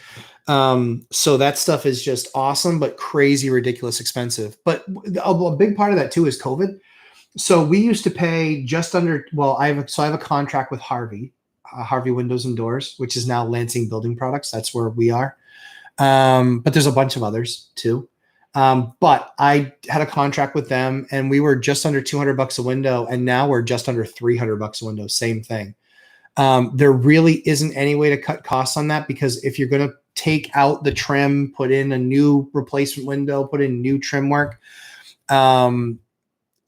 So that stuff is just awesome, but crazy, ridiculous expensive. But a big part of that too is COVID. So we used to pay just under, I have a contract with Harvey Windows and Doors, which is now Lansing Building Products. That's where we are. But there's a bunch of others too. But I had a contract with them and we were just under $200 a window. And now we're just under $300 a window. Same thing. There really isn't any way to cut costs on that, because if you're going to take out the trim, put in a new replacement window, put in new trim work.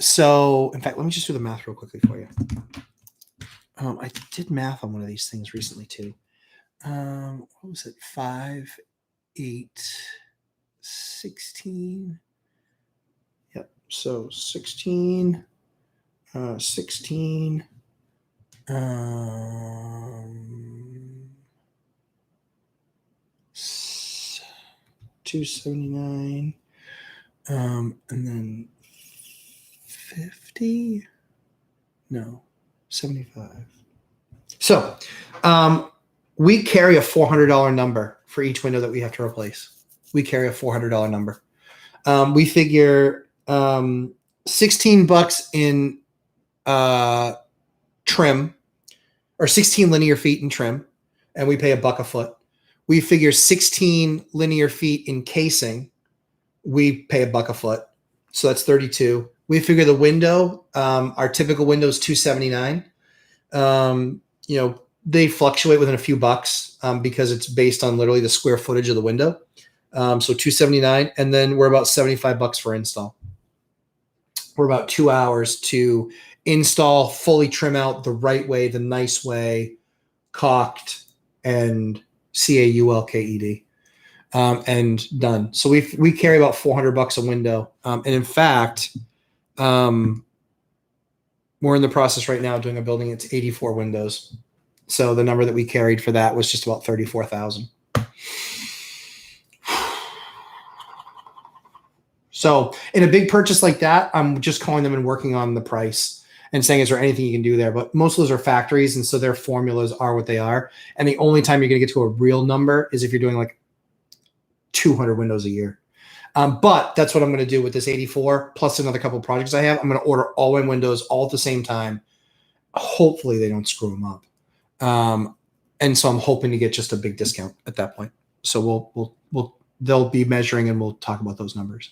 So in fact, let me just do the math real quickly for you. I did math on one of these things recently too. What was it? 5, 8, 16. Yep. So 16, 16, 279, and then 50, no, 75. So we carry a $400 number for each window that we have to replace. We carry a $400 number. We figure $16 in trim, or 16 linear feet in trim, and we pay $1 a foot. We figure 16 linear feet in casing, we pay $1 a foot. So that's 32. We figure the window, our typical window is $279. They fluctuate within a few bucks because it's based on literally the square footage of the window. So $279, and then we're about $75 for install. We're about 2 hours to install, fully trim out the right way, the nice way, caulked and CAULKED, and done. So we carry about $400 a window. And in fact, we're in the process right now of doing a building. It's 84 windows. So the number that we carried for that was just about 34,000. So in a big purchase like that, I'm just calling them and working on the price and saying, is there anything you can do there? But most of those are factories, and so their formulas are what they are. And the only time you're going to get to a real number is if you're doing like 200 windows a year. But that's what I'm going to do with this 84 plus another couple of projects I have. I'm going to order all my windows all at the same time. Hopefully they don't screw them up. And so I'm hoping to get just a big discount at that point. So they'll be measuring and we'll talk about those numbers.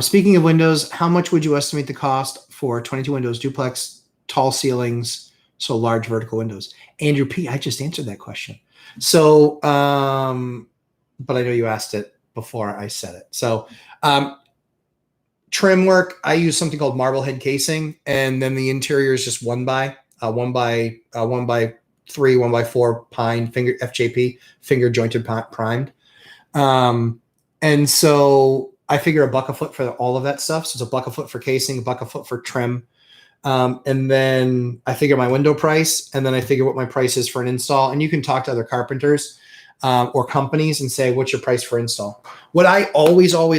Speaking of windows, how much would you estimate the cost for 22 windows, duplex, tall ceilings, so large vertical windows? Andrew P, I just answered that question. So, but I know you asked it before I said it. So, trim work, I use something called Marblehead casing, and then the interior is just 1x3, 1x4 pine FJP, finger jointed primed. And so I figure $1 a foot for all of that stuff. So it's $1 a foot for casing, $1 a foot for trim. And then I figure my window price, and then I figure what my price is for an install. And you can talk to other carpenters or companies and say, what's your price for install? What I always do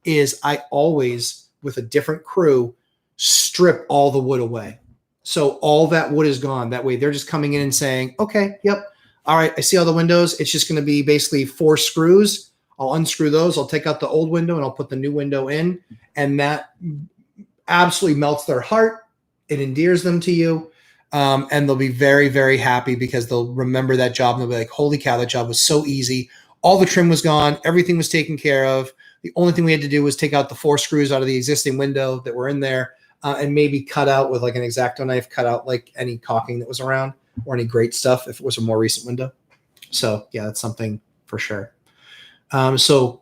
is I always, with a different crew, strip all the wood away. So all that wood is gone. That way they're just coming in and saying, okay, yep. All right, I see all the windows. It's just going to be basically 4 screws. I'll unscrew those. I'll take out the old window and I'll put the new window in. And that absolutely melts their heart. It endears them to you. And they'll be very, very happy because they'll remember that job and they'll be like, holy cow, that job was so easy. All the trim was gone. Everything was taken care of. The only thing we had to do was take out the 4 screws out of the existing window that were in there, and maybe cut out with like an X-Acto knife, cut out like any caulking that was around or any great stuff if it was a more recent window. So yeah, that's something for sure. So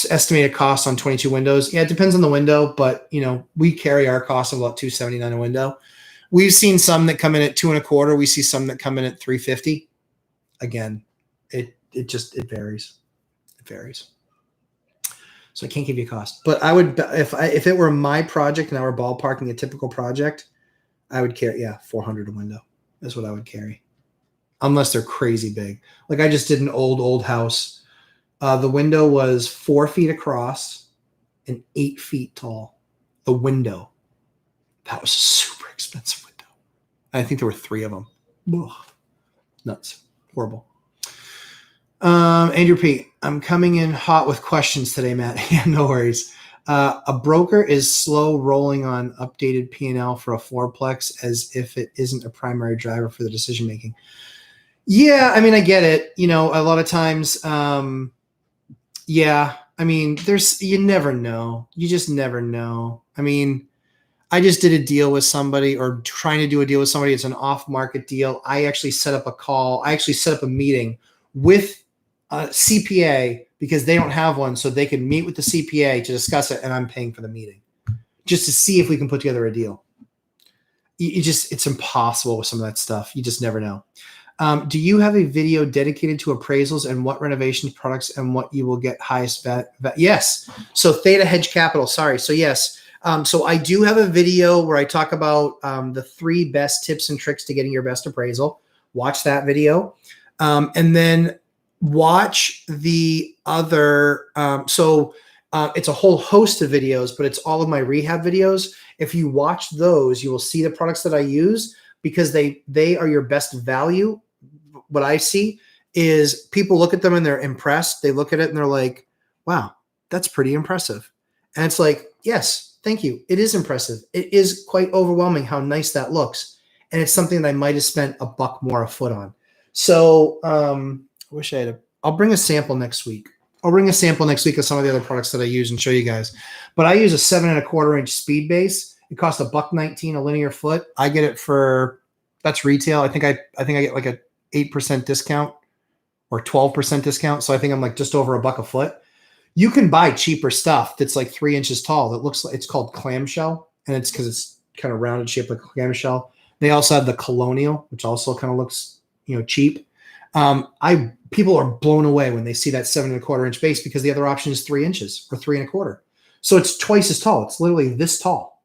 estimated cost on 22 windows. Yeah, it depends on the window, but we carry our cost of about $279 a window. We've seen some that come in at $225. We see some that come in at $350. Again, it varies. It varies. So I can't give you a cost, but I would, if it were my project and I were ballparking a typical project, I would carry, $400 a window is what I would carry, unless they're crazy big. Like I just did an old house. The window was 4 feet across and 8 feet tall. The window, that was a super expensive window. I think there were 3 of them. Ugh. Nuts. Horrible. Andrew P., I'm coming in hot with questions today, Matt. Yeah, no worries. A broker is slow rolling on updated P&L for a fourplex as if it isn't a primary driver for the decision making. Yeah, I mean, I get it. A lot of times, yeah, I mean, you never know. You just never know. I mean, I just did a deal with somebody, or trying to do a deal with somebody. It's an off-market deal. I actually set up a call. I actually set up a meeting with a CPA because they don't have one, so they can meet with the CPA to discuss it, and I'm paying for the meeting just to see if we can put together a deal. It's impossible with some of that stuff. You just never know. Do you have a video dedicated to appraisals and what renovations products and what you will get highest bet? Yes. So Theta Hedge Capital. Sorry. So yes. So I do have a video where I talk about the 3 best tips and tricks to getting your best appraisal. Watch that video. And then watch the other. It's a whole host of videos, but it's all of my rehab videos. If you watch those, you will see the products that I use because they are your best value. What I see is people look at them and they're impressed. They look at it and they're like, wow, that's pretty impressive. And it's like, yes, thank you. It is impressive. It is quite overwhelming how nice that looks. And it's something that I might have spent $1 more a foot on. So I wish I had I'll bring a sample next week. I'll bring a sample next week of some of the other products that I use and show you guys. But I use a 7¼ inch speed base. It costs $1.19 a linear foot. I get it for, that's retail. I think I get like a 8% discount or 12% discount. So I think I'm like just over $1 a foot. You can buy cheaper stuff that's like 3 inches tall. That looks like, it's called clamshell, and it's because it's kind of rounded shaped like a clamshell. They also have the colonial, which also kind of looks, cheap. People are blown away when they see that 7¼ inch base because the other option is 3 inches or 3¼ inches. So it's twice as tall. It's literally this tall.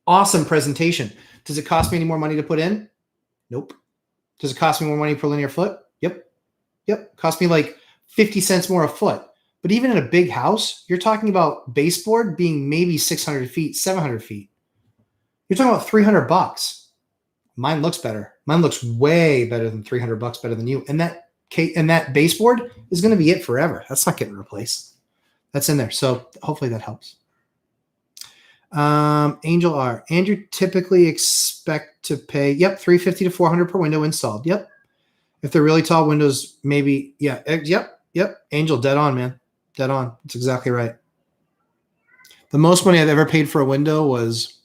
Awesome presentation. Does it cost me any more money to put in? Nope. Does it cost me more money per linear foot? Yep. Cost me like 50 cents more a foot. But even in a big house, you're talking about baseboard being maybe 600 feet, 700 feet. You're talking about $300. Mine looks better. Mine looks way better than $300 better than you. And that baseboard is going to be it forever. That's not getting replaced. That's in there. So hopefully that helps. Angel R. Andrew typically expect to pay, $350 to $400 per window installed. Yep. If they're really tall windows, maybe, Yep. Angel, dead on, man. Dead on. That's exactly right. The most money I've ever paid for a window was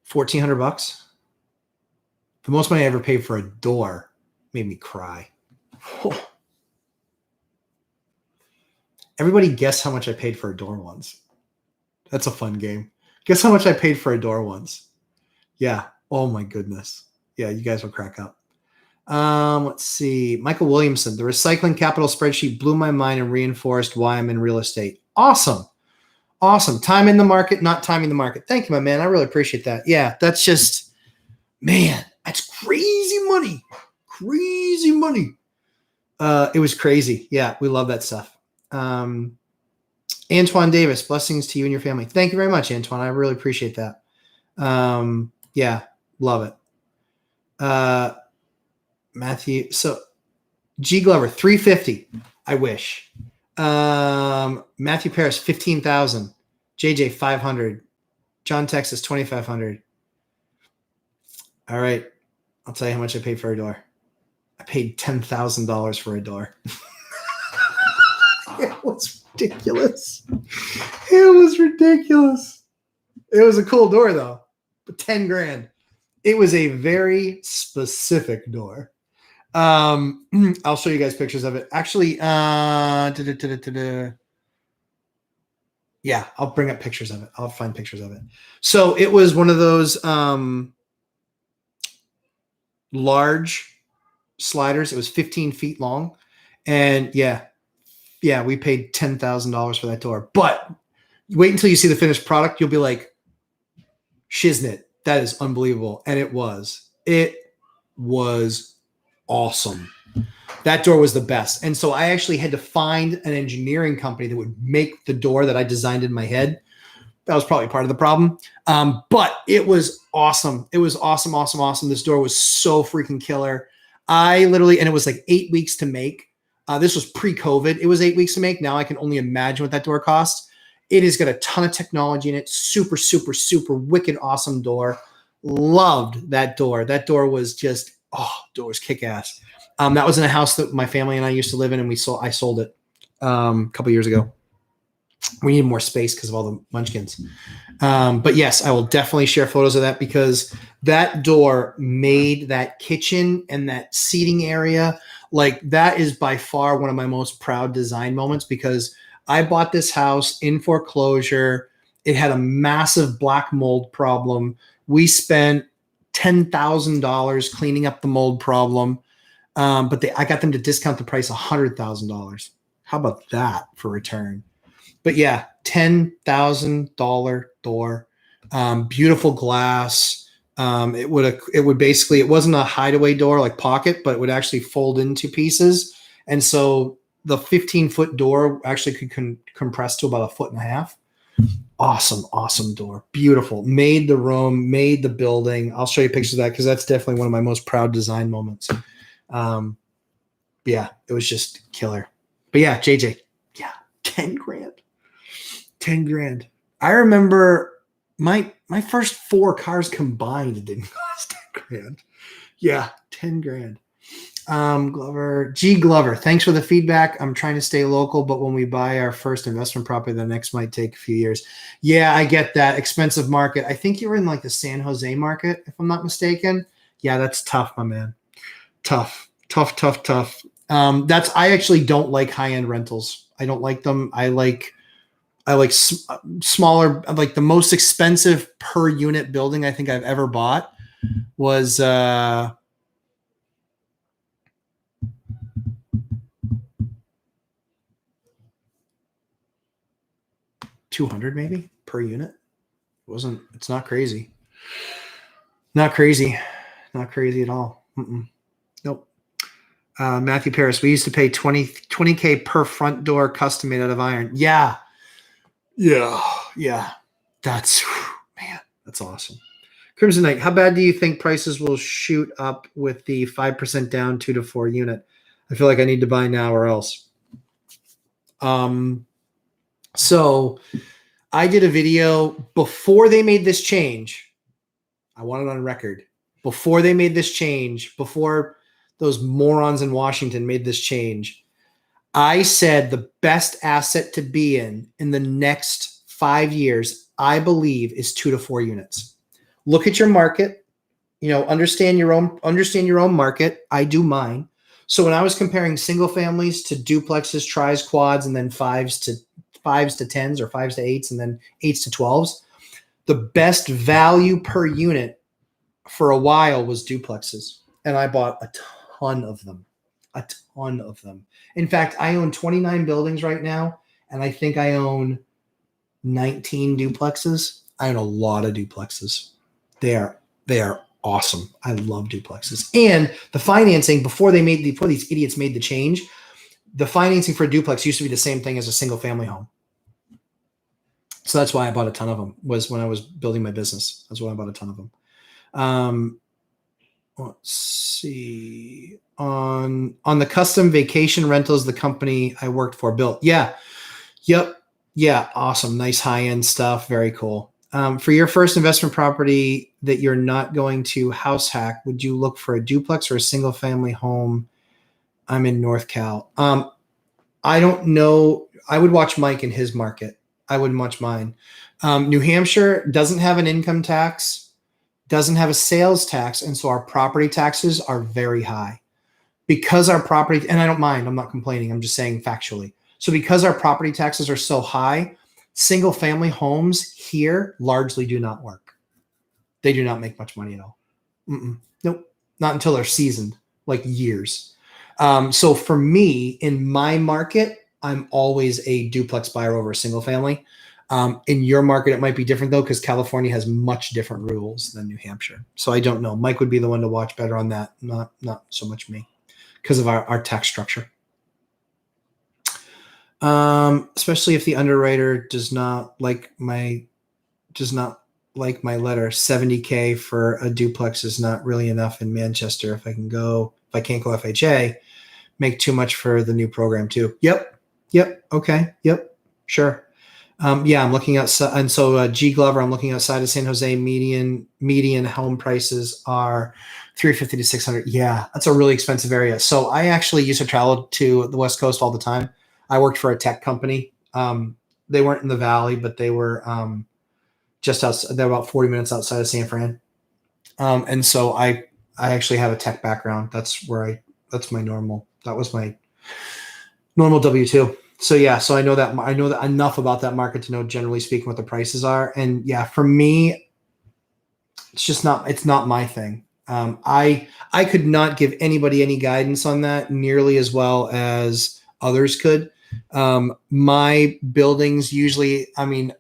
$1,400. The most money I ever paid for a door made me cry. Oh. Everybody guess how much I paid for a door once. That's a fun game. Guess how much I paid for a door once. Yeah. Oh my goodness. Yeah, you guys will crack up. Let's see. Michael Williamson, the recycling capital spreadsheet blew my mind and reinforced why I'm in real estate. Awesome. Time in the market, not timing the market. Thank you, my man. I really appreciate that. Yeah, that's just, man, that's crazy money. Crazy money. It was crazy. Yeah, we love that stuff. Antoine Davis, blessings to you and your family. Thank you very much, Antoine. I really appreciate that. Yeah, love it. Matthew, so G Glover, $350. I wish. Matthew Paris, 15,000. JJ, 500. John Texas, 2,500. All right. I'll tell you how much I paid for a door. I paid $10,000 for a door. It was ridiculous. It was ridiculous. It was a cool door though, but 10 grand. It was a very specific door. I'll show you guys pictures of it. Actually, yeah, I'll bring up pictures of it. I'll find pictures of it. So it was one of those large sliders. It was 15 feet long. And yeah, we paid $10,000 for that door. But wait until you see the finished product. You'll be like, shiznit, that is unbelievable. And it was. It was awesome. That door was the best. And so I actually had to find an engineering company that would make the door that I designed in my head. That was probably part of the problem. But it was awesome. It was awesome, awesome, awesome. This door was so freaking killer. And it was like 8 weeks to make. This was pre-COVID. It was 8 weeks to make. Now I can only imagine what that door cost. It has got a ton of technology in it. Super, super, super wicked awesome door. Loved that door. That door was just, door was kick-ass. That was in a house that my family and I used to live in, and I sold it a couple years ago. We needed more space because of all the munchkins. But yes, I will definitely share photos of that because that door made that kitchen and that seating area, like that is by far one of my most proud design moments because I bought this house in foreclosure. It had a massive black mold problem. We spent $10,000 cleaning up the mold problem. But I got them to discount the price $100,000. How about that for return? But yeah, $10,000 door, beautiful glass. It wasn't a hideaway door like pocket, but it would actually fold into pieces. And so the 15-foot door actually could compress to about 1.5 feet. Awesome, awesome door. Beautiful. Made the room, made the building. I'll show you pictures of that because that's definitely one of my most proud design moments. Yeah, it was just killer. But yeah, JJ, yeah, 10 grand. 10 grand. I remember my first 4 cars combined didn't cost 10 grand. Yeah, 10 grand. Glover, thanks for the feedback. I'm trying to stay local, but when we buy our first investment property, the next might take a few years. Yeah, I get that. Expensive market. I think you're in like the San Jose market, if I'm not mistaken. Yeah, that's tough, my man. Tough. I actually don't like high-end rentals. I don't like them. I like smaller, like the most expensive per unit building I think I've ever bought was 200 maybe per unit. It's not crazy. Not crazy at all. Nope. Matthew Paris, we used to pay 20K per front door custom made out of iron. Yeah. That's awesome. Crimson Knight, how bad do you think prices will shoot up with the 5% down 2 to 4 unit? I feel like I need to buy now or else. So I did a video before they made this change. I want it on record. Before they made this change, before those morons in Washington made this change, I said the best asset to be in the next 5 years, I believe, is 2 to 4 units. Look at your market, understand your own market. I do mine. So when I was comparing single families to duplexes, tris, quads, and then 5s to 10s or 5s to 8s and then 8s to 12s, the best value per unit for a while was duplexes. And I bought a ton of them. In fact, I own 29 buildings right now, and I think I own 19 duplexes. I own a lot of duplexes. They are awesome. I love duplexes. And the financing before these idiots made the change, the financing for a duplex used to be the same thing as a single family home. So that's why I bought a ton of them, was when I was building my business. That's why I bought a ton of them. Let's see. On the custom vacation rentals, the company I worked for built. Yeah. Yep. Yeah. Awesome. Nice high-end stuff. Very cool. For your first investment property that you're not going to house hack, would you look for a duplex or a single family home? I'm in North Cal. I don't know. I would watch Mike in his market. I wouldn't watch mine. New Hampshire doesn't have an income tax, doesn't have a sales tax, and so our property taxes are very high. Because our property, and I don't mind, I'm not complaining, I'm just saying factually. So because our property taxes are so high, single family homes here largely do not work. They do not make much money at all. Nope, not until they're seasoned, like years. So for me, in my market, I'm always a duplex buyer over a single family. In your market, it might be different though, because California has much different rules than New Hampshire. So I don't know. Mike would be the one to watch better on that. Not so much me, because of our tax structure. Especially if the underwriter does not like my letter. $70K for a duplex is not really enough in Manchester. If I can't go FHA, make too much for the new program too. Yep. Okay. Yep. Sure. Yeah, I'm looking outside. And so G Glover, I'm looking outside of San Jose. Median home prices are $350 to $600. Yeah, that's a really expensive area. So I actually used to travel to the West Coast all the time. I worked for a tech company. They weren't in the Valley, but they were just outside. They're about 40 minutes outside of San Fran. And so I actually have a tech background. That was my normal W-2. So yeah, so I know that enough about that market to know, generally speaking, what the prices are. And yeah, for me, it's not my thing. I could not give anybody any guidance on that nearly as well as others could. My buildings usually, most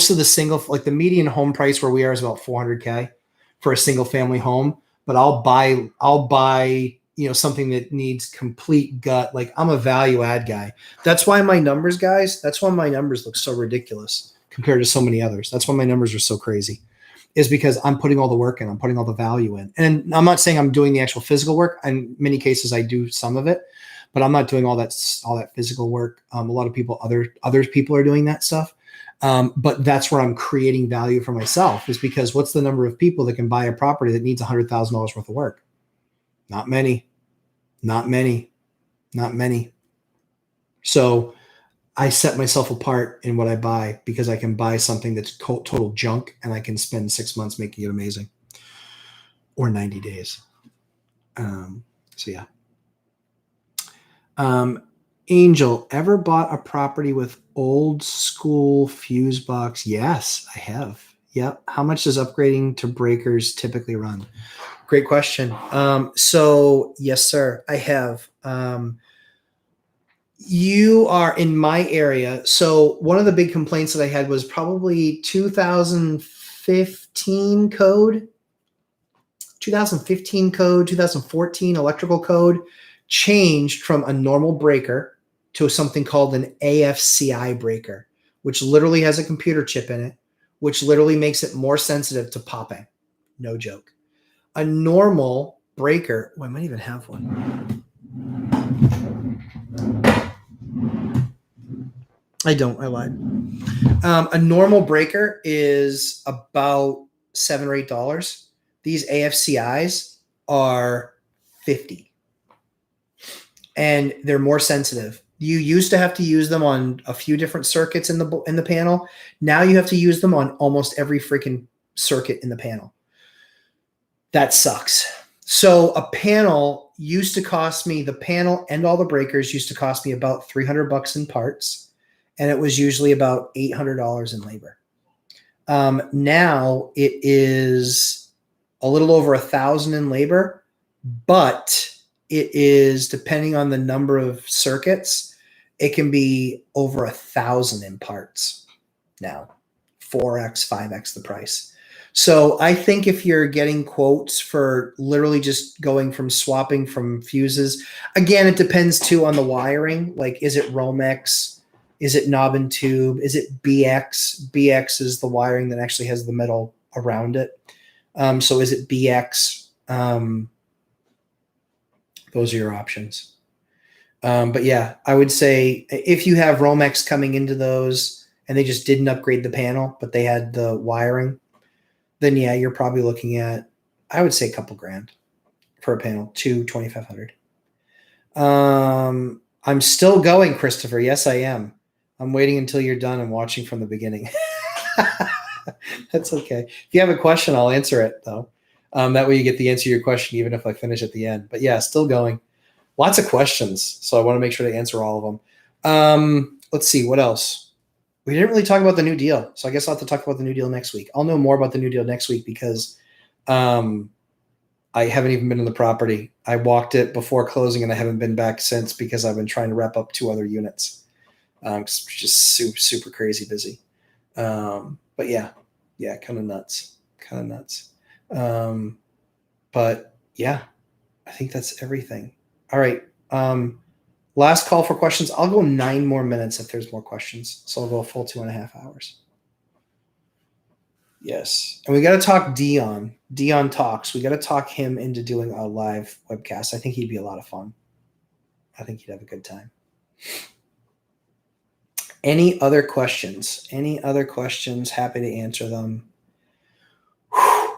of the single, like the median home price where we are is about $400K for a single family home, but I'll buy something that needs complete gut. Like, I'm a value add guy. That's why my numbers look so ridiculous compared to so many others. That's why my numbers are so crazy, is because I'm putting all the work in, I'm putting all the value in. And I'm not saying I'm doing the actual physical work. In many cases I do some of it, but I'm not doing all that physical work. A lot of people, other people are doing that stuff. But that's where I'm creating value for myself, is because what's the number of people that can buy a property that needs $100,000 worth of work? Not many. So I set myself apart in what I buy, because I can buy something that's total junk and I can spend 6 months making it amazing, or 90 days. So yeah. Angel, ever bought a property with old school fuse box? Yes, I have. Yep. How much does upgrading to breakers typically run? Great question. So yes, sir, I have. You are in my area. So one of the big complaints that I had was probably 2015 code, 2014 electrical code changed from a normal breaker to something called an AFCI breaker, which literally has a computer chip in it, which literally makes it more sensitive to popping. No joke. A normal breaker, I might even have one. I don't, I lied. A normal breaker is about $7 or $8. These AFCIs are $50. And they're more sensitive. You used to have to use them on a few different circuits in the panel. Now you have to use them on almost every freaking circuit in the panel. That sucks. So a panel used to cost me, the panel and all the breakers used to cost me about $300 in parts, and it was usually about $800 in labor. Now it is a little over $1,000 in labor, but it is, depending on the number of circuits, it can be over $1,000 in parts now, 4x, 5x the price. So I think if you're getting quotes for literally just going from swapping from fuses, again, it depends too on the wiring. Like, is it Romex? Is it knob and tube? Is it BX? BX is the wiring that actually has the metal around it. So is it BX? Those are your options. But yeah, I would say if you have Romex coming into those and they just didn't upgrade the panel, but they had the wiring, then yeah, you're probably looking at, I would say, a couple grand for a panel, $2,500. I'm still going, Christopher. Yes, I am. I'm waiting until you're done and watching from the beginning. That's okay. If you have a question, I'll answer it, though. That way you get the answer to your question, even if I finish at the end. But yeah, still going. Lots of questions, so I want to make sure to answer all of them. Let's see, what else? We didn't really talk about the new deal, so I guess I'll have to talk about the new deal next week. I'll know more about the new deal next week because I haven't even been in the property. I walked it before closing, and I haven't been back since because I've been trying to wrap up 2 other units. It's just super crazy busy. But yeah, kind of nuts. But yeah, I think that's everything. All right. Last call for questions. I'll go 9 more minutes if there's more questions. So I'll go a full 2.5 hours. Yes. And we got to talk Dion. Dion talks. We got to talk him into doing a live webcast. I think he'd be a lot of fun. I think he'd have a good time. Any other questions? Happy to answer them. Whew.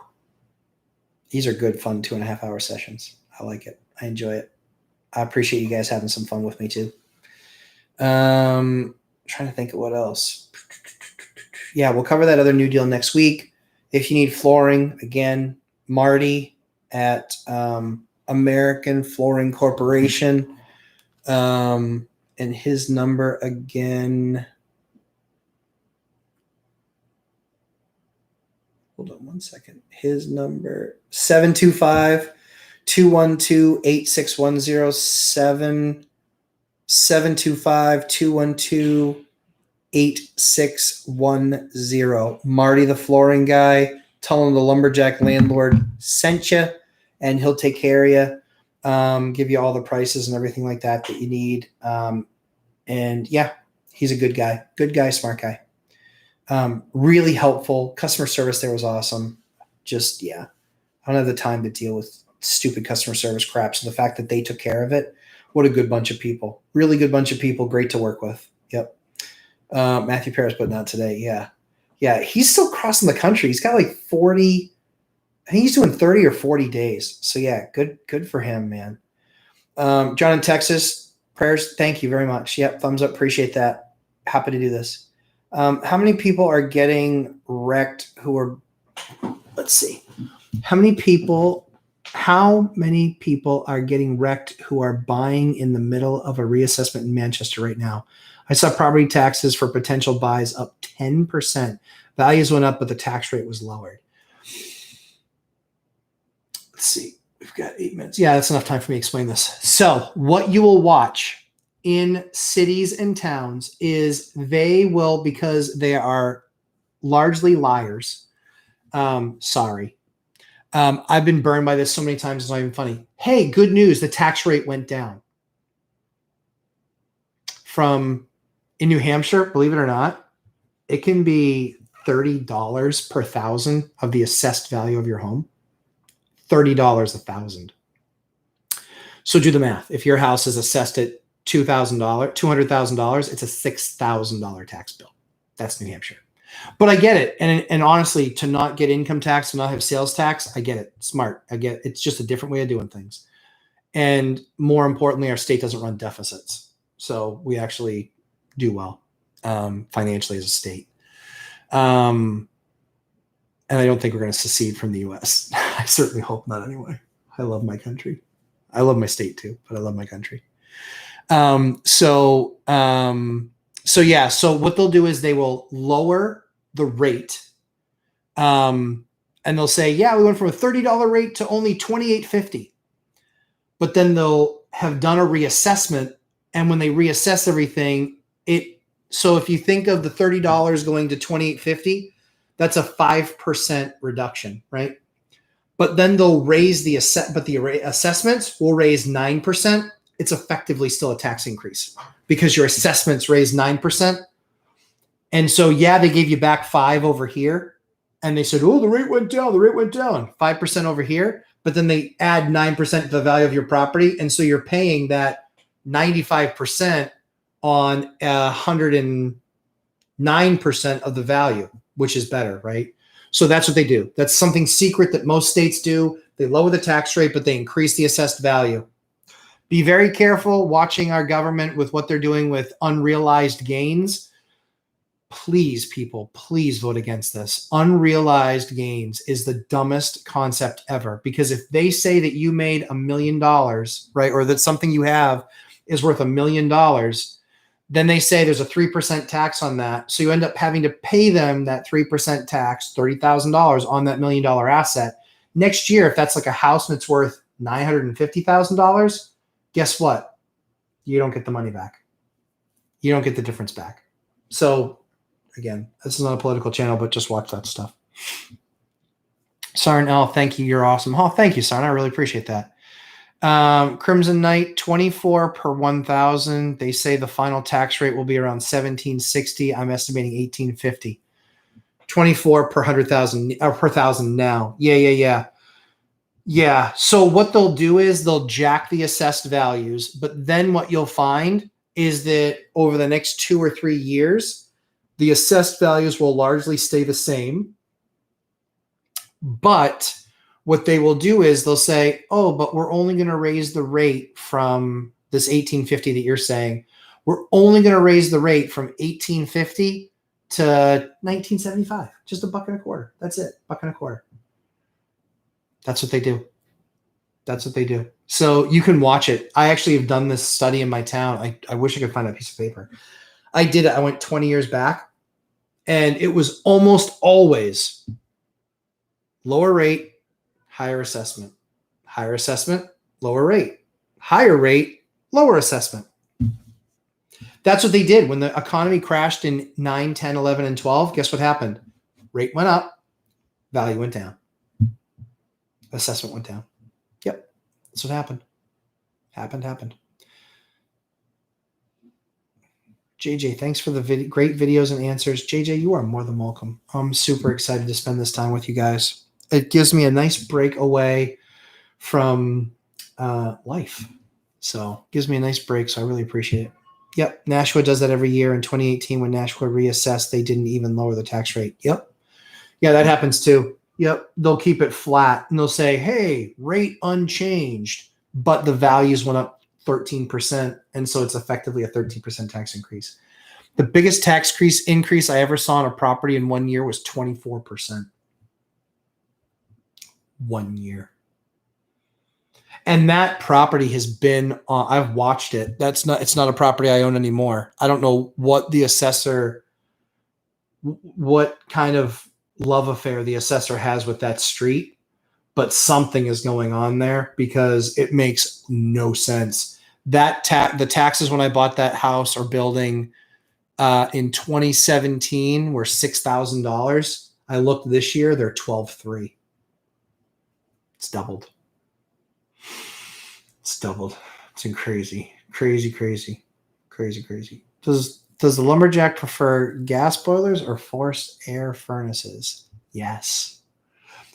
These are good, fun 2.5 hour sessions. I like it. I enjoy it. I appreciate you guys having some fun with me too. Trying to think of what else. Yeah, we'll cover that other new deal next week. If you need flooring, again, Marty at American Flooring Corporation. And his number again. Hold on one second. His number 725-212-8610. 725-212-8610. Marty, the flooring guy. Tell him the Lumberjack landlord sent you, and he'll take care of you. Give you all the prices and everything like that you need. And yeah, he's a good guy, smart guy. Really helpful. Customer service there was awesome. Just, yeah, I don't have the time to deal with stupid customer service crap. So the fact that they took care of it, what a good bunch of people. Really good bunch of people. Great to work with. Yep. Matthew Paris putting out today. Yeah. Yeah. He's still crossing the country. He's got like 40, I think he's doing 30 or 40 days. So yeah, good for him, man. John in Texas, prayers. Thank you very much. Yep. Thumbs up. Appreciate that. Happy to do this. How many people are getting wrecked who are, let's see. How many people are getting wrecked who are buying in the middle of a reassessment in Manchester right now? I saw property taxes for potential buys up 10%. Values went up, but the tax rate was lowered. Let's see. We've got 8 minutes. Yeah, that's enough time for me to explain this. So what you will watch in cities and towns is they will, because they are largely liars. Sorry. I've been burned by this so many times, it's not even funny. Hey, good news. The tax rate went down. In New Hampshire, believe it or not, it can be $30 per thousand of the assessed value of your home. $30 a thousand. So do the math. If your house is assessed at $200,000, it's a $6,000 tax bill. That's New Hampshire. But I get it. And honestly, to not get income tax, to not have sales tax, I get it. Smart. I get it. It's just a different way of doing things. And more importantly, our state doesn't run deficits. So we actually do well financially as a state. And I don't think we're going to secede from the U.S. I certainly hope not anyway. I love my country. I love my state too, but I love my country. So yeah, so what they'll do is they will lower the rate. And they'll say, yeah, we went from a $30 rate to only $28.50. But then they'll have done a reassessment. And when they reassess everything, so if you think of the $30 going to $28.50, that's a 5% reduction, right? But then they'll raise the assessments will raise 9%. It's effectively still a tax increase because your assessments raised 9%. And so, yeah, they gave you back 5 over here. And they said, oh, the rate went down. 5% over here. But then they add 9% to the value of your property. And so you're paying that 95% on 109% of the value, which is better, right? So that's what they do. That's something secret that most states do. They lower the tax rate, but they increase the assessed value. Be very careful watching our government with what they're doing with unrealized gains. Please, people, please vote against this. Unrealized gains is the dumbest concept ever, because if they say that you made $1 million, right, or that something you have is worth $1 million, then they say there's a 3% tax on that. So you end up having to pay them that 3% tax, $30,000 on that $1 million asset. Next year, if that's like a house and it's worth $950,000, guess what? You don't get the money back. You don't get the difference back. So again, this is not a political channel, but just watch that stuff. Sarn L, thank you. You're awesome. Oh, thank you, Sarn. I really appreciate that. Crimson Knight, 24 per 1,000. They say the final tax rate will be around 1760. I'm estimating 1850. 24 per 100,000 or per 1,000 now. Yeah. So what they'll do is they'll jack the assessed values, but then what you'll find is that over the next 2 or 3 years, the assessed values will largely stay the same. But what they will do is they'll say, oh, but we're only going to raise the rate from this 1850 that you're saying. We're only going to raise the rate from 1850 to 1975. Just $1.25. That's it. $1.25. That's what they do. That's what they do. So you can watch it. I actually have done this study in my town. I wish I could find a piece of paper. I did it. I went 20 years back, and it was almost always lower rate, higher assessment, lower rate, higher rate, lower assessment. That's what they did when the economy crashed in 9, 10, 11, and 12. Guess what happened? Rate went up, value went down, assessment went down. Yep, that's what happened. Happened. JJ, thanks for the great videos and answers. JJ, you are more than welcome. I'm super excited to spend this time with you guys. It gives me a nice break away from life. So it gives me a nice break, so I really appreciate it. Yep, Nashua does that every year. In 2018, when Nashua reassessed, they didn't even lower the tax rate. Yep. Yeah, that happens too. Yep, they'll keep it flat, and they'll say, hey, rate unchanged, but the values went up 13%, and so it's effectively a 13% tax increase. The biggest tax increase I ever saw on a property in 1 year was 24%. 1 year. And that property has been I've watched it. It's not a property I own anymore. I don't know what the assessor, what kind of love affair the assessor has with that street, but something is going on there because it makes no sense. The taxes when I bought that house or building in 2017 were $6,000. I looked this year, they're $12,300. It's doubled. It's crazy. Does the Lumberjack prefer gas boilers or forced air furnaces? Yes.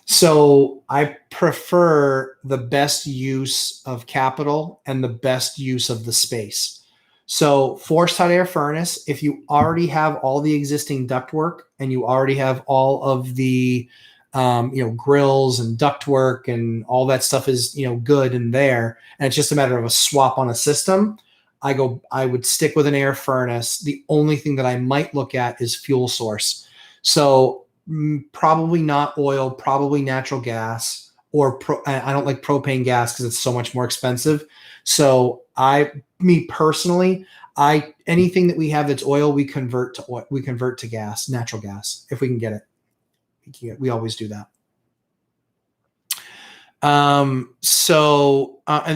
So I prefer the best use of capital and the best use of the space. So forced hot air furnace, if you already have all the existing ductwork and you already have all of the grills and ductwork and all that stuff is, good in there, and it's just a matter of a swap on a system, I would stick with an air furnace. The only thing that I might look at is fuel source. So probably not oil, probably natural gas, or I don't like propane gas because it's so much more expensive. So personally, anything that we have that's oil, we convert to gas, natural gas, if we can get it. We always do that. And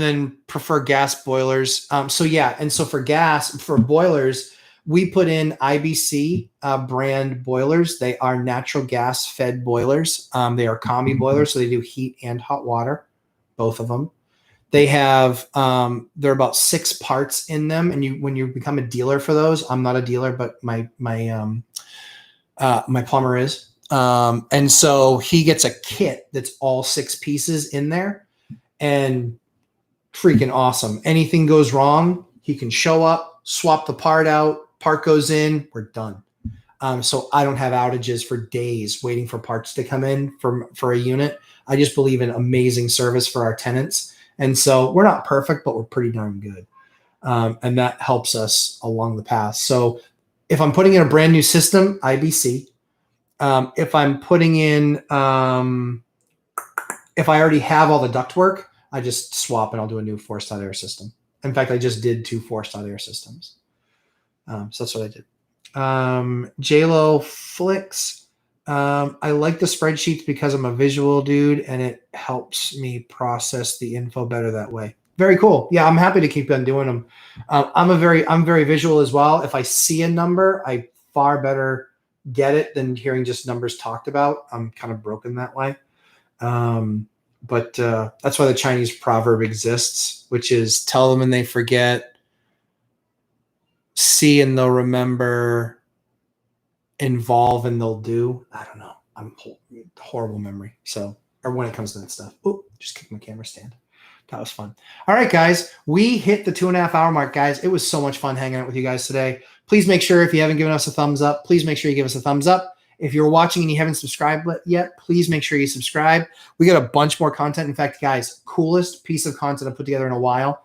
then prefer gas boilers. For boilers, we put in IBC brand boilers. They are natural gas fed boilers. They are combi boilers, so they do heat and hot water, both of them. They have there are about 6 parts in them, and when you become a dealer for those, I'm not a dealer, but my plumber is. And so he gets a kit that's all 6 pieces in there, and freaking awesome. Anything goes wrong, he can show up, swap the part out, part goes in, we're done. So I don't have outages for days waiting for parts to come in for a unit. I just believe in amazing service for our tenants. And so we're not perfect, but we're pretty darn good. And that helps us along the path. So if I'm putting in a brand new system, IBC. If I'm putting in, if I already have all the ductwork, I just swap and I'll do a new forced hot air system. In fact, I just did 2 forced hot air systems. So that's what I did. JLo Flicks. I like the spreadsheets because I'm a visual dude and it helps me process the info better that way. Very cool. Yeah, I'm happy to keep on doing them. I'm very visual as well. If I see a number, I far better get it than hearing just numbers talked about. I'm kind of broken that way. But that's why the Chinese proverb exists, which is tell them and they forget, see and they'll remember, involve and they'll do. I don't know. I'm horrible memory. So, or when it comes to that stuff. Oh, just kicked my camera stand. That was fun. All right, guys, we hit the 2.5 hour mark, guys. It was so much fun hanging out with you guys today. Please make sure if you haven't given us a thumbs up, please make sure you give us a thumbs up. If you're watching and you haven't subscribed yet, please make sure you subscribe. We got a bunch more content. In fact, guys, coolest piece of content I put together in a while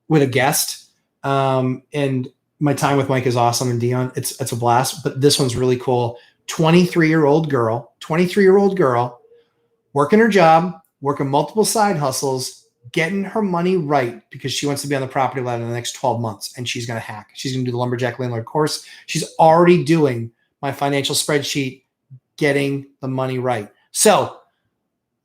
with a guest. And my time with Mike is awesome and Dion. It's a blast, but this one's really cool. 23-year-old girl, working her job, working multiple side hustles, getting her money right because she wants to be on the property ladder in the next 12 months. And she's going to hack. She's going to do the Lumberjack Landlord course. She's already doing my financial spreadsheet, getting the money right. So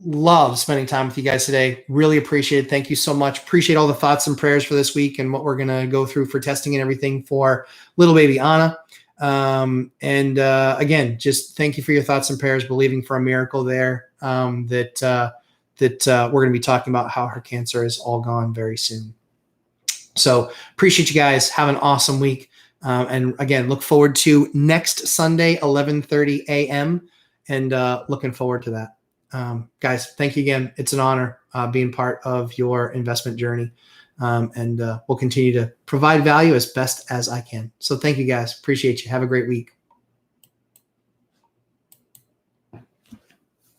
love spending time with you guys today. Really appreciate it. Thank you so much. Appreciate all the thoughts and prayers for this week and what we're going to go through for testing and everything for little baby Anna. Again, just thank you for your thoughts and prayers, believing for a miracle there, that we're going to be talking about how her cancer is all gone very soon. So appreciate you guys. Have an awesome week. And again, look forward to next Sunday, 11:30 a.m. and looking forward to that. Guys, thank you again. It's an honor being part of your investment journey. And we'll continue to provide value as best as I can. So thank you guys. Appreciate you. Have a great week.